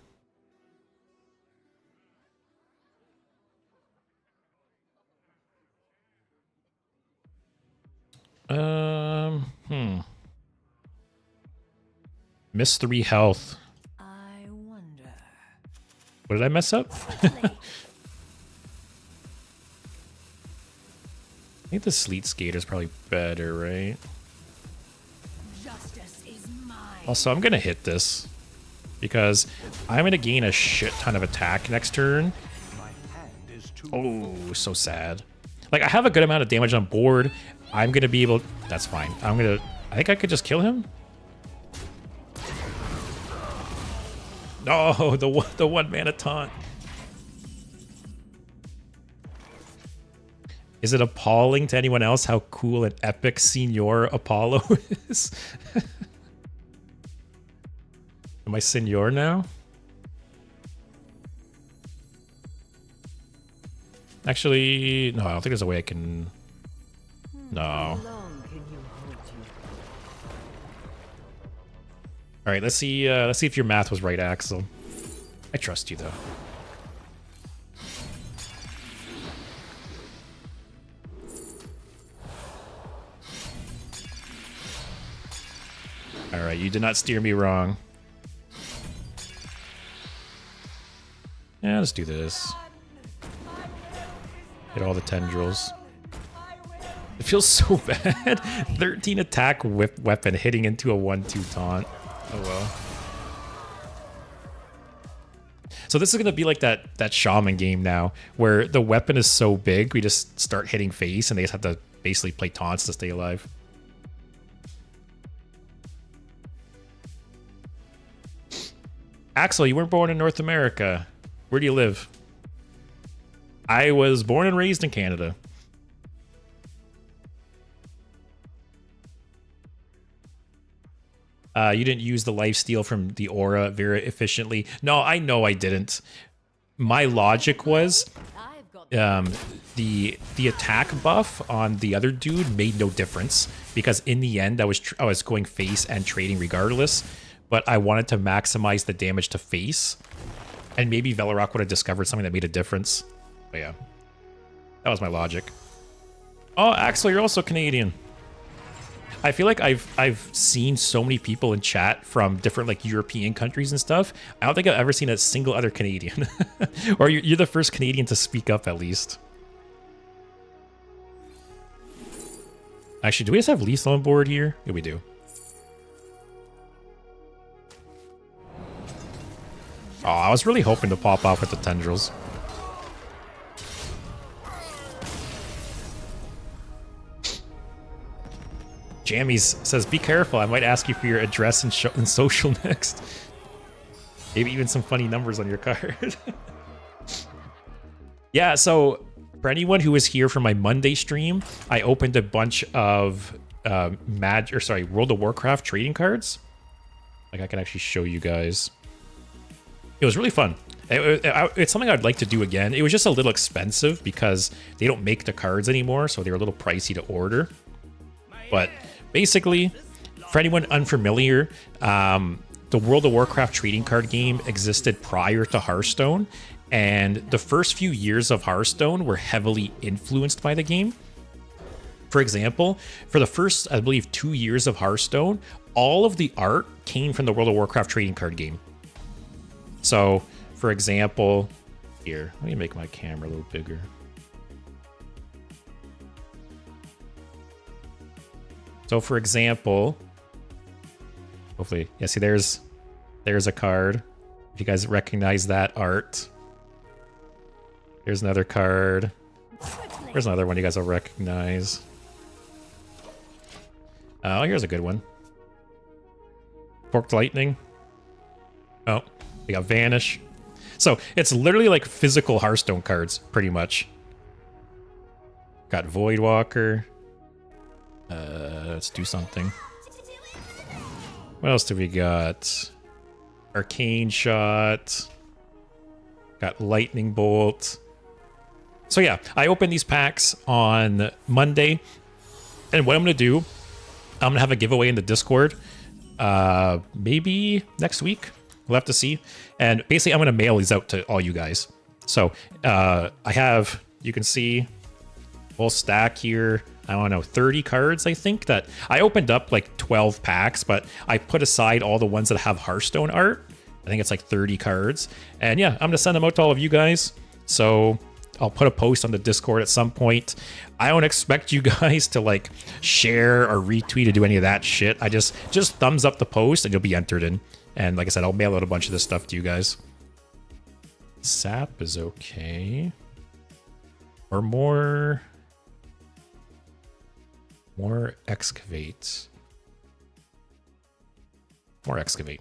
Miss 3 health.
I wonder.
What did I mess up? I think the Sleet Skater's probably better, right?
Justice is mine.
Also, I'm gonna hit this because I'm gonna gain a shit ton of attack next turn. Oh, so sad. Like, I have a good amount of damage on board. I'm gonna be able. That's fine. I think I could just kill him. No, the 1 mana taunt. Is it appalling to anyone else how cool and epic Senor Apollo is? Am I Senor now? Actually, no, I don't think there's a way I can... No.
How long can you hold you?
All right, let's see if your math was right, Axel. I trust you, though. All right, you did not steer me wrong. Yeah, let's do this. Hit all the tendrils. It feels so bad. 13 attack whip weapon hitting into a 1/2 taunt. Oh well. So this is gonna be like that shaman game now, where the weapon is so big we just start hitting face, and they just have to basically play taunts to stay alive. Axel, you weren't born in North America. Where do you live? I was born and raised in Canada. You didn't use the lifesteal from the aura very efficiently. No, I know I didn't. My logic was the attack buff on the other dude made no difference because in the end I was going face and trading regardless, but I wanted to maximize the damage to face, and maybe Velarok would have discovered something that made a difference. But yeah, that was my logic. Oh, Axel, you're also Canadian. I feel like I've seen so many people in chat from different like European countries and stuff. I don't think I've ever seen a single other Canadian. Or you're the first Canadian to speak up at least. Actually, do we just have lethal on board here? Yeah, we do. Oh, I was really hoping to pop off with the tendrils. Jammies says, be careful, I might ask you for your address and social next. Maybe even some funny numbers on your card. Yeah, so for anyone who was here for my Monday stream, I opened a bunch of World of Warcraft trading cards. Like I can actually show you guys. It was really fun. It's something I'd like to do again. It was just a little expensive because they don't make the cards anymore, so they're a little pricey to order. But basically, for anyone unfamiliar, the World of Warcraft trading card game existed prior to Hearthstone, and the first few years of Hearthstone were heavily influenced by the game. For example, for the first, I believe, 2 years of Hearthstone, all of the art came from the World of Warcraft trading card game. So, for example, here, let me make my camera a little bigger. So, for example, hopefully, yeah, see, there's a card. If you guys recognize that art. Here's another card. There's another one you guys will recognize. Oh, here's a good one. Forked Lightning. Oh, we got Vanish. So, it's literally like physical Hearthstone cards, pretty much. Got Voidwalker. Let's do something. What else do we got? Arcane Shot. Got Lightning Bolt. So yeah, I opened these packs on Monday. And what I'm going to do, I'm going to have a giveaway in the Discord. Maybe next week. We'll have to see. And basically, I'm going to mail these out to all you guys. So I have, you can see, whole stack here. I don't know, 30 cards, I think, that I opened up like 12 packs, but I put aside all the ones that have Hearthstone art. I think it's like 30 cards. And yeah, I'm going to send them out to all of you guys. So I'll put a post on the Discord at some point. I don't expect you guys to like share or retweet or do any of that shit. I just thumbs up the post and you'll be entered in. And like I said, I'll mail out a bunch of this stuff to you guys. Sap is okay. Or more Excavate. More Excavate.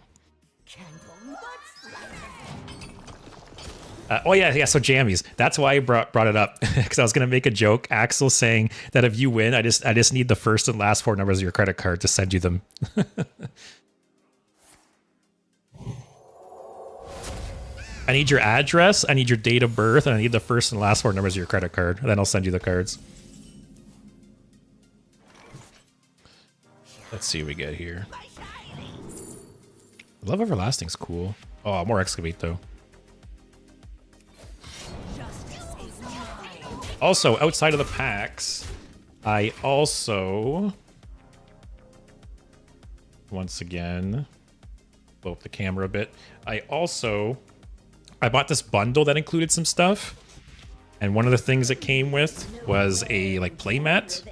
Oh yeah, so jammies. That's why I brought it up, because I was gonna make a joke. Axel saying that if you win, I just need the first and last 4 numbers of your credit card to send you them. I need your address, I need your date of birth, and I need the first and last 4 numbers of your credit card. And then I'll send you the cards. Let's see what we get here. Love Everlasting's cool. Oh, more Excavate though. Also, outside of the packs, I also, once again, blow up the camera a bit. I bought this bundle that included some stuff. And one of the things it came with was a like playmat.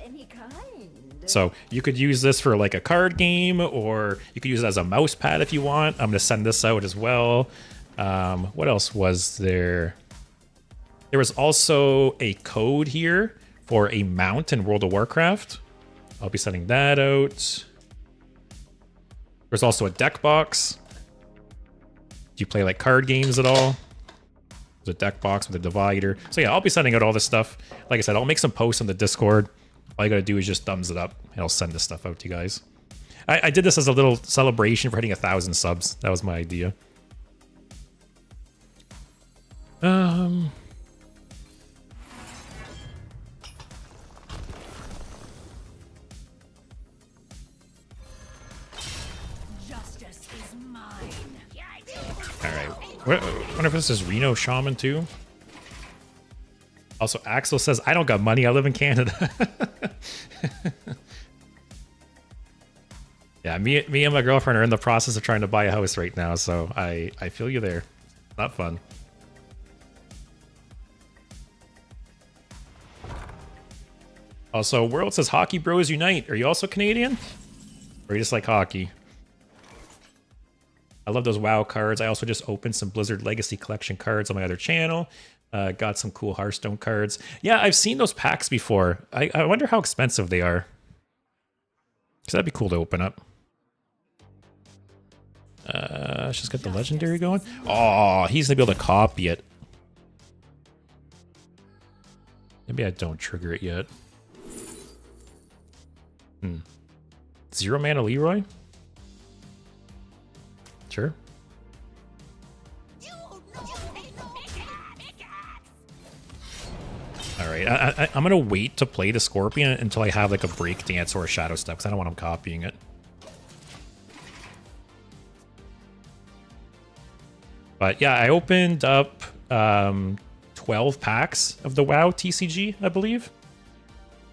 So you could use this for like a card game, or you could use it as a mouse pad if you want. I'm going to send this out as well. What else was there? There was also a code here for a mount in World of Warcraft. I'll be sending that out. There's also a deck box. Do you play like card games at all? There's a deck box with a divider. So yeah, I'll be sending out all this stuff. Like I said, I'll make some posts on the Discord. All you gotta do is just thumbs it up, and I'll send this stuff out to you guys. I did this as a little celebration for hitting 1,000 subs. That was my idea.
Justice is mine.
Alright. Wonder if this is Reno Shaman too? Also, Axel says, I don't got money, I live in Canada. Yeah, me and my girlfriend are in the process of trying to buy a house right now, so I feel you there. Not fun. Also, World says, Hockey Bros Unite. Are you also Canadian? Or you just like hockey? I love those WoW cards. I also just opened some Blizzard Legacy Collection cards on my other channel. Got some cool Hearthstone cards. Yeah, I've seen those packs before. I wonder how expensive they are. Because that'd be cool to open up. Let's just get the Legendary going. Oh, he's going to be able to copy it. Maybe I don't trigger it yet. 0 mana Leroy? Sure. Alright, I'm gonna wait to play the Scorpion until I have like a Breakdance or a Shadow Step, because I don't want him copying it. But yeah, I opened up 12 packs of the WoW TCG, I believe.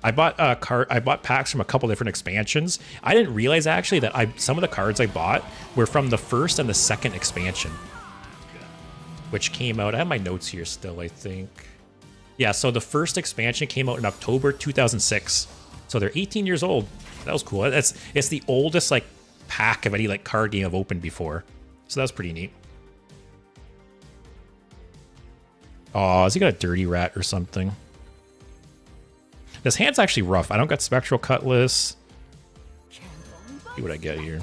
I bought packs from a couple different expansions. I didn't realize actually that some of the cards I bought were from the first and the second expansion, which came out. I have my notes here still, I think. Yeah, so the first expansion came out in October 2006. So they're 18 years old. That was cool. It's the oldest like pack of any like card game I've opened before. So that was pretty neat. Oh, has he got a Dirty Rat or something? This hand's actually rough. I don't got Spectral Cutlass. See what I get here.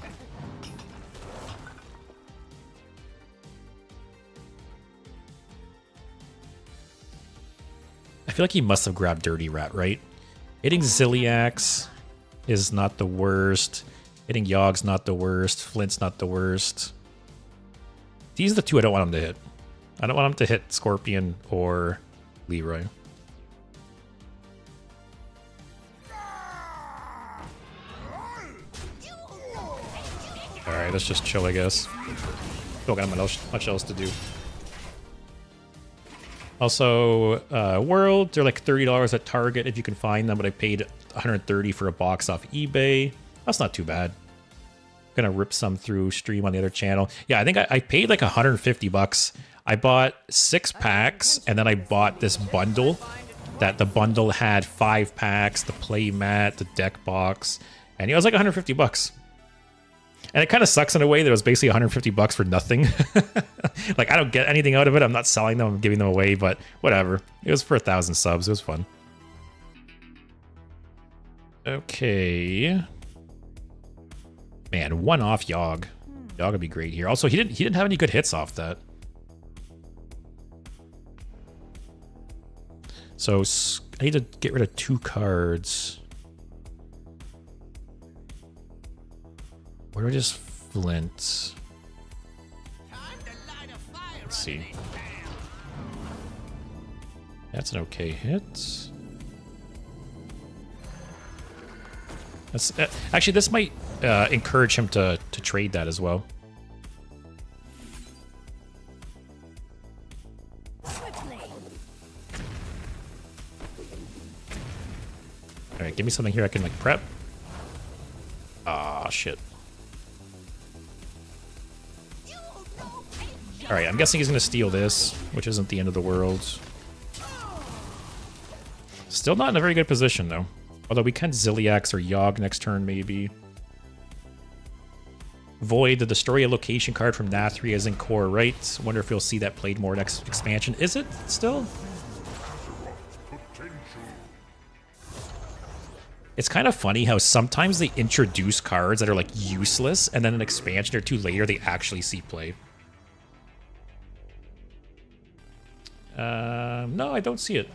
I feel like he must have grabbed Dirty Rat, right? Hitting Zilliax is not the worst. Hitting Yogg's not the worst. Flint's not the worst. These are the two I don't want him to hit. I don't want him to hit Scorpion or Leroy. Alright, let's just chill, I guess. Don't got much else to do. Also, World, they're like $30 at Target if you can find them, but I paid $130 for a box off eBay. That's not too bad. Gonna rip some through stream on the other channel. Yeah, I think I paid like $150. I bought 6 packs, and then I bought this bundle. That the bundle had 5 packs, the play mat, the deck box, and it was like $150. And it kind of sucks in a way that it was basically $150 for nothing. Like, I don't get anything out of it. I'm not selling them, I'm giving them away, but whatever. It was for 1,000 subs. It was fun. Okay. Man, one off Yogg. Yogg would be great here. Also, he didn't have any good hits off that. So I need to get rid of 2 cards. What do I just Flint? Let's see. That's an okay hit. That's actually, this might encourage him to trade that as well. All right, give me something here I can like prep. Ah, shit. All right, I'm guessing he's gonna steal this, which isn't the end of the world. Still not in a very good position though. Although we can Zilliax or Yogg next turn maybe. Void, the destroy a location card from Nathria is in core, right? Wonder if you'll see that played more next expansion. Is it still? It's kind of funny how sometimes they introduce cards that are like useless, and then an expansion or two later they actually see play. No, I don't see it.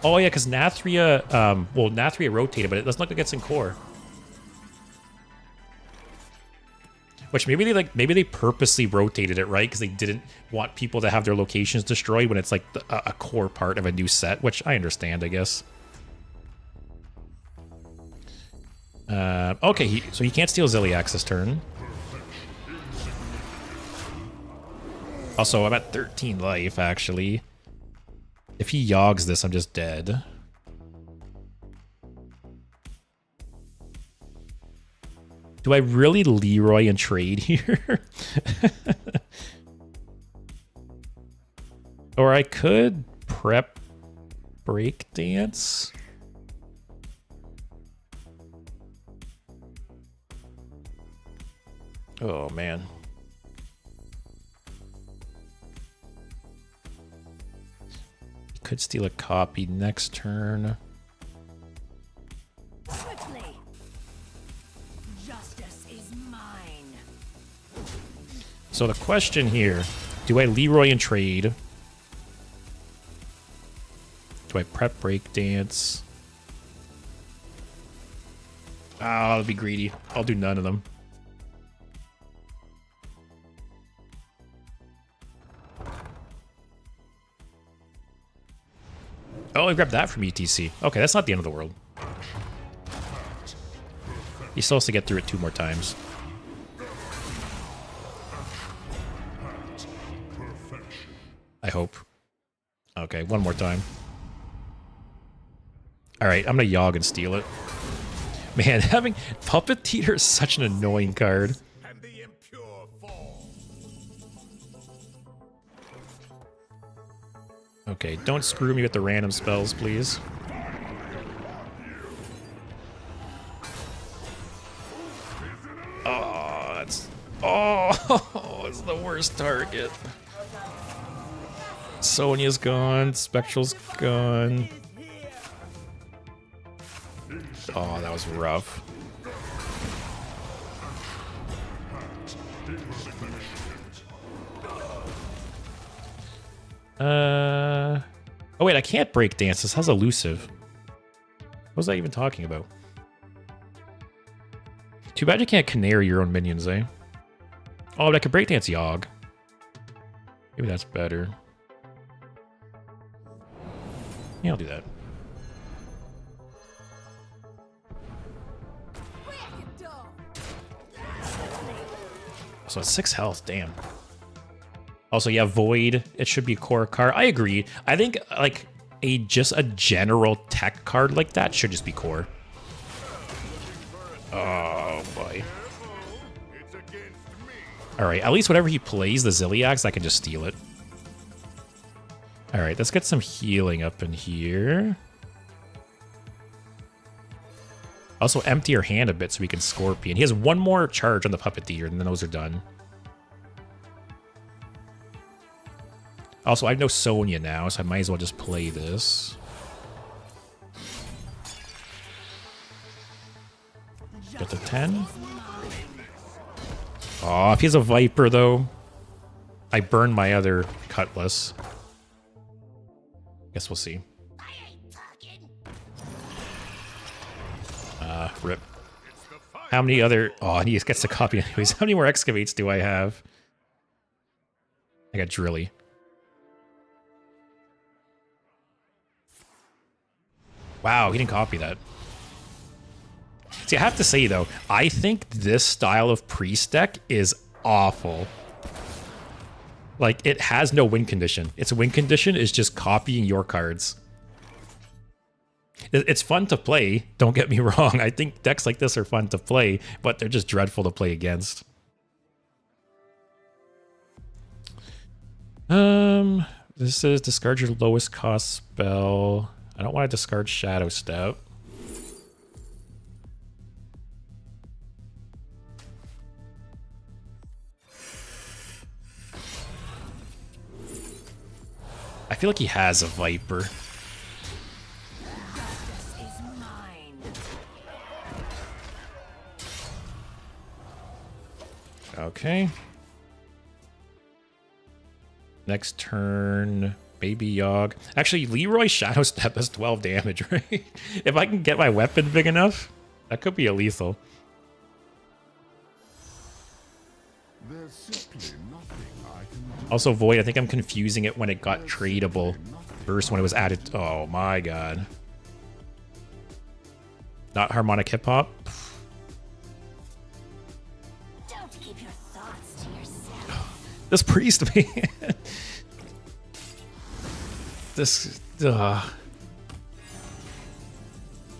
Oh yeah, because Nathria, well, Nathria rotated, but it doesn't look like it's in core. Which maybe they purposely rotated it, right? Because they didn't want people to have their locations destroyed when it's like a core part of a new set, which I understand, I guess. Okay, so he can't steal Ziliax this turn. Also, I'm at 13 life, actually. If he yogs this, I'm just dead. Do I really Leroy and trade here? Or I could prep breakdance. Oh, man. Could steal a copy next turn.
Quickly. Justice is mine.
So the question here, do I Leroy and trade? Do I prep breakdance? Ah, I'll be greedy. I'll do none of them. Oh, I grabbed that from ETC. Okay, that's not the end of the world. He still has to get through it 2 more times. I hope. Okay, 1 more time. Alright, I'm gonna Yogg and steal it. Man, having Puppeteer is such an annoying card. Okay, don't screw me with the random spells, please. Oh, that's... Oh, it's the worst target. Sonya's gone. Spectral's gone. Oh, that was rough. Oh wait, I can't break dance. This has elusive. What was I even talking about? Too bad you can't canary your own minions, eh? Oh, but I could break dance Yogg. Maybe that's better. Yeah, I'll do that. So it's 6 health, damn. Also, yeah, Void, it should be a core card. I agree. I think, like, just a general tech card like that should just be core. Oh, boy. Alright, at least whenever he plays the Ziliax, I can just steal it. Alright, let's get some healing up in here. Also, empty your hand a bit so we can Scorpion. He has 1 more charge on the Puppeteer, and then those are done. Also, I have no Sonya now, so I might as well just play this. Get to 10. Oh, if he has a Viper, though, I burned my other Cutlass. Guess we'll see. Rip. How many other... Oh, and he gets to copy anyways. How many more Excavates do I have? I got Drilly. Wow, he didn't copy that. See, I have to say, though, I think this style of priest deck is awful. Like, it has no win condition. Its win condition is just copying your cards. It's fun to play, don't get me wrong. I think decks like this are fun to play, but they're just dreadful to play against. This is discard your lowest cost spell. I don't want to discard Shadow Step. I feel like he has a Viper.
Justice is mine.
Okay. Next turn, Baby Yogg. Actually, Leroy Shadow Step has 12 damage, right? If I can get my weapon big enough, that could be a lethal.
There's simply nothing I can do.
Also, Void, I think I'm confusing it when it got tradable versus when it was added. Oh my god. Not harmonic hip hop.
Don't keep your thoughts to yourself.
This priest, man. This.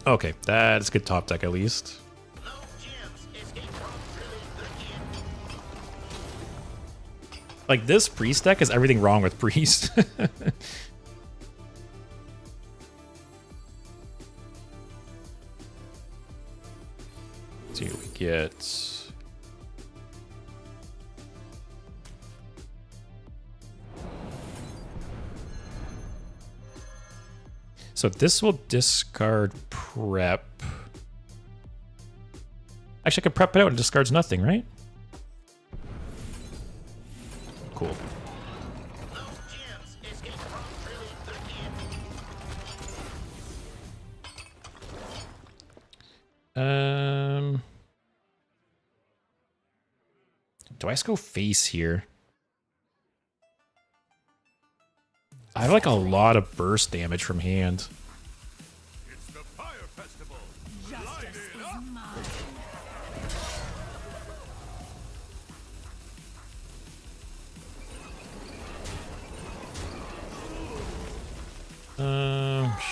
Okay, that's good top deck at least. Like, this priest deck is everything wrong with priest. Let's see what we get. So this will discard prep. Actually, I could prep it out and discards nothing, right? Cool. Do I just go face here? I have like a lot of burst damage from hand.
It's the fire festival.
Justice is mine.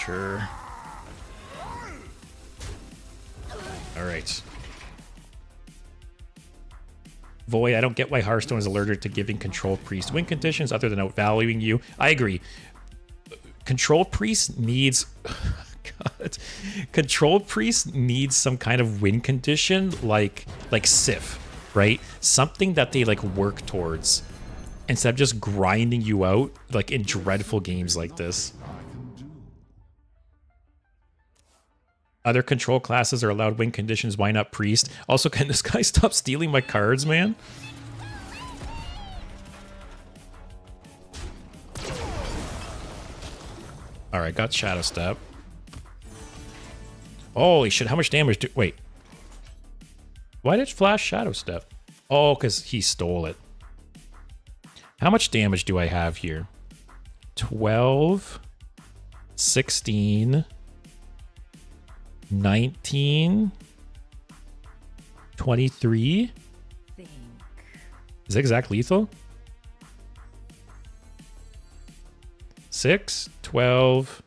Sure. All right. Void, I don't get why Hearthstone is allergic to giving Control Priest win conditions other than outvaluing you. I agree. Control Priest needs... God. Control Priest needs some kind of win condition like Sif, right? Something that they like work towards instead of just grinding you out like in dreadful games like this. Other control classes are allowed win conditions. Why not Priest? Also, can this guy stop stealing my cards, man? Alright, got Shadow Step. Holy shit, how much damage do... Wait. Why did Flash Shadow Step? Oh, because he stole it. How much damage do I have here? 12... 16... 19, 23.
Think.
Zigzag lethal? 6, 12,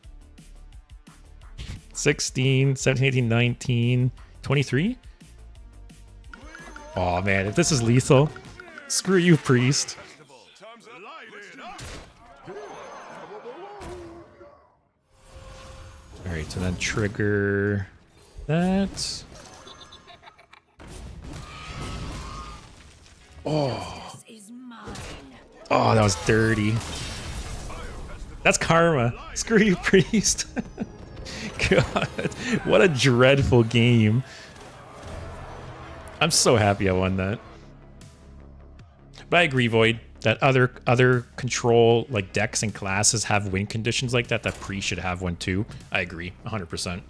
16, 17, 18, 19, 23. Oh man, if this is lethal, screw you, Priest. Alright, so then trigger that. Oh.
This is mine.
Oh, that was dirty. That's karma. Screw you, Priest. God, what a dreadful game. I'm so happy I won that. But I agree, Void, that other control like decks and classes have win conditions like that. That Priest should have one too. I agree, 100%.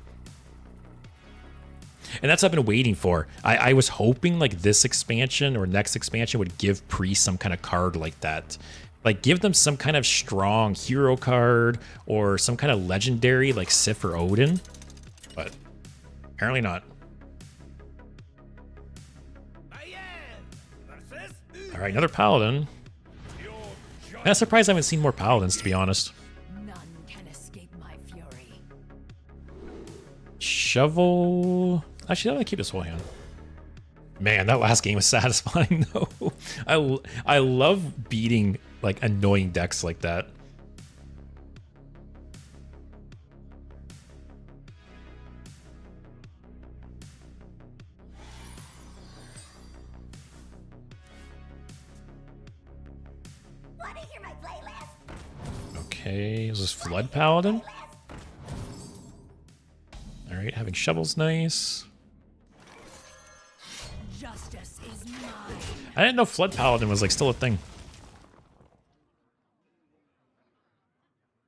And that's what I've been waiting for. I was hoping like this expansion or next expansion would give Priest some kind of card like that. Like give them some kind of strong hero card or some kind of legendary like Sif or Odin. But apparently not. All right, another Paladin. I'm surprised I haven't seen more Paladins, to be honest.
None can escape my fury.
Shovel. Actually, I'm gonna keep this whole hand. Man, that last game was satisfying though. I love beating like annoying decks like that. Okay, is this Flood Paladin? Alright, having Shovel's nice.
Justice is mine.
I didn't know Flood Paladin was like still a thing.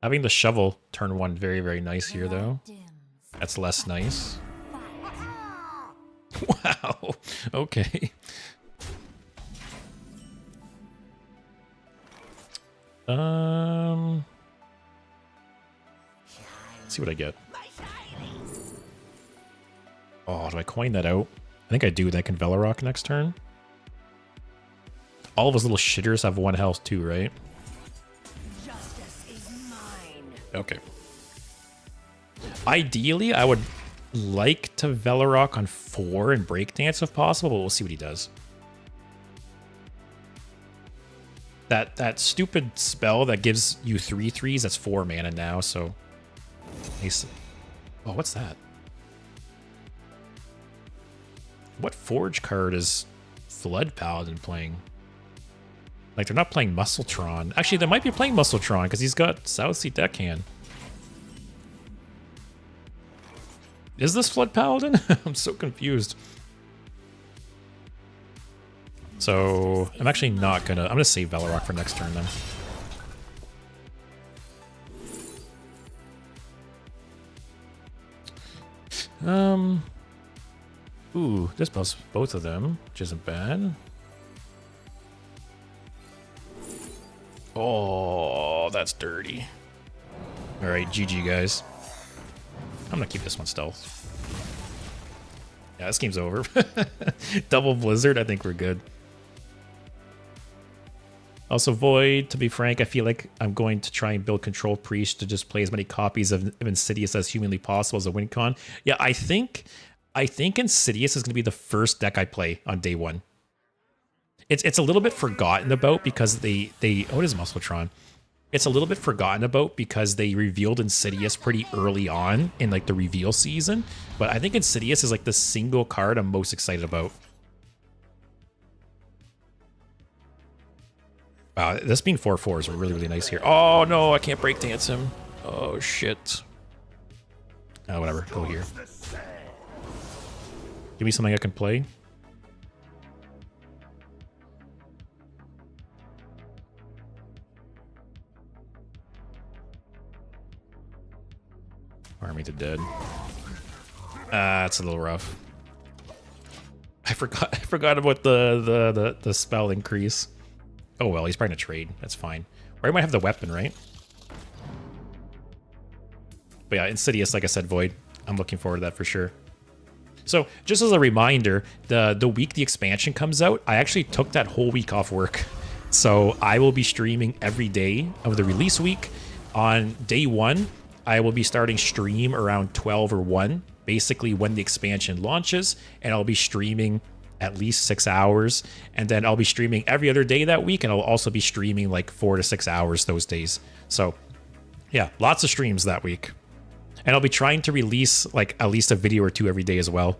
Having the Shovel turn 1 very, very nice here though. That's less nice. Wow. Okay. Let's see what I get. Oh, do I coin that out? I think I do. Then I can Velorock next turn. All of those little shitters have 1 health too, right?
Justice is mine.
Okay. Ideally, I would like to Velorock on 4 and Breakdance if possible, but we'll see what he does. That stupid spell that gives you 3/3s, that's 4 mana now, so... Oh, what's that? What Forge card is Flood Paladin playing? Like, they're not playing Muscletron. Actually, they might be playing Muscletron, because he's got Southsea Deckhand. Is this Flood Paladin? I'm so confused. So, I'm actually not gonna... I'm gonna save Velorock for next turn, then. Ooh, this buffs both of them, which isn't bad. Oh, that's dirty. Alright, GG, guys. I'm gonna keep this one stealth. Yeah, this game's over. Double Blizzard, I think we're good. Also, Void, to be frank, I feel like I'm going to try and build Control Priest to just play as many copies of Insidious as humanly possible as a win con. Yeah, I think Insidious is going to be the first deck I play on day 1. It's a little bit forgotten about because they oh, it is Muscletron. It's a little bit forgotten about because they revealed Insidious pretty early on in like the reveal season. But I think Insidious is like the single card I'm most excited about. Wow, this being 4/4 is really, really nice here. Oh no, I can't Breakdance him. Oh shit. Oh, whatever, go here. Give me something I can play. Army to dead. It's a little rough. I forgot about the spell increase. Oh well, he's probably gonna trade. That's fine. Or he might have the weapon, right? But yeah, Insidious, like I said, Void. I'm looking forward to that for sure. So, just as a reminder, the week the expansion comes out, I actually took that whole week off work. So, I will be streaming every day of the release week. On day 1, I will be starting stream around 12 or 1, basically when the expansion launches, and I'll be streaming at least 6 hours, and then I'll be streaming every other day that week, and I'll also be streaming like 4 to 6 hours those days. So, yeah, lots of streams that week. And I'll be trying to release like at least a video or 2 every day as well,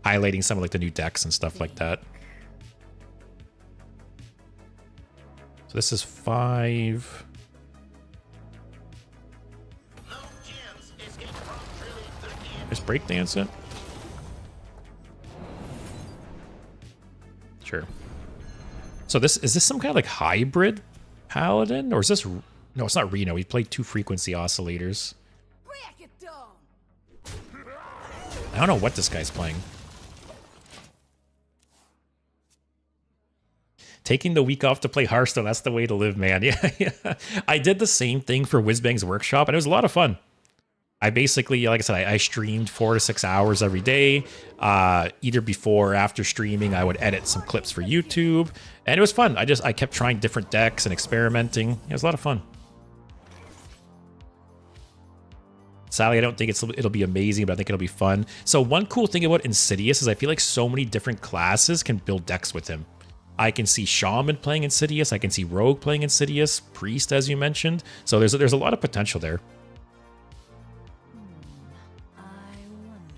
highlighting some of like the new decks and stuff like that. So this is 5. Just Breakdance it. Sure. So is this some kind of like hybrid paladin, or is this... No, it's not Reno. We played 2 frequency oscillators. I don't know what this guy's playing. Taking the week off to play Hearthstone, that's the way to live, man. Yeah. I did the same thing for Whizbang's Workshop, and it was a lot of fun. I basically, like I said, I streamed 4 to 6 hours every day. Either before or after streaming, I would edit some clips for YouTube, and it was fun. I kept trying different decks and experimenting. It was a lot of fun. Sadly, I don't think it'll be amazing, but I think it'll be fun. So one cool thing about Insidious is I feel like so many different classes can build decks with him. I can see Shaman playing Insidious. I can see Rogue playing Insidious. Priest, as you mentioned. So there's a lot of potential there.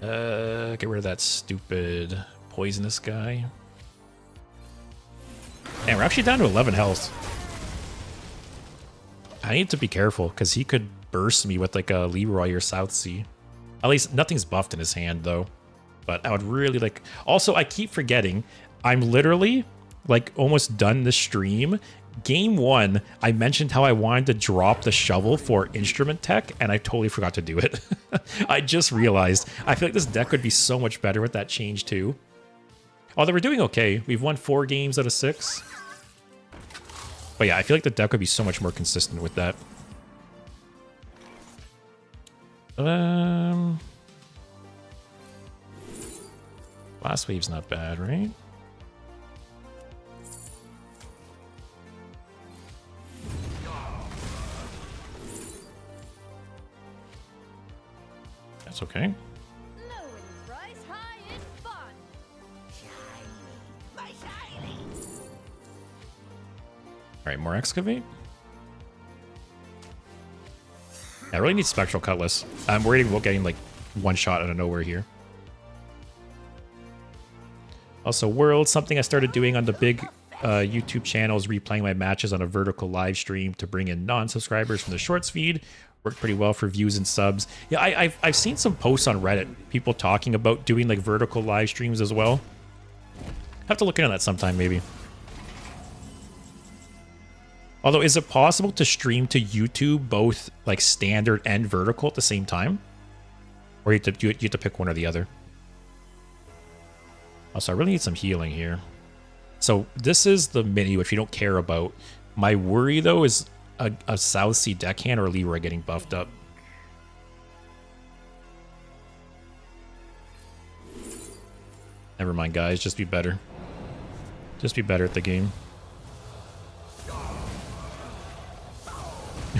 Get rid of that stupid poisonous guy. And we're actually down to 11 health. I need to be careful because he could burst me with like a Leroy or Southsea. At least nothing's buffed in his hand though. But I would really like... Also, I keep forgetting, I'm literally like almost done the stream. Game 1, I mentioned how I wanted to drop the shovel for instrument tech, and I totally forgot to do it. I just realized. I feel like this deck would be so much better with that change too. Although we're doing okay. We've won 4 games out of 6. But yeah, I feel like the deck would be so much more consistent with that. Last wave's not bad, right? That's okay. All right, more Excavate. I really need Spectral Cutlass. I'm worried about getting like one shot out of nowhere here. Also, World, something I started doing on the big YouTube channel is replaying my matches on a vertical live stream to bring in non-subscribers from the shorts feed. Worked pretty well for views and subs. Yeah, I've seen some posts on Reddit, people talking about doing like vertical live streams as well. Have to look into that sometime maybe. Although, is it possible to stream to YouTube both like standard and vertical at the same time? Or you have to pick one or the other? Also, I really need some healing here. So this is the mini, which we don't care about. My worry, though, is a South Sea deckhand or Leroy getting buffed up. Never mind, guys. Just be better. Just be better at the game.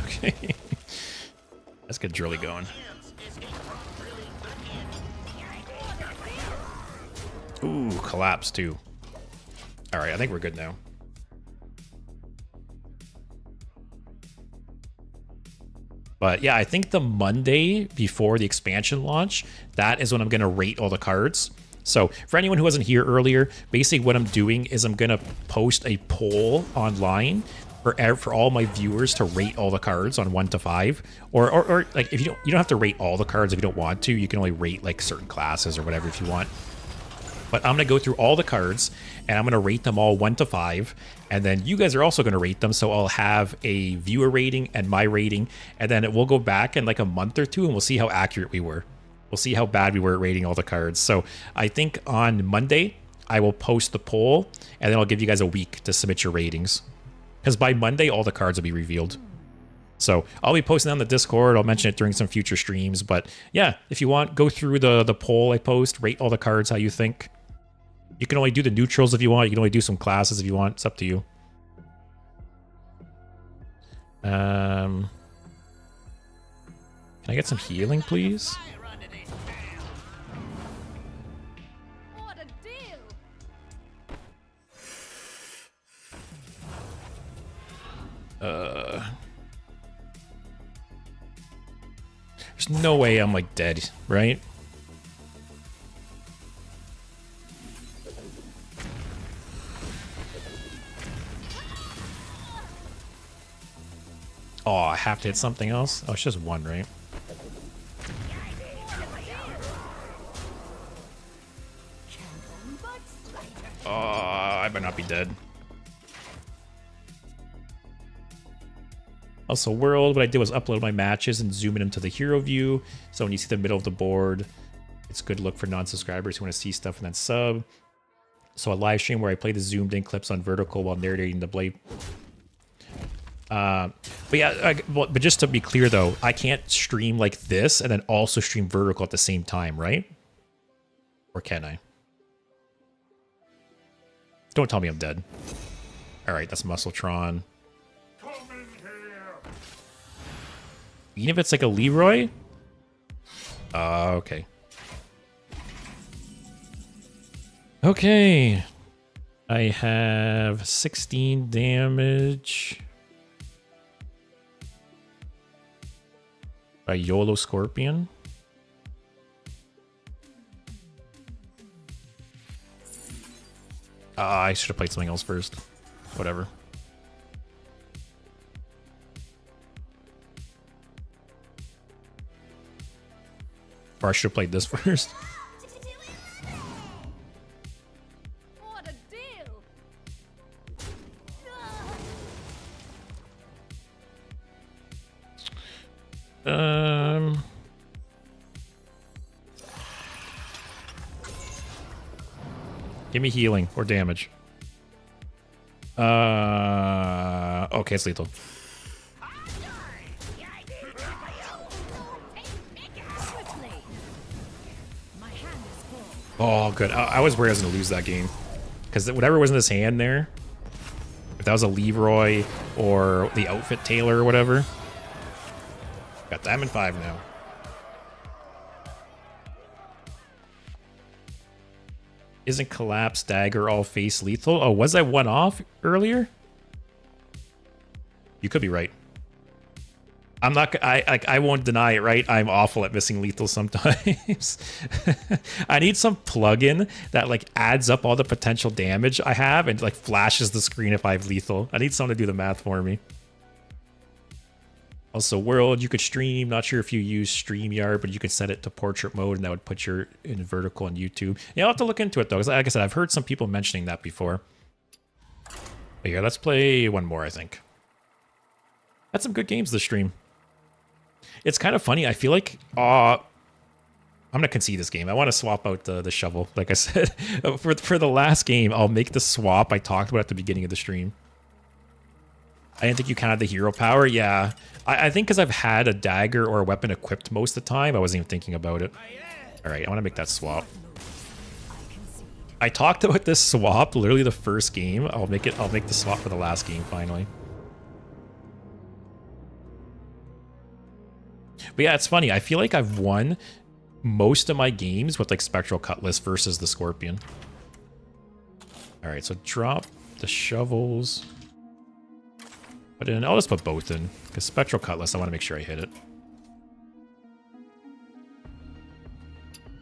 Okay. Let's get Drilly going. Ooh, collapse too. All right, I think we're good now. But yeah, I think the Monday before the expansion launch, that is when I'm going to rate all the cards. So for anyone who wasn't here earlier, basically what I'm doing is I'm going to post a poll online for all my viewers to rate all the cards on 1 to 5, or like if you don't have to rate all the cards if you don't want to. You can only rate like certain classes or whatever if you want. But I'm going to go through all the cards, and I'm going to rate them all 1 to 5, and then you guys are also going to rate them, so I'll have a viewer rating and my rating, and then we'll go back in like a month or 2, and we'll see how accurate we were. We'll see how bad we were at rating all the cards. So I think on Monday, I will post the poll, and then I'll give you guys a week to submit your ratings. Because by Monday, all the cards will be revealed. So I'll be posting on the Discord. I'll mention it during some future streams. But yeah, if you want, go through the poll I post, rate all the cards how you think. You can only do the neutrals if you want. You can only do some classes if you want. It's up to you. Can I get some healing, please?
What a deal!
There's no way I'm like dead, right? Oh, I have to hit something else? Oh, it's just 1, right? Oh, I better not be dead. Also, World, what I did was upload my matches and zoom in into the hero view. So when you see the middle of the board, it's good to look for non-subscribers who want to see stuff and then sub. So a live stream where I play the zoomed in clips on vertical while narrating the blade. But yeah, but just to be clear though, I can't stream like this and then also stream vertical at the same time, right? Or can I? Don't tell me I'm dead. All right, that's Muscletron. Even if it's like a Leroy? Okay. Okay. I have 16 damage. By YOLO Scorpion. I should have played something else first. Whatever. I should have played this first.
What a deal!
Give me healing or damage. Okay, it's lethal. Oh, good. I was worried I was going to lose that game. Because whatever was in his hand there, if that was a Leroy or the Outfit Tailor or whatever. Got Diamond 5 now. Isn't Collapse, Dagger, all face lethal? Oh, was I one off earlier? You could be right. I'm not. I won't deny it. Right? I'm awful at missing lethal sometimes. I need some plugin that like adds up all the potential damage I have and like flashes the screen if I have lethal. I need someone to do the math for me. Also, World, you could stream. Not sure if you use StreamYard, but you could set it to portrait mode, and that would put you in vertical on YouTube. Yeah, I'll have to look into it though, because like I said, I've heard some people mentioning that before. But yeah, let's play one more. I think had some good games this stream. It's kind of funny. I feel like I'm gonna concede this game. I want to swap out the shovel. Like I said, for the last game, I'll make the swap I talked about at the beginning of the stream. I didn't think you counted the hero power. Yeah, I think because I've had a dagger or a weapon equipped most of the time, I wasn't even thinking about it. All right, I want to make that swap. I talked about this swap literally the first game. I'll make the swap for the last game finally. But yeah, it's funny. I feel like I've won most of my games with like Spectral Cutlass versus the Scorpion. All right, so drop the shovels. But I'll just put both in because Spectral Cutlass, I want to make sure I hit it.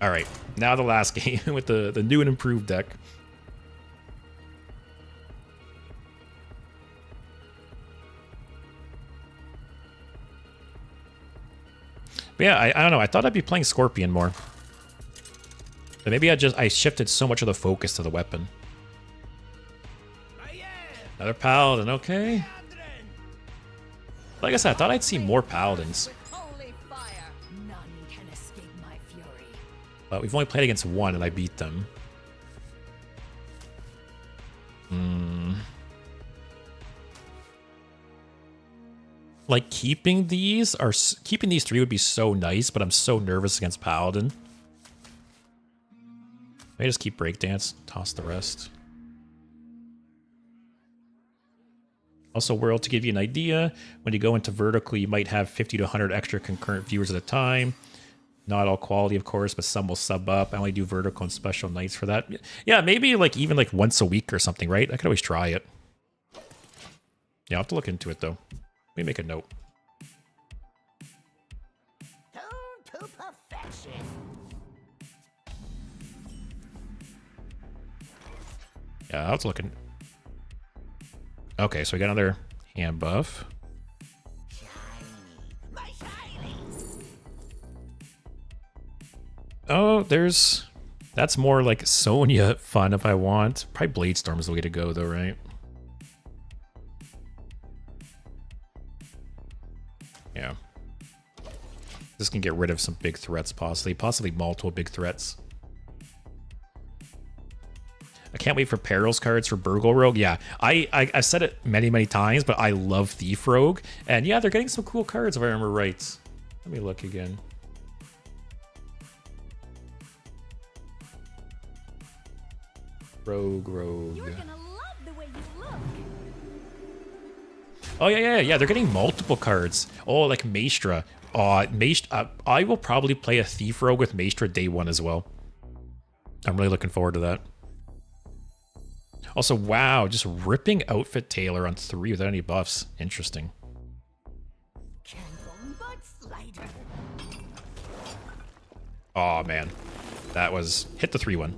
All right, now the last game with the new and improved deck. But yeah, I don't know. I thought I'd be playing Scorpion more. But maybe I shifted so much of the focus to the weapon. Another Paladin, okay. Like I said, I thought I'd see more Paladins. But we've only played against one and I beat them. Like keeping these three would be so nice, but I'm so nervous against Paladin. Maybe just keep Breakdance, toss the rest. Also, World, to give you an idea, when you go into vertical, you might have 50 to 100 extra concurrent viewers at a time. Not all quality, of course, but some will sub up. I only do vertical and special nights for that. Yeah, maybe like even like once a week or something, right? I could always try it. Yeah, I'll have to look into it though. Let me make a note.
To perfection.
Yeah, I was looking. Okay, so we got another hand buff. Oh, that's more like Sonya fun if I want. Probably Bladestorm is the way to go though, right? Yeah. This can get rid of some big threats, possibly multiple big threats. I can't wait for Perils cards for Burgle Rogue. Yeah, I've said it many times, but I love Thief Rogue. And yeah, they're getting some cool cards if I remember right. Let me look again. Rogue.
You're gonna love the way you look.
Oh yeah. They're getting multiple cards. Oh, like Maestra. I will probably play a Thief Rogue with Maestra day one as well. I'm really looking forward to that. Also, wow, just ripping Outfit Tailor on 3 without any buffs. Interesting. Oh man, that was hit the 3-1.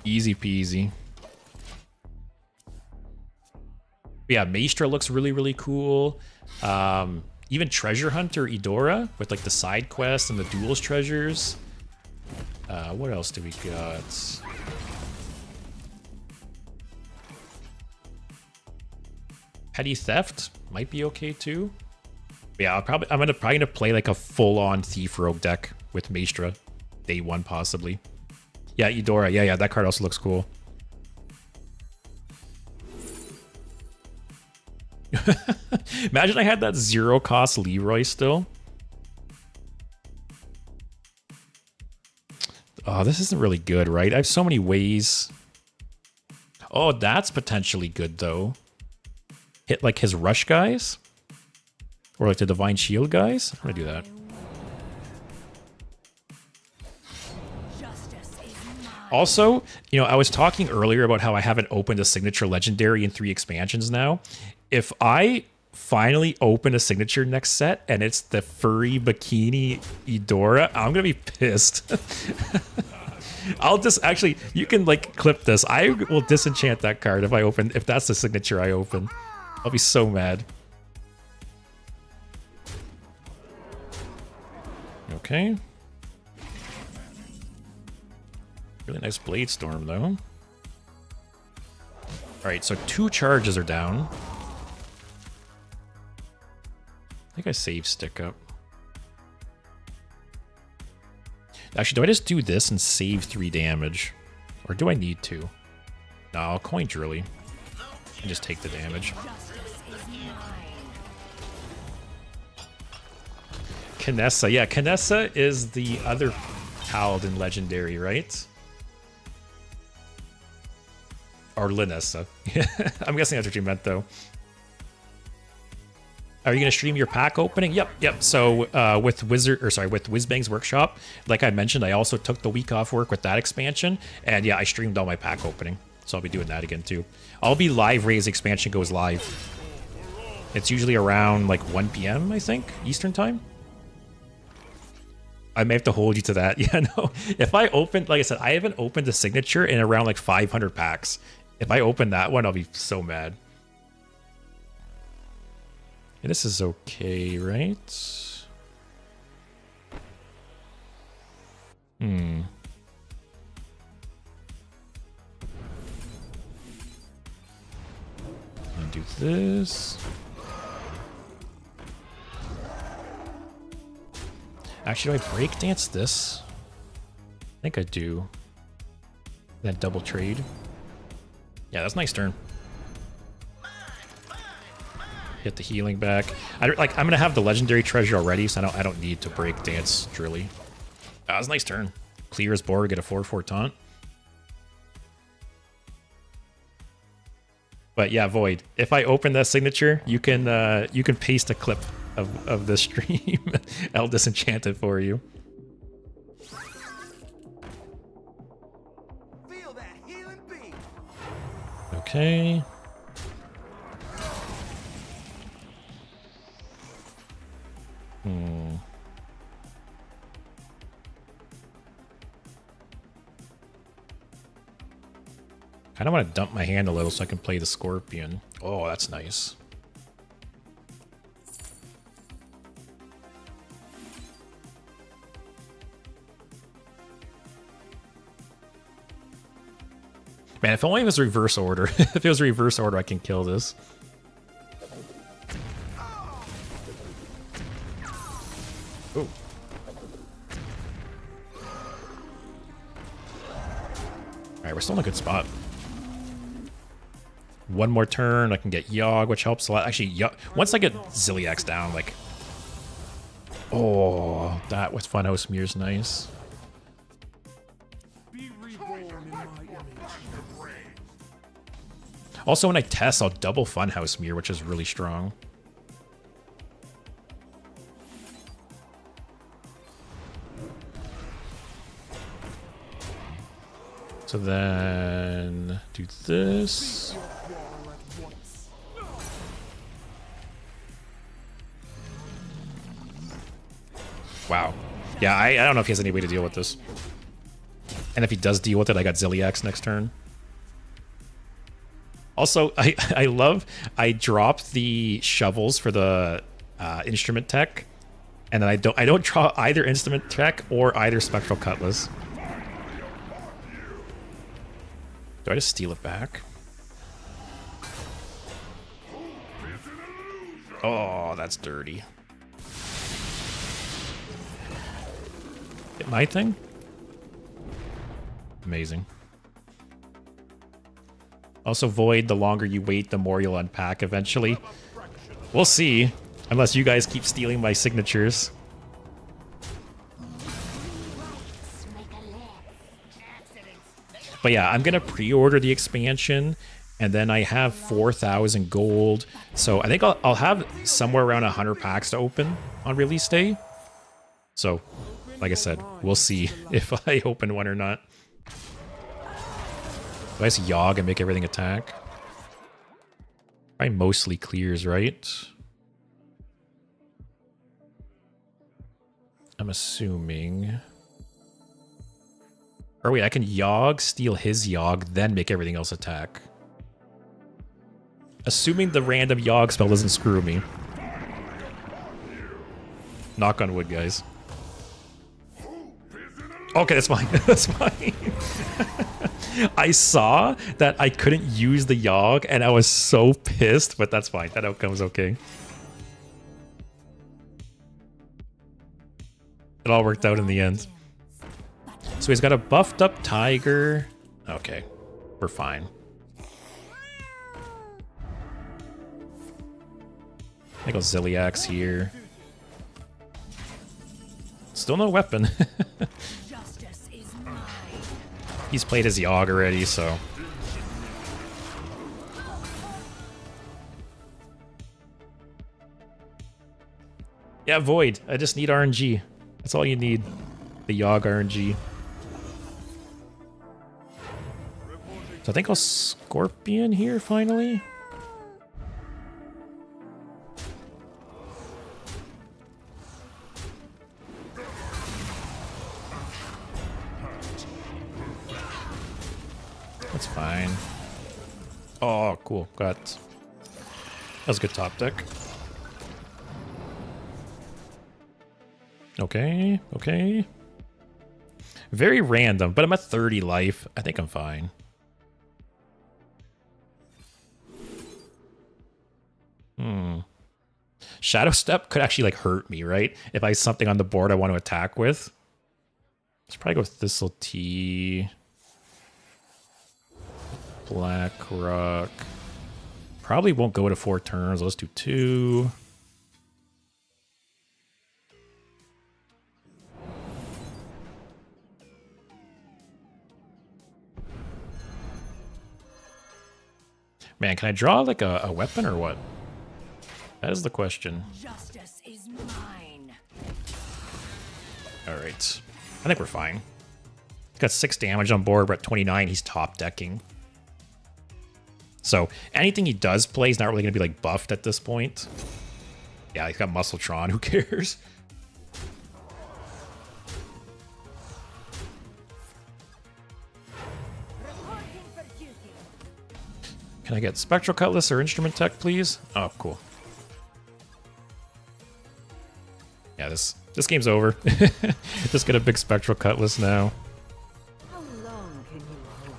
Easy peasy. Yeah, Maestra looks really cool. Even Treasure Hunter Eudora with like the side quest and the duels treasures. What else do we got? Petty Theft might be okay too. Yeah, I'm gonna play like a full-on Thief Rogue deck with Maestra, day one possibly. Yeah, Eudora. Yeah, that card also looks cool. Imagine I had that 0-cost Leroy still. Oh, this isn't really good, right? I have so many ways. Oh, that's potentially good though. Hit like his rush guys, or like the Divine Shield guys. I'm gonna do that. Also, you know, I was talking earlier about how I haven't opened a signature legendary in 3 expansions now. If I finally open a signature next set and it's the furry bikini Eudora, I'm gonna be pissed. I'll just actually, you can like clip this. I will disenchant that card if that's the signature I open. I'll be so mad. Okay. Really nice Blade Storm, though. Alright, so 2 charges are down. I think I saved Stick Up. Actually, do I just do this and save 3 damage? Or do I need to? No, I'll coin Drilly. And just take the damage. Kinessa. Yeah, Kinessa is the other Paladin legendary, right? Or Linessa. I'm guessing that's what you meant, though. Are you going to stream your pack opening? Yep. So with Whizbang's Workshop, like I mentioned, I also took the week off work with that expansion. And yeah, I streamed all my pack opening. So I'll be doing that again, too. I'll be live Ray's expansion goes live. It's usually around like 1 p.m., I think, Eastern time. I may have to hold you to that. Yeah, no. If I open, like I said, I haven't opened a signature in around like 500 packs. If I open that one, I'll be so mad. Yeah, this is okay, right? And do this. Actually, do I breakdance this? I think I do. Then double trade. Yeah, that's a nice turn. Hit the healing back. I'm gonna have the legendary treasure already, so I don't need to breakdance Drilly. That was a nice turn. Clear his board, get a 4/4 taunt. But yeah, Void. If I open that signature, you can paste a clip of the stream. I'll disenchant it for you.
Feel that healing beam.
Okay. I kind of want to dump my hand a little so I can play the Scorpion. Oh, that's nice. Man, if only it was reverse order. If it was reverse order, I can kill this. Oh. Alright, we're still in a good spot. One more turn, I can get Yogg, which helps a lot. Actually, once I get Ziliax down, like... Oh, that with Funhouse Mirror's nice. Also, when I test, I'll double Funhouse Mirror, which is really strong. So then do this. Wow. Yeah, I don't know if he has any way to deal with this. And if he does deal with it, I got Ziliax next turn. Also, I dropped the shovels for the instrument tech, and then I don't draw either instrument tech or either Spectral Cutlass. Do I just steal it back? Oh, that's dirty. Hit my thing? Amazing. Also, Void, the longer you wait, the more you'll unpack eventually. We'll see. Unless you guys keep stealing my signatures. But yeah, I'm gonna pre-order the expansion, and then I have 4,000 gold. So I think I'll have somewhere around 100 packs to open on release day. So, like I said, we'll see if I open one or not. Do I just Yogg and make everything attack? Probably mostly clears, right? I'm assuming. Or wait, I can Yogg, steal his Yogg, then make everything else attack. Assuming the random Yogg spell doesn't screw me. Knock on wood, guys. Okay, that's fine. That's fine. I saw that I couldn't use the Yogg, and I was so pissed, but that's fine. That outcome's okay. It all worked out in the end. So he's got a buffed up tiger. Okay, we're fine. I go Ziliax here. Still no weapon. He's played his Yogg already, so. Yeah, Void. I just need RNG. That's all you need. The Yogg RNG. So I think I'll Scorpion here finally. That's fine. Oh, cool. Got. That was a good top deck. Okay, okay. Very random, but I'm at 30 life. I think I'm fine. Shadow Step could actually like hurt me, right? If I have something on the board I want to attack with. Let's probably go with Thistle Tea. Black Rock. Probably won't go to 4 turns. Let's do 2. Man, can I draw like a weapon or what? That is the question.
Justice is mine.
All right. I think we're fine. He's got 6 damage on board. We're at 29. He's top decking. So anything he does play is not really going to be like buffed at this point. Yeah, he's got Muscletron. Who cares? Can I get Spectral Cutlass or Instrument Tech, please? Oh, cool. Yeah, this game's over. Just get a big Spectral Cutlass now.
How long can you hold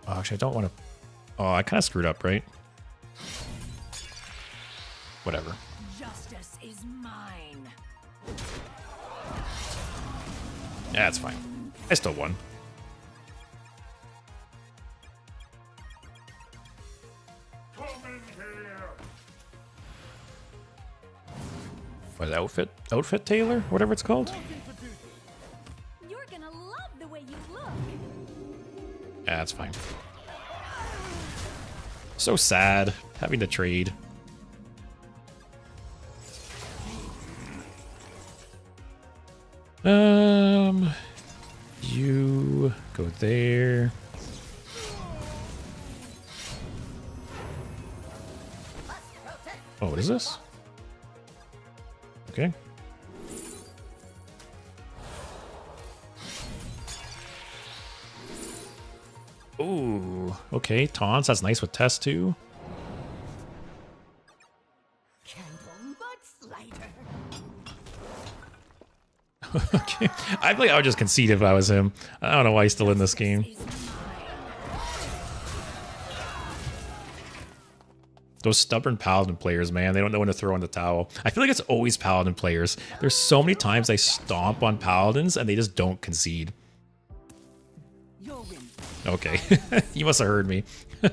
Oh, actually, I don't want to. Oh, I kind of screwed up, right? Whatever.
Justice is mine.
Yeah, it's fine. I still won. What, outfit tailor? Whatever it's called?
You're gonna love the way you look.
Yeah, that's fine. So sad having to trade. You go there. Oh, what is this? Okay. Ooh, okay, taunts. That's nice with test too. Okay, I think I would just concede if I was him. I don't know why he's still in this game. Those stubborn Paladin players, man, they don't know when to throw in the towel. I feel like it's always Paladin players. There's so many times I stomp on Paladins and they just don't concede. Okay, you must have heard me. Oh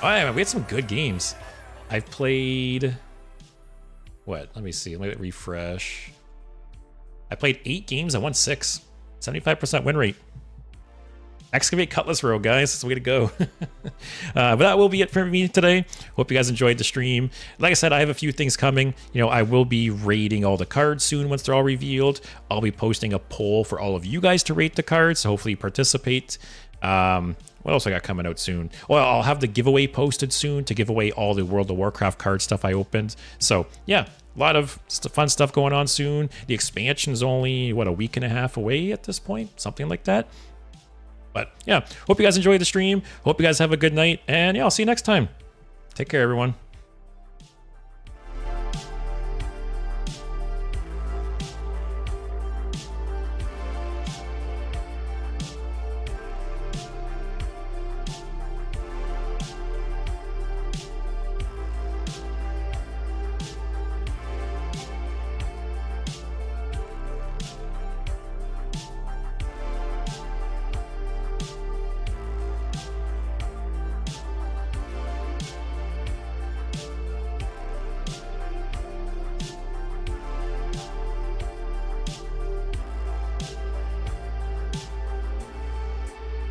yeah, we had some good games. I've played... What? Let me see. Let me refresh. I played 8 games. I won 6. 75% win rate. Excavate Cutlass Rogue, guys. That's the way to go. But that will be it for me today. Hope you guys enjoyed the stream. Like I said, I have a few things coming. You know, I will be rating all the cards soon once they're all revealed. I'll be posting a poll for all of you guys to rate the cards, so hopefully you participate. What else I got coming out soon? Well, I'll have the giveaway posted soon to give away all the World of Warcraft card stuff I opened. So, yeah, a lot of fun stuff going on soon. The expansion's only, what, a week and a half away at this point? Something like that. But, yeah, hope you guys enjoyed the stream. Hope you guys have a good night. And, yeah, I'll see you next time. Take care, everyone.